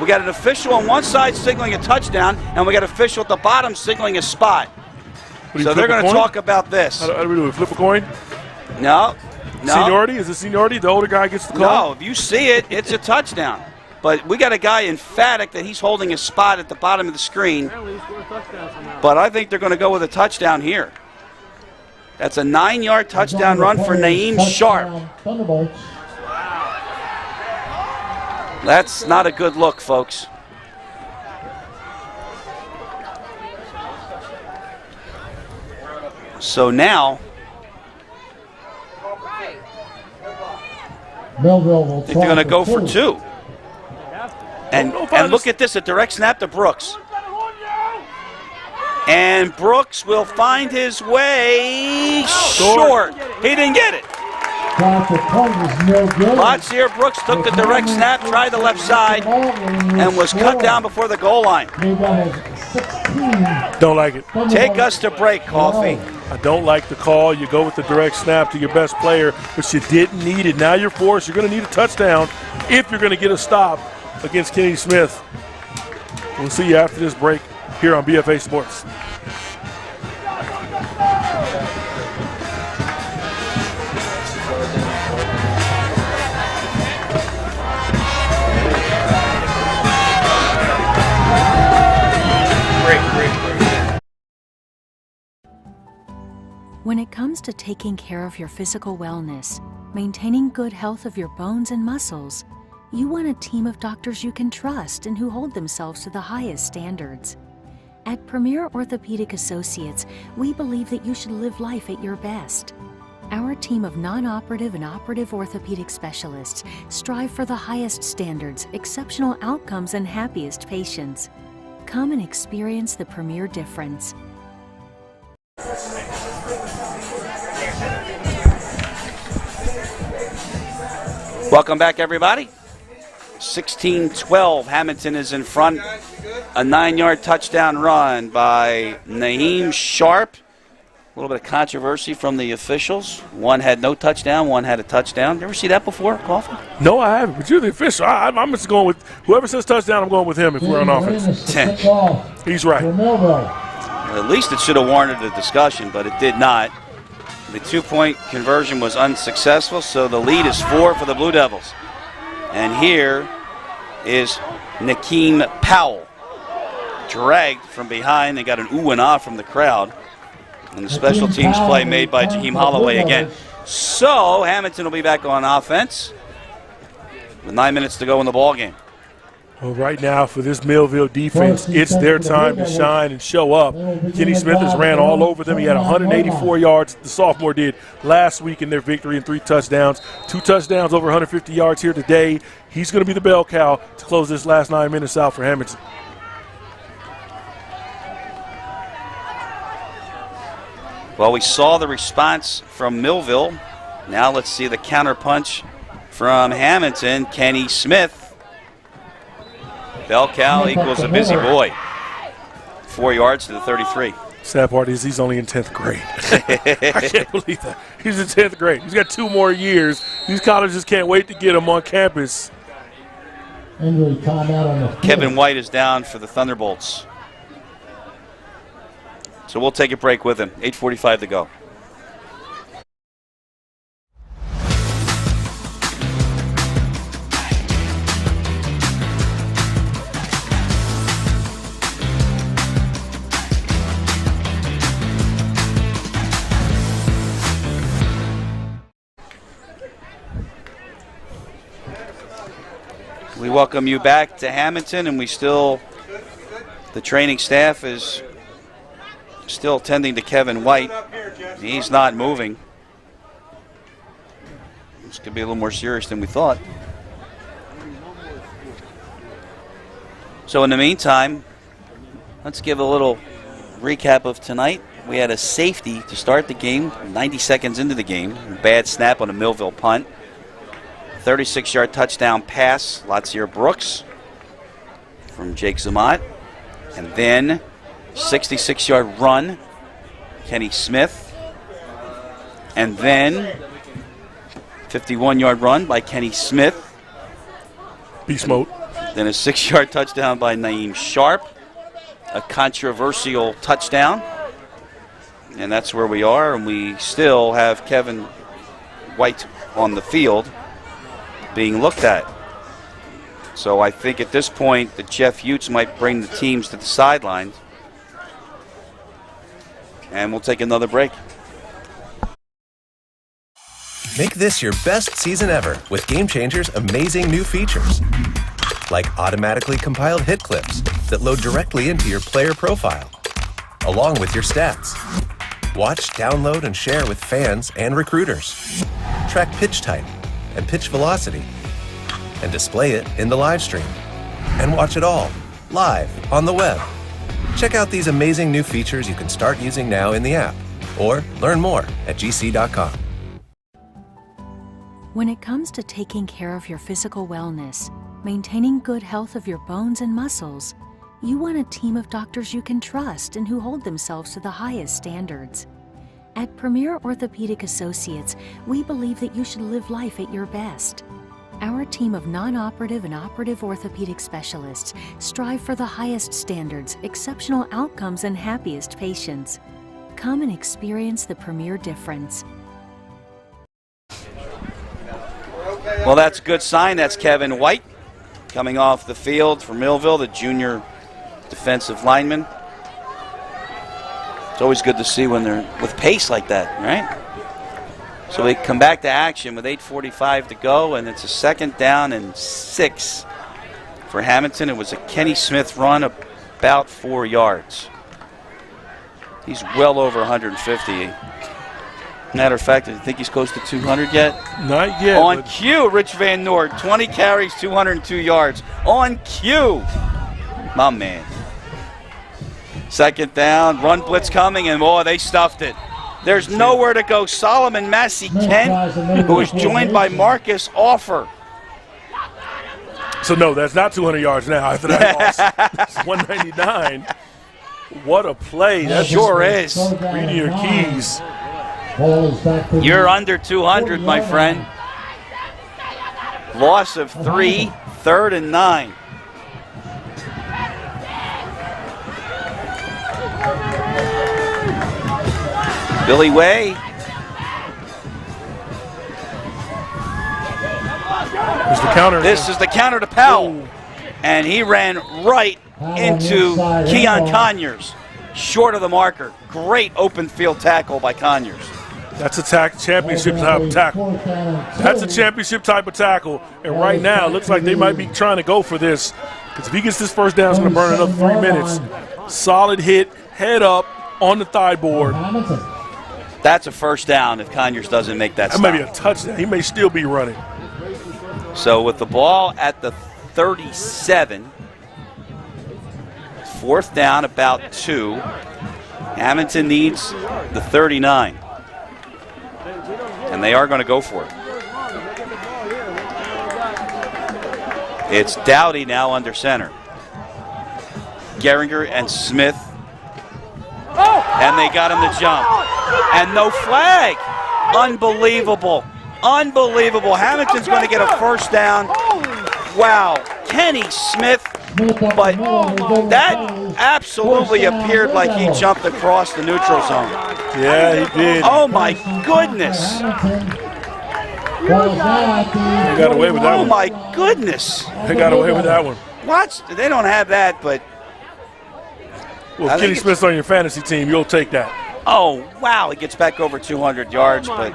We got an official on one side signaling a touchdown, and we got an official at the bottom signaling a spot. So they're going to talk about this. How do we do it? Flip a coin? No. Seniority? Is it seniority? The older guy gets the call? No, if you see it, it's a touchdown. But we got a guy emphatic that he's holding a spot at the bottom of the screen. But I think they're going to go with a touchdown here. That's a 9-yard touchdown run for Njsiaa. Thunderbolts. That's not a good look, folks. So now, Millville will they're going to go for 2. And look at this, a direct snap to Brooks. And Brooks will find his way short. He didn't get it. Latsier Brooks took the direct snap, tried the left side, and was cut down before the goal line. Don't like it. Take us to break, Coffee. I don't like the call. You go with the direct snap to your best player, but you didn't need it. Now you're forced. You're going to need a touchdown if you're going to get a stop against Kenny Smith. We'll see you after this break here on BFA Sports. When it comes to taking care of your physical wellness, maintaining good health of your bones and muscles, you want a team of doctors you can trust and who hold themselves to the highest standards. At Premier Orthopedic Associates, we believe that you should live life at your best. Our team of non-operative and operative orthopedic specialists strive for the highest standards, exceptional outcomes, and happiest patients. Come and experience the Premier difference. Welcome back, everybody. 16-12, Hammonton is in front. A 9-yard touchdown run by Njsiaa. A little bit of controversy from the officials. One had no touchdown, one had a touchdown. You ever see that before, Coffee? No, I haven't, but you're the official. I'm just going with whoever says touchdown, I'm going with him if we're on offense. 10. He's right. At least it should have warranted a discussion, but it did not. The 2-point conversion was unsuccessful, so the lead is 4 for the Blue Devils. And here is Nakeem Powell, dragged from behind. They got an ooh and ah from the crowd. And the special teams play made by Jaheim Holloway again. So Hammonton will be back on offense with 9 minutes to go in the ball game. Well, right now for this Millville defense, it's their time to shine and show up. Kenny Smith has ran all over them. He had 184 yards, the sophomore did, last week in their victory and 3 touchdowns. 2 touchdowns, over 150 yards here today. He's going to be the bell cow to close this last 9 minutes out for Hammonton. Well, we saw the response from Millville. Now let's see the counterpunch from Hammonton. Kenny Smith. Bell cow equals a busy boy. 4 yards to the 33. Sad part is he's only in 10th grade. I can't believe that. He's in 10th grade. He's got 2 more years. These colleges can't wait to get him on campus. Kevin White is down for the Thunderbolts. So we'll take a break with him. 8:45 to go. We welcome you back to Hammonton, and the training staff is still tending to Kevin White. He's not moving. This could be a little more serious than we thought. So in the meantime, let's give a little recap of tonight. We had a safety to start the game, 90 seconds into the game. Bad snap on a Millville punt. 36-yard touchdown pass, Njsiaa Brooks from Jake Zamat. And then 66-yard run, Kenny Smith. And then 51-yard run by Kenny Smith. Beast mode. Then a 6-yard touchdown by Naeem Sharp. A controversial touchdown. And that's where we are, and we still have Kevin White on the field being looked at. So I think at this point that Jeff Utes might bring the teams to the sidelines. And we'll take another break. Make this your best season ever with Game Changer's amazing new features. Like automatically compiled hit clips that load directly into your player profile, along with your stats. Watch, download, and share with fans and recruiters. Track pitch type and pitch velocity, and display it in the live stream. And watch it all, live, on the web. Check out these amazing new features you can start using now in the app, or learn more at gc.com. When it comes to taking care of your physical wellness, maintaining good health of your bones and muscles, you want a team of doctors you can trust and who hold themselves to the highest standards. At Premier Orthopedic Associates, we believe that you should live life at your best. Our team of non-operative and operative orthopedic specialists strive for the highest standards, exceptional outcomes, and happiest patients. Come and experience the Premier difference. Well, that's a good sign. That's Kevin White coming off the field for Millville, the junior defensive lineman. It's always good to see when they're with pace like that, right? So we come back to action with 8:45 to go, and it's a 2nd down and 6 for Hammonton. It was a Kenny Smith run about 4 yards. He's well over 150. Matter of fact, do you think he's close to 200 yet? Not yet. On cue, Rich Van Noord, 20 carries, 202 yards. On cue. My man. 2nd down, run blitz coming, and boy, they stuffed it. There's nowhere to go. Solomon Massey Kent, who is joined by Marcus Offer. So no, that's not 200 yards now after that loss. It's 199. What a play. That sure is. Reading your keys. You're under 200, my friend. Loss of 3, 3rd and 9. Billy Way. Here's the counter. This is the counter to Powell. And he ran right into Keon Conyers, short of the marker. Great open field tackle by Conyers. That's a championship type of tackle. That's a championship type of tackle. And right now, it looks like they might be trying to go for this. Because if he gets this 1st down, it's going to burn another 3 minutes. Solid hit, head up on the thigh board. That's a 1st down if Conyers doesn't make that stop. That may be a touchdown. He may still be running. So with the ball at the 37, 4th down, about 2. Hammonton needs the 39. And they are going to go for it. It's Dowdy now under center. Geringer and Smith. And they got him to jump. And no flag. Unbelievable. Unbelievable. Hammonton's going to get a 1st down. Wow. Kenny Smith. But that absolutely appered like he jumped across the neutral zone. Yeah, he did. Oh, my goodness. They got away with that one. Oh, my goodness. They got away with that one. What? They don't have that, but... Well, if Kenny Smith's on your fantasy team, you'll take that. Oh, wow, he gets back over 200 yards, but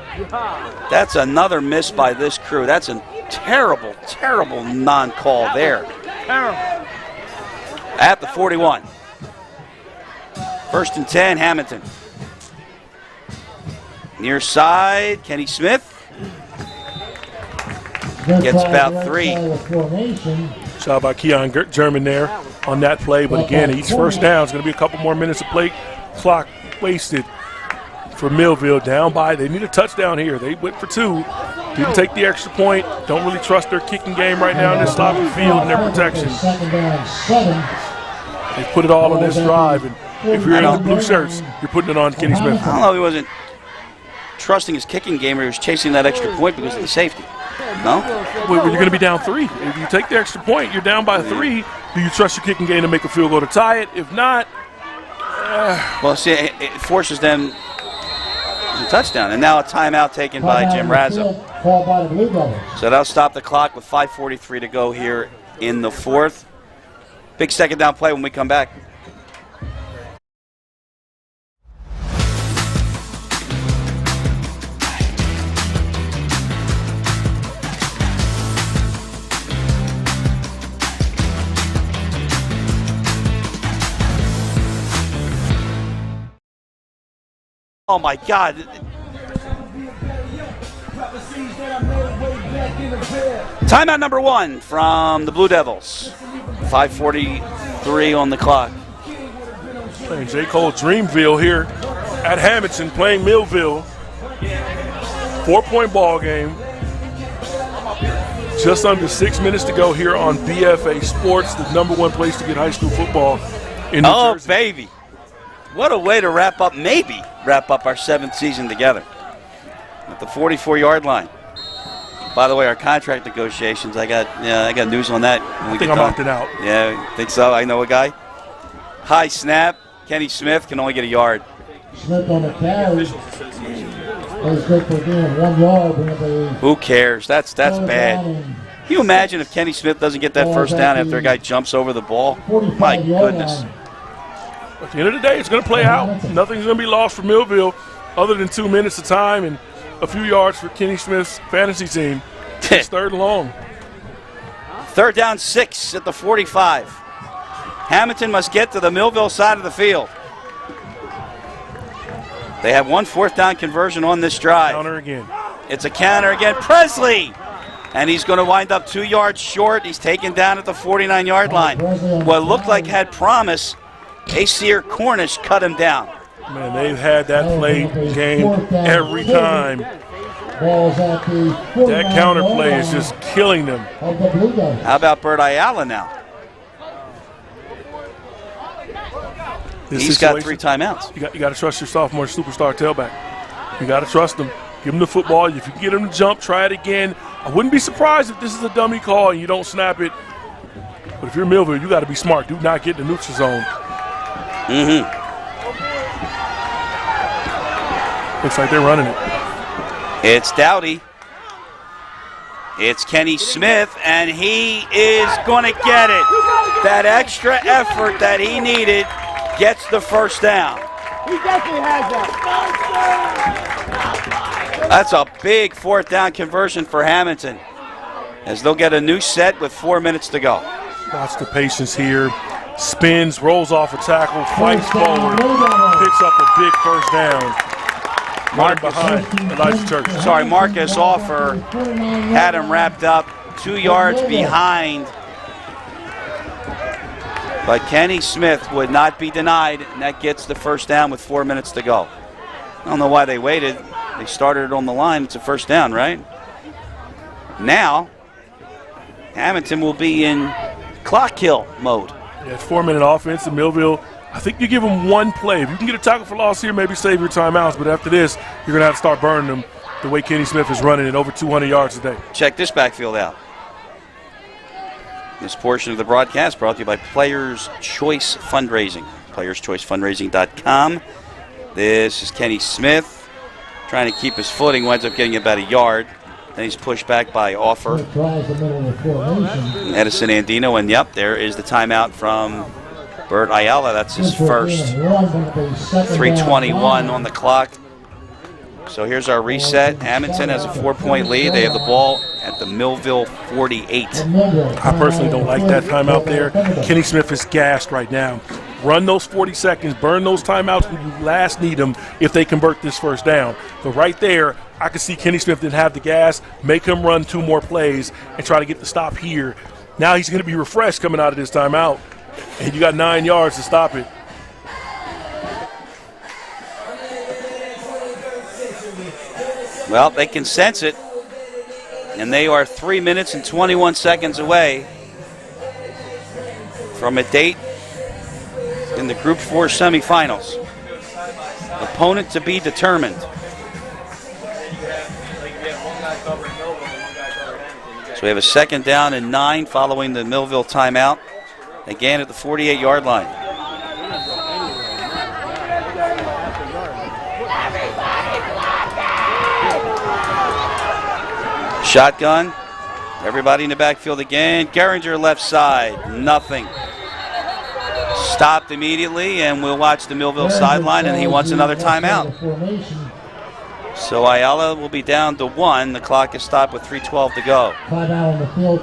that's another miss by this crew. That's a terrible, terrible non-call there. Terrible. At the 41. 1st and 10, Hammonton. Near side, Kenny Smith. Gets about 3. Shot by Keon German there on that play, but again, each first down is going to be a couple more minutes of play clock wasted for Millville. Down by, they need a touchdown here. They went for 2. Didn't take the extra point. Don't really trust their kicking game right now in this sloppy field and their protection. They put it all on this drive, and if you're in the blue shirts, you're putting it on Kenny Smith. I don't know if he wasn't trusting his kicking game or he was chasing that extra point because of the safety. No? Well, you're going to be down 3. If you take the extra point, you're down by 3. Do you trust your kicking game to make a field goal to tie it? If not, well, see, it forces them a touchdown. And now a timeout taken by Jim Razzo. So that'll stop the clock with 5:43 to go here in the 4th. Big second down play when we come back. Oh my God. Timeout number 1 from the Blue Devils. 5:43 on the clock. Playing J. Cole Dreamville here at Hammonton, playing Millville. 4-point ball game. Just under 6 minutes to go here on BFA Sports, the #1 place to get high school football in New Jersey. Oh, baby. What a way to wrap up our 7th season together. At the 44-yard line. By the way, our contract negotiations, I got news on that. I think I'm opting out. Yeah, think so? I know a guy. High snap. Kenny Smith can only get a yard. Smith on the carry. That's good for being 1 yard. Who cares? That's bad. Can you imagine if Kenny Smith doesn't get that first down after a guy jumps over the ball? My goodness. At the end of the day, it's going to play out. Nothing's going to be lost for Millville other than 2 minutes of time and a few yards for Kenny Smith's fantasy team. It's 3rd and long. 3rd down 6 at the 45. Hammonton must get to the Millville side of the field. They have 1 4th down conversion on this drive. Counter again. It's a counter again. Presley! And he's going to wind up 2 yards short. He's taken down at the 49-yard line. What looked like had promise, Njsiaa Cornish cut him down. Man, they've had that play game every time. That counter play is just killing them. How about Bert Ayala now? He's got 3 timeouts. You got to trust your sophomore superstar tailback. You got to trust him. Give him the football. If you can get him to jump, try it again. I wouldn't be surprised if this is a dummy call and you don't snap it. But if you're Millville, you got to be smart. Do not get in the neutral zone. Looks like they're running it. It's Dowdy. It's Kenny Smith, and he is going to get it. That extra effort that he needed gets the first down. He definitely has that. That's a big 4th down conversion for Hammonton, as they'll get a new set with 4 minutes to go. Watch the patience here. Spins, rolls off a tackle, fights forward, picks up a big first down. Right behind Elijah Church. Sorry, Marcus Offer had him wrapped up 2 yards behind. But Kenny Smith would not be denied, and that gets the first down with 4 minutes to go. I don't know why they waited. They started it on the line. It's a first down, right? Now, Hammonton will be in clock kill mode. Yeah, it's 4-minute offense in Millville. I think you give them 1 play. If you can get a tackle for loss here, maybe save your timeouts. But after this, you're going to have to start burning them the way Kenny Smith is running it, over 200 yards a day. Check this backfield out. This portion of the broadcast brought to you by Players Choice Fundraising. PlayersChoiceFundraising.com. This is Kenny Smith trying to keep his footing. Winds up getting about a yard. Then he's pushed back by Offer. Edison Andino. And, yep, there is the timeout from Bert Ayala, that's his first. 3:21 on the clock. So here's our reset. Hammonton has a 4-point lead. They have the ball at the Millville 48. I personally don't like that timeout there. Kenny Smith is gassed right now. Run those 40 seconds, burn those timeouts when you last need them if they convert this first down. But right there, I could see Kenny Smith didn't have the gas, make him run 2 more plays and try to get the stop here. Now he's going to be refreshed coming out of this timeout, and you got 9 yards to stop it. Well, they can sense it, and they are 3 minutes and 21 seconds away from a date in the Group 4 semifinals. Opponent to be determined. So we have a 2nd down and 9 following the Millville timeout. Again at the 48-yard line. Shotgun. Everybody in the backfield again. Geringer left side. Nothing. Stopped immediately, and we'll watch the Millville sideline, and he wants another timeout. So Ayala will be down to 1. The clock is stopped with 3:12 to go.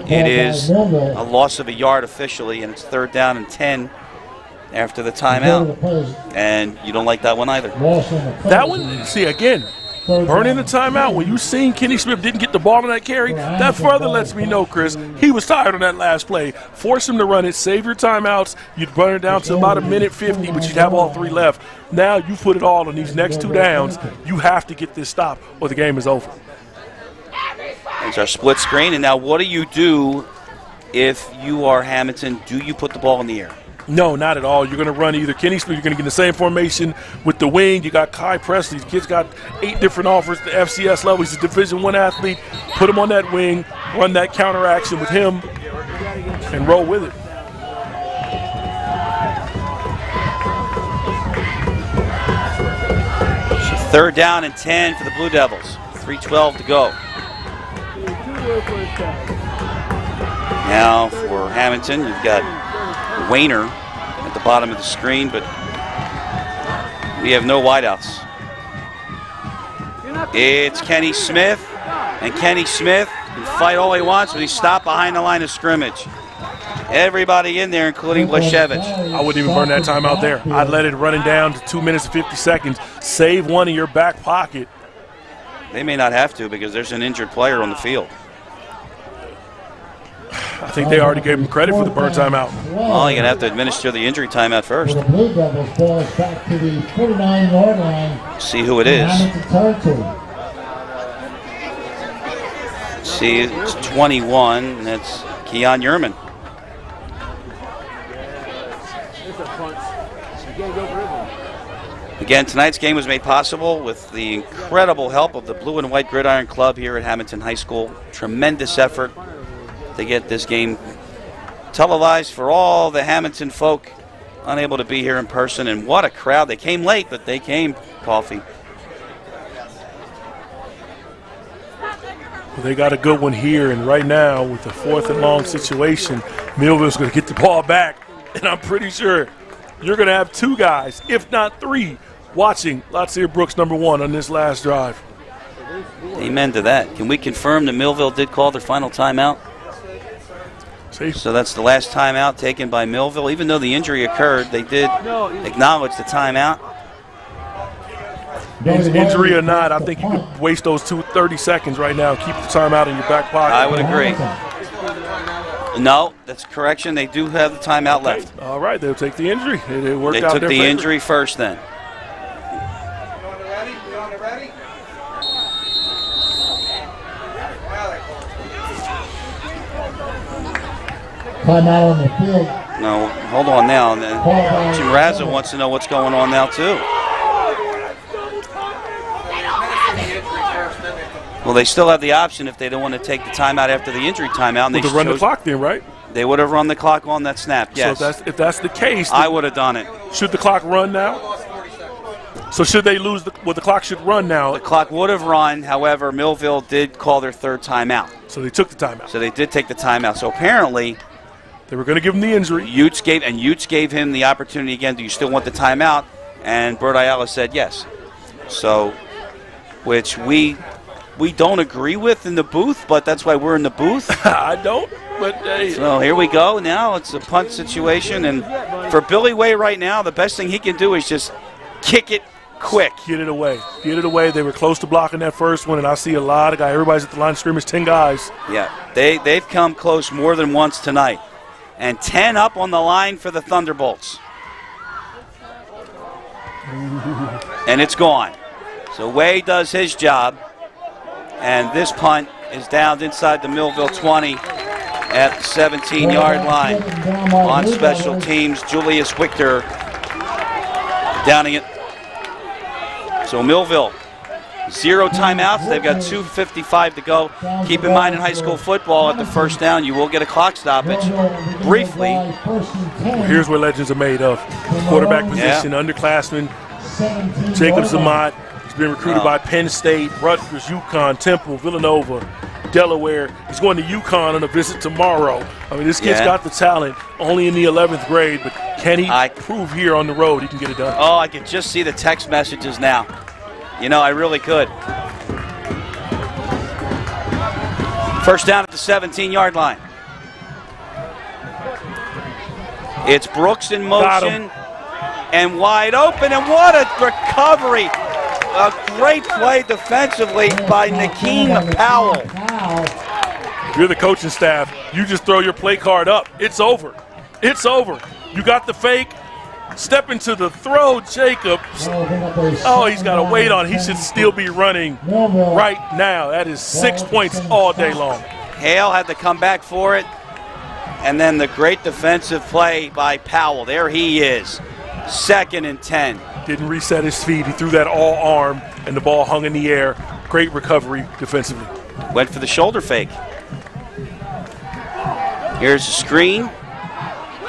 It is a loss of a yard officially, and it's 3rd down and 10 after the timeout. And you don't like that one either. That one, see, again, burning the timeout. When you seen Kenny Smith didn't get the ball on that carry, that further lets me know, Chris, he was tired on that last play. Force him to run it, save your timeouts. You'd burn it down to about 1:50, but you'd have all 3 left. Now you put it all on these next 2 downs. You have to get this stop or the game is over. There's our split screen, and now what do you do if you are Hammonton? Do you put the ball in the air? No, not at all. You're going to run either Kenny Smith, you're going to get in the same formation with the wing. You got Kai Presley. The kid's got 8 different offers at the FCS level. He's a Division I athlete. Put him on that wing, run that counter action with him, and roll with it. So 3rd down and 10 for the Blue Devils. 3:12 to go. Now for Hammonton, you've got Wayner at the bottom of the screen, but we have no wideouts. It's Kenny Smith, and Kenny Smith can fight all he wants, but he's stopped behind the line of scrimmage. Everybody in there, including Blashevich. I wouldn't even burn that time out there. I'd let it running down to 2 minutes and 50 seconds. Save one in your back pocket. They may not have to because there's an injured player on the field. I think they already gave him credit for the burn timeout. Well, you're going to have to administer the injury timeout first. The Blue Devils ball is back to the 49-yard line. See who it is. See, it's 21, and that's Keon Yerman. Again, tonight's game was made possible with the incredible help of the Blue and White Gridiron Club here at Hammonton High School. Tremendous effort to get this game televised for all the Hammonton folk unable to be here in person. And what a crowd. They came late, but they came, Coffee. Well, they got a good one here, and right now with the 4th and long situation, Millville's going to get the ball back, and I'm pretty sure you're going to have 2 guys, if not 3, watching Njsiaa Brooks #1 on this last drive. Amen to that. Can we confirm that Millville did call their final timeout? See? So that's the last timeout taken by Millville. Even though the injury occurred, they did acknowledge the timeout. Injury or not, I think you could waste those 30 seconds right now and keep the timeout in your back pocket. I would agree. No, that's correction. They do have the timeout left. All right, they'll take the injury. It worked They out took their the favor. injury first then. Timeout on the field. No, hold on now. Jim Razza wants to know what's going on now too. Well, they still have the option if they don't want to take the timeout after the injury timeout. And Well, to run the clock then, right? They would have run the clock on that snap, yes. So if that's the case, I would have done it. Should the clock run now? So should they lose? The clock should run now. The clock would have run. However, Millville did call their 3rd timeout. So they took the timeout. So they did take the timeout. So apparently, They were going to give him the injury. Utes gave him the opportunity again. Do you still want the timeout? And Bert Ayala said yes. So, which we don't agree with in the booth, but that's why we're in the booth. I don't. But hey. So here we go. Now it's a punt situation, and for Billy Way right now, the best thing he can do is just kick it quick. Get it away. Get it away. They were close to blocking that first one, and I see a lot of guys. Everybody's at the line of scrimmage, 10 guys. Yeah, they've come close more than once tonight. And 10 up on the line for the Thunderbolts. And it's gone. So Way does his job, and this punt is down inside the Millville 20 at the 17-yard line. On special teams, Julius Wichter downing it. So Millville, 0 timeouts. They've got 2:55 to go. Keep in mind in high school football, at the first down, you will get a clock stoppage. Briefly. Here's where legends are made of. Quarterback position, underclassman, Jacob Zamat. He's been recruited by Penn State, Rutgers, UConn, Temple, Villanova, Delaware. He's going to UConn on a visit tomorrow. I mean, this kid's got the talent, only in the 11th grade, but can he prove here on the road he can get it done? Oh, I can just see the text messages now. You know, I really could. First down at the 17-yard line. It's Brooks in motion and wide open, and what a recovery. A great play defensively by Nakeem Powell. If you're the coaching staff, you just throw your play card up. It's over. It's over. You got the fake. Step into the throw, Jacobs. Oh, he's got to wait on it. He should still be running right now. That is 6 points all day long. Hale had to come back for it. And then the great defensive play by Powell. There he is. 2nd and 10. Didn't reset his feet. He threw that all arm, and the ball hung in the air. Great recovery defensively. Went for the shoulder fake. Here's the screen.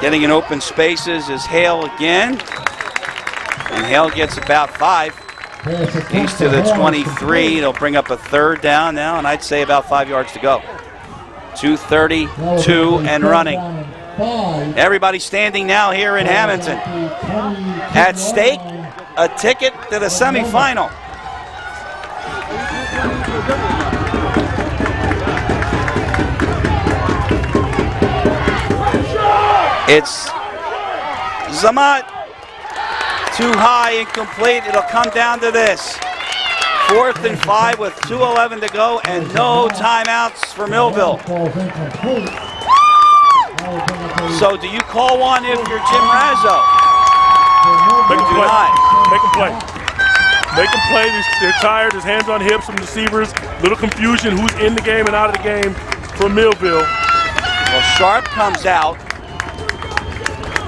Getting in open spaces is Hale again. And Hale gets about 5. He's to the 23. It'll bring up a 3rd down now, and I'd say about 5 yards to go. 2:32 and running. Everybody standing now here in Hammonton. At stake, a ticket to the semifinal. It's Zamat. Too high, incomplete. It'll come down to this. 4th and 5 with 2:11 to go and no timeouts for Millville. So do you call one if you're Jim Razzo? Make him play. Make him play. Make him play. They're tired. His hands on hips from the receivers. Little confusion who's in the game and out of the game for Millville. Well, Sharp comes out.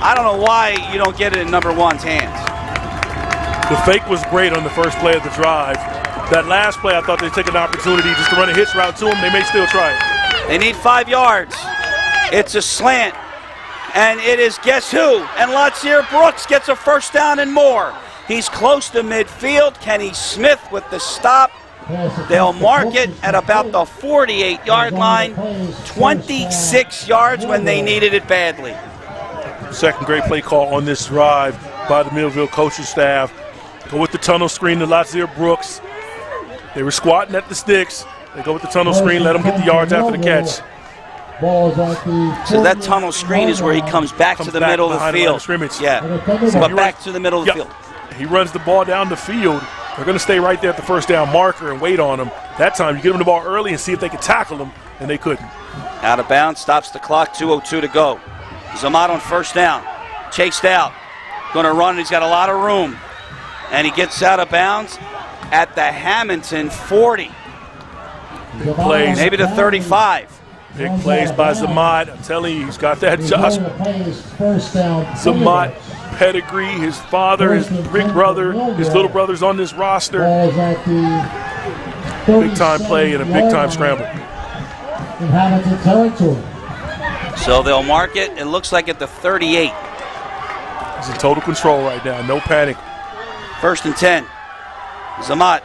I don't know why you don't get it in number 1's hands. The fake was great on the first play of the drive. That last play, I thought they'd take an opportunity just to run a hitch route to him. They may still try it. They need 5 yards. It's a slant. And it is guess who? And Latsier Brooks gets a first down and more. He's close to midfield. Kenny Smith with the stop. They'll mark it at about the 48-yard line. 26 yards when they needed it badly. Second great play call on this drive by the Millville coaching staff. Go with the tunnel screen to Latsier Brooks. They were squatting at the sticks. They go with the tunnel screen, let them get the yards after the catch. So that tunnel screen is where he comes back to the middle of the field. Yeah, but back to the middle of the field. He runs the ball down the field. They're going to stay right there at the first down marker and wait on him. That time, you get them the ball early and see if they can tackle him, and they couldn't. Out of bounds, stops the clock, 2:02 to go. Zamat on first down, chased out, going to run, he's got a lot of room. And he gets out of bounds at the Hammonton 40. Big plays. Maybe the 35. Big plays by Zamat. I'm telling you, he's got that Josh Zamat pedigree. His father, his big brother, his little brother's on this roster. Big time play and a big time scramble. In Hammonton territory. So they'll mark it. It looks like at the 38. He's in total control right now. No panic. 1st and 10. Zamat,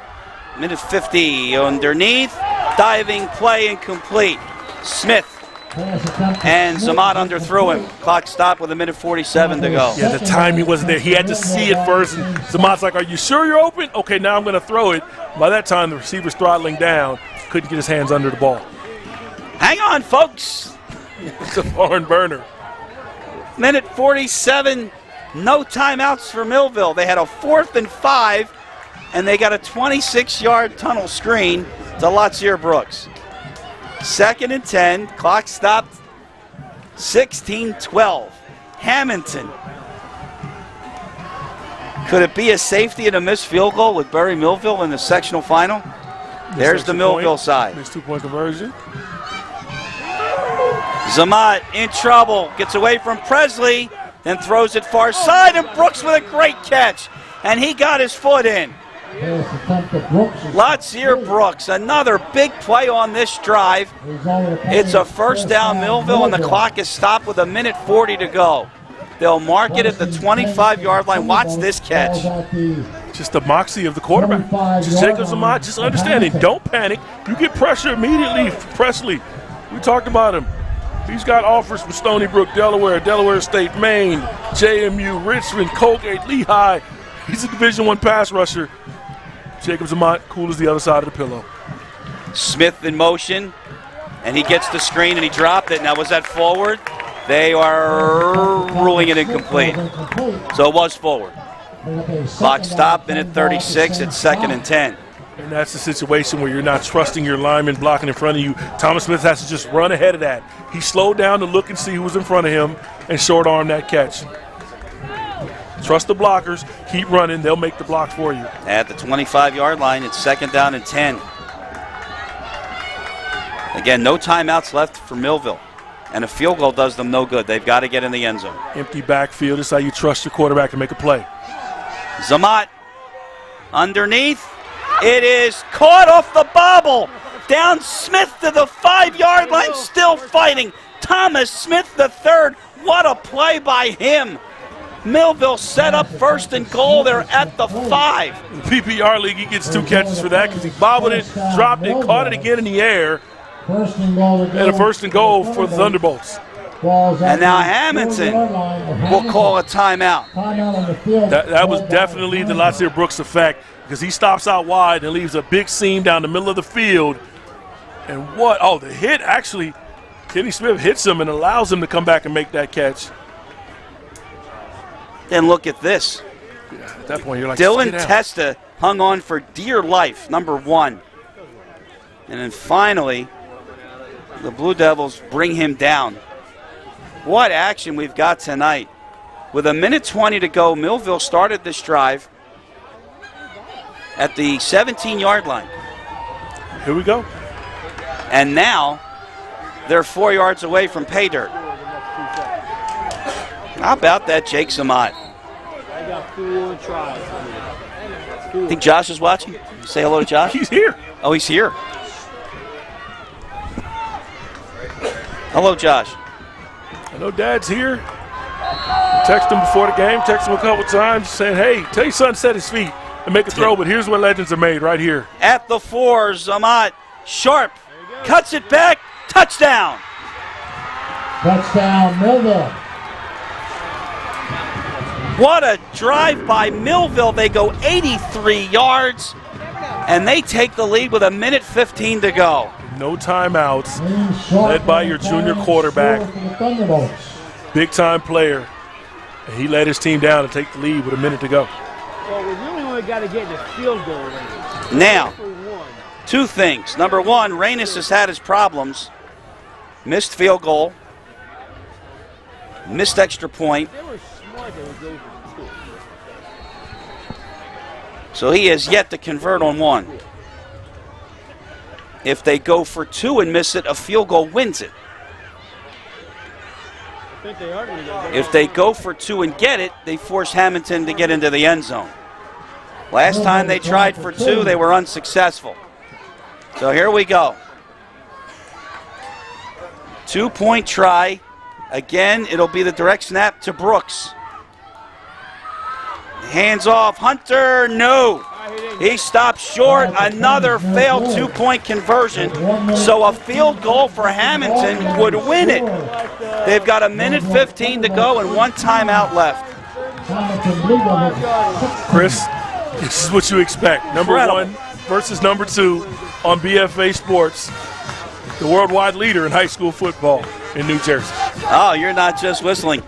minute 50 underneath. Diving play incomplete. Smith And Njsiaa underthrew him. Clock stopped with 1:47 to go. Yeah, the timing wasn't there. He had to see it first, and Njsiaa's like, are you sure you're open? Okay, now I'm going to throw it. By that time, the receiver's throttling down. Couldn't get his hands under the ball. Hang on, folks. It's a barn burner. 1:47, no timeouts for Millville. They had a 4th and 5, and they got a 26-yard tunnel screen to Njsiaa Brooks. 2nd and 10, clock stopped, 16-12. Hammonton. Could it be a safety and a missed field goal with Bury Millville in the sectional final? There's the Millville side. Missed 2-point conversion. Njsiaa in trouble, gets away from Presley, then throws it far side, and Brooks with a great catch. And he got his foot in. Njsiaa Brooks, another big play on this drive. It's a first down Millville, and the clock is stopped with 1:40 to go. They'll mark it at the 25-yard line. Watch this catch. Just the moxie of the quarterback. Just Jacob Njsiaa, just understanding, don't panic. You get pressure immediately, Presley. We talked about him. He's got offers from Stony Brook, Delaware, Delaware State, Maine, JMU, Richmond, Colgate, Lehigh. He's a Division I pass rusher. Jacob Njsiaa, cool as the other side of the pillow. Smith in motion, and he gets the screen, and he dropped it. Now, was that forward? They are ruling it incomplete. So it was forward. Clock stopped, 1:36. It's 2nd and 10. And that's the situation where you're not trusting your lineman blocking in front of you. Thomas Smith has to just run ahead of that. He slowed down to look and see who was in front of him and short arm that catch. Trust the blockers. Keep running. They'll make the block for you. At the 25-yard line, it's 2nd down and 10. Again, no timeouts left for Millville. And a field goal does them no good. They've got to get in the end zone. Empty backfield. This is how you trust your quarterback to make a play. Njsiaa underneath. It is caught off the bobble. Down Smith to the 5-yard line, still fighting. Thomas Smith III. What a play by him. Millville set up 1st and goal. They're at the 5. In the PPR league, he gets 2 catches for that because he bobbled it, dropped it, caught it again in the air. And a 1st and goal for the Thunderbolts. And now Hammonton will call a timeout. That was definitely the Njsiaa Brooks effect because he stops out wide and leaves a big seam down the middle of the field. And what? Oh, the hit actually, Kenny Smith hits him and allows him to come back and make that catch. Then look at this. Yeah, at that point, you're like, Dylan Testa hung on for dear life, number 1. And then finally, the Blue Devils bring him down. What action we've got tonight. With 1:20 to go, Millville started this drive at the 17-yard line. Here we go. And now they're 4 yards away from pay dirt. How about that, Jake Njsiaa? I got 4 tries. Think Josh is watching? Say hello to Josh. He's here. Oh, he's here. Hello, Josh. I know Dad's here. Text him before the game, text him a couple times saying, hey, tell your son to set his feet and make a throw, but here's where legends are made right here. At the 4, Njsiaa sharp, cuts it back, touchdown. Touchdown, Millville. What a drive by Millville. They go 83 yards, and they take the lead with 1:15 to go. No timeouts, led by your junior quarterback. Big-time player. And he led his team down to take the lead with 1 minute to go. Well, we really only got to get the field goal range. Now, 2 things. Number 1, Reynes has had his problems. Missed field goal. Missed extra point. They were smart they would go for 2. So he has yet to convert on 1. If they go for 2 and miss it, a field goal wins it. I think they are going to go. If they go for 2 and get it, they force Hammonton to get into the end zone. Last time they tried for 2, they were unsuccessful. So here we go. 2-point try. Again, it'll be the direct snap to Brooks. Hands off. Hunter, no. He stopped short. Another failed two-point conversion. So a field goal for Hammonton would win it. They've got 1:15 to go and 1 timeout left. Chris, this is what you expect. Number 1 versus number 2 on BFA Sports, the worldwide leader in high school football in New Jersey. Oh, you're not just whistling.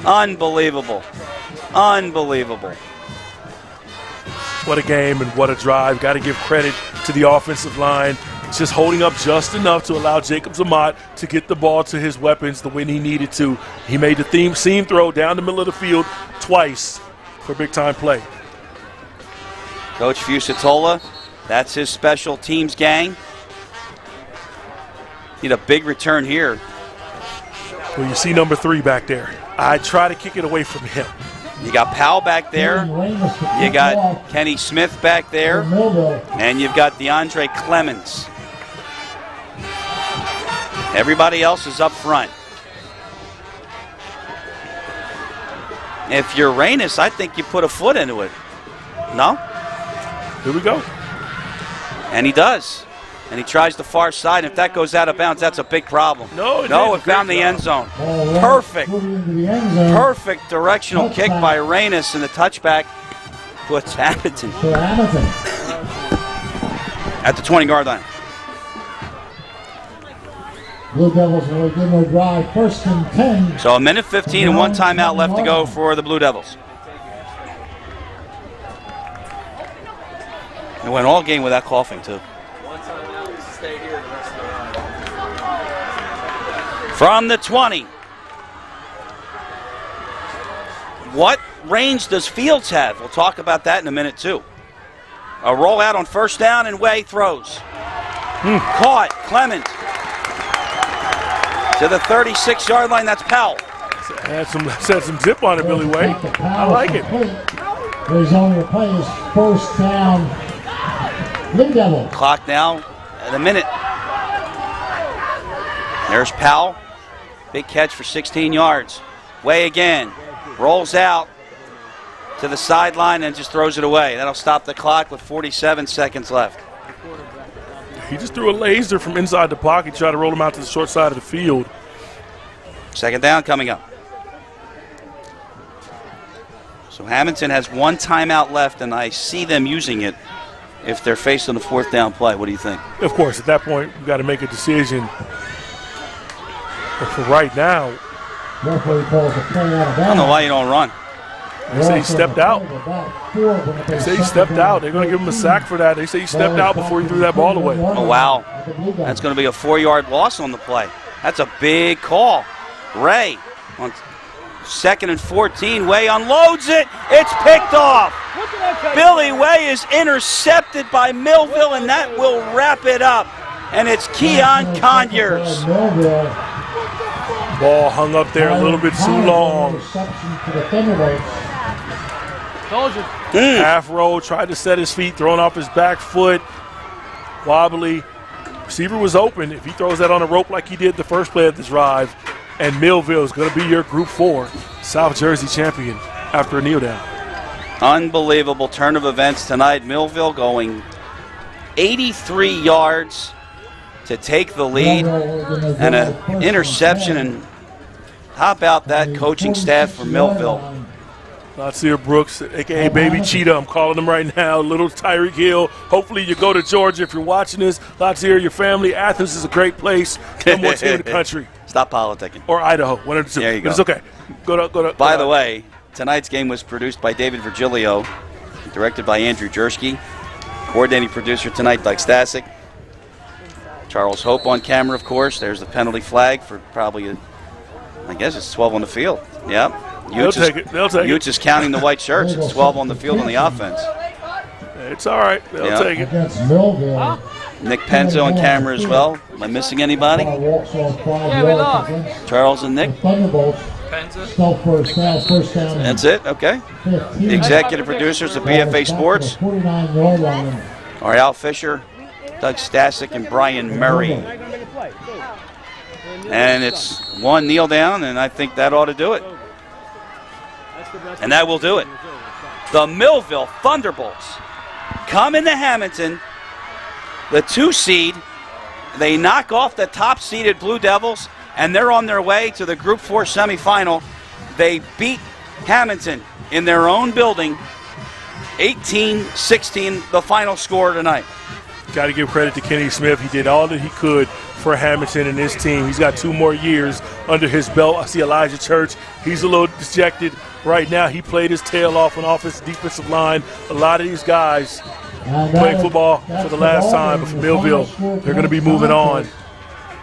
Unbelievable. Unbelievable. What a game and what a drive. Got to give credit to the offensive line. Just holding up just enough to allow Jacob Zamat to get the ball to his weapons the way he needed to. He made the seam throw down the middle of the field twice for big-time play. Coach Fusatola, that's his special teams gang. Need a big return here. Well, you see number 3 back there. I try to kick it away from him. You got Powell back there. You got Kenny Smith back there. And you've got DeAndre Clemens. Everybody else is up front. If you're Reynes, I think you put a foot into it. No? Here we go. And he does. And he tries the far side. If that goes out of bounds, that's a big problem. No, it found the end zone. Perfect. Perfect directional kick by Reynes, and the touchback puts Hammonton at the 20-yard line. Blue Devils will begin their drive 1st and 10. So 1:15 and 1 timeout left to go for the Blue Devils. They went all game without coughing, too. From the 20. What range does Fields have? We'll talk about that in a minute, too. A rollout on 1st down, and Way throws. Caught. Clement to the 36-yard line. That's Powell. Had some zip on it, Billy Way. I like it. There's only a play is 1st down. Blue Devils. Clock now at a minute. There's Powell. Big catch for 16 yards. Way again. Rolls out to the sideline and just throws it away. That'll stop the clock with 47 seconds left. He just threw a laser from inside the pocket, tried to roll him out to the short side of the field. 2nd down coming up. So Hammonton has 1 timeout left, and I see them using it if they're facing the 4th down play. What do you think? Of course, at that point, we've got to make a decision. But for right now, I don't know why you don't run. They say he stepped out. They say he stepped out. They're going to give him a sack for that. They say he stepped out before he threw that ball away. Oh, wow. That's going to be a 4-yard loss on the play. That's a big call. Ray on 2nd and 14. Way unloads it. It's picked off. Billy Way is intercepted by Millville, and that will wrap it up. And it's Keon Conyers. Ball hung up there a little bit too long. Half roll, tried to set his feet, throwing off his back foot. Wobbly. Receiver was open. If he throws that on a rope like he did the first play of the drive, and Millville is going to be your Group 4 South Jersey champion after a kneel down. Unbelievable turn of events tonight. Millville going 83 yards to take the lead, and an interception. And how about that coaching staff for Millville? Njsiaa Brooks, a.k.a. Baby Cheetah, I'm calling him right now. Little Tyreek Hill. Hopefully you go to Georgia if you're watching this. Njsiaa, your family. Athens is a great place. Number 1 team in the country. Stop politicking. Or Idaho, one of the two. There you go. But it's okay. Go. By the way, tonight's game was produced by David Virgilio, directed by Andrew Jersky. Coordinating producer tonight, Doug Stasic. Charles Hope on camera, of course. There's the penalty flag for probably, I guess it's 12 on the field. Yep. They'll take it. Utes is counting the white shirts. It's 12 on the field on the offense. It's all right. They'll take it. Nick Penza on camera as well. Am I missing anybody? Charles and Nick? That's it? Okay. The executive producers of BFA Sports are Al Fisher, Doug Stasic, and Brian Murray. And it's 1 kneel down, and I think that ought to do it. And that will do it. The Millville Thunderbolts come into Hammonton, the 2 seed. They knock off the top-seeded Blue Devils, and they're on their way to the Group 4 semifinal. They beat Hammonton in their own building, 18-16, the final score tonight. Got to give credit to Kenny Smith. He did all that he could for Hammonton and his team. He's got 2 more years under his belt. I see Elijah Church. He's a little dejected right now. He played his tail off on offensive defensive line. A lot of these guys playing football for the last time, but for Millville, they're going to be moving on.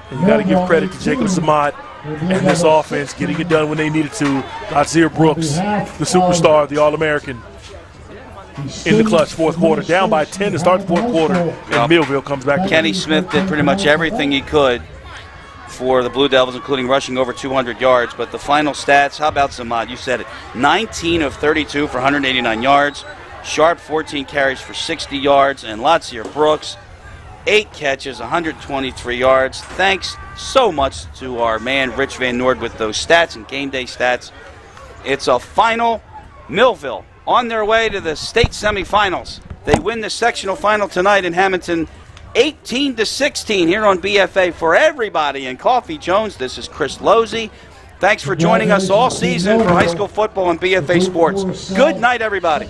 And you got to give credit to Jacob Samad and this offense getting it done when they needed to. Njsiaa Brooks, the superstar, the All-American, in the clutch fourth quarter, down by 10 to start the fourth quarter, and Millville comes back. Kenny Smith did pretty much everything he could for the Blue Devils, including rushing over 200 yards. But the final stats, how about Samad? You said it. 19 of 32 for 189 yards. Sharp, 14 carries for 60 yards. And Njsiaa Brooks, 8 catches, 123 yards. Thanks so much to our man Rich Van Noord with those stats and game day stats. It's a final. Millville on their way to the state semifinals. They win the sectional final tonight in Hammonton, 18-16 here on BFA. For everybody in Coffee Jones, this is Chris Losey. Thanks for joining us all season for high school football and BFA Sports. Good night, everybody.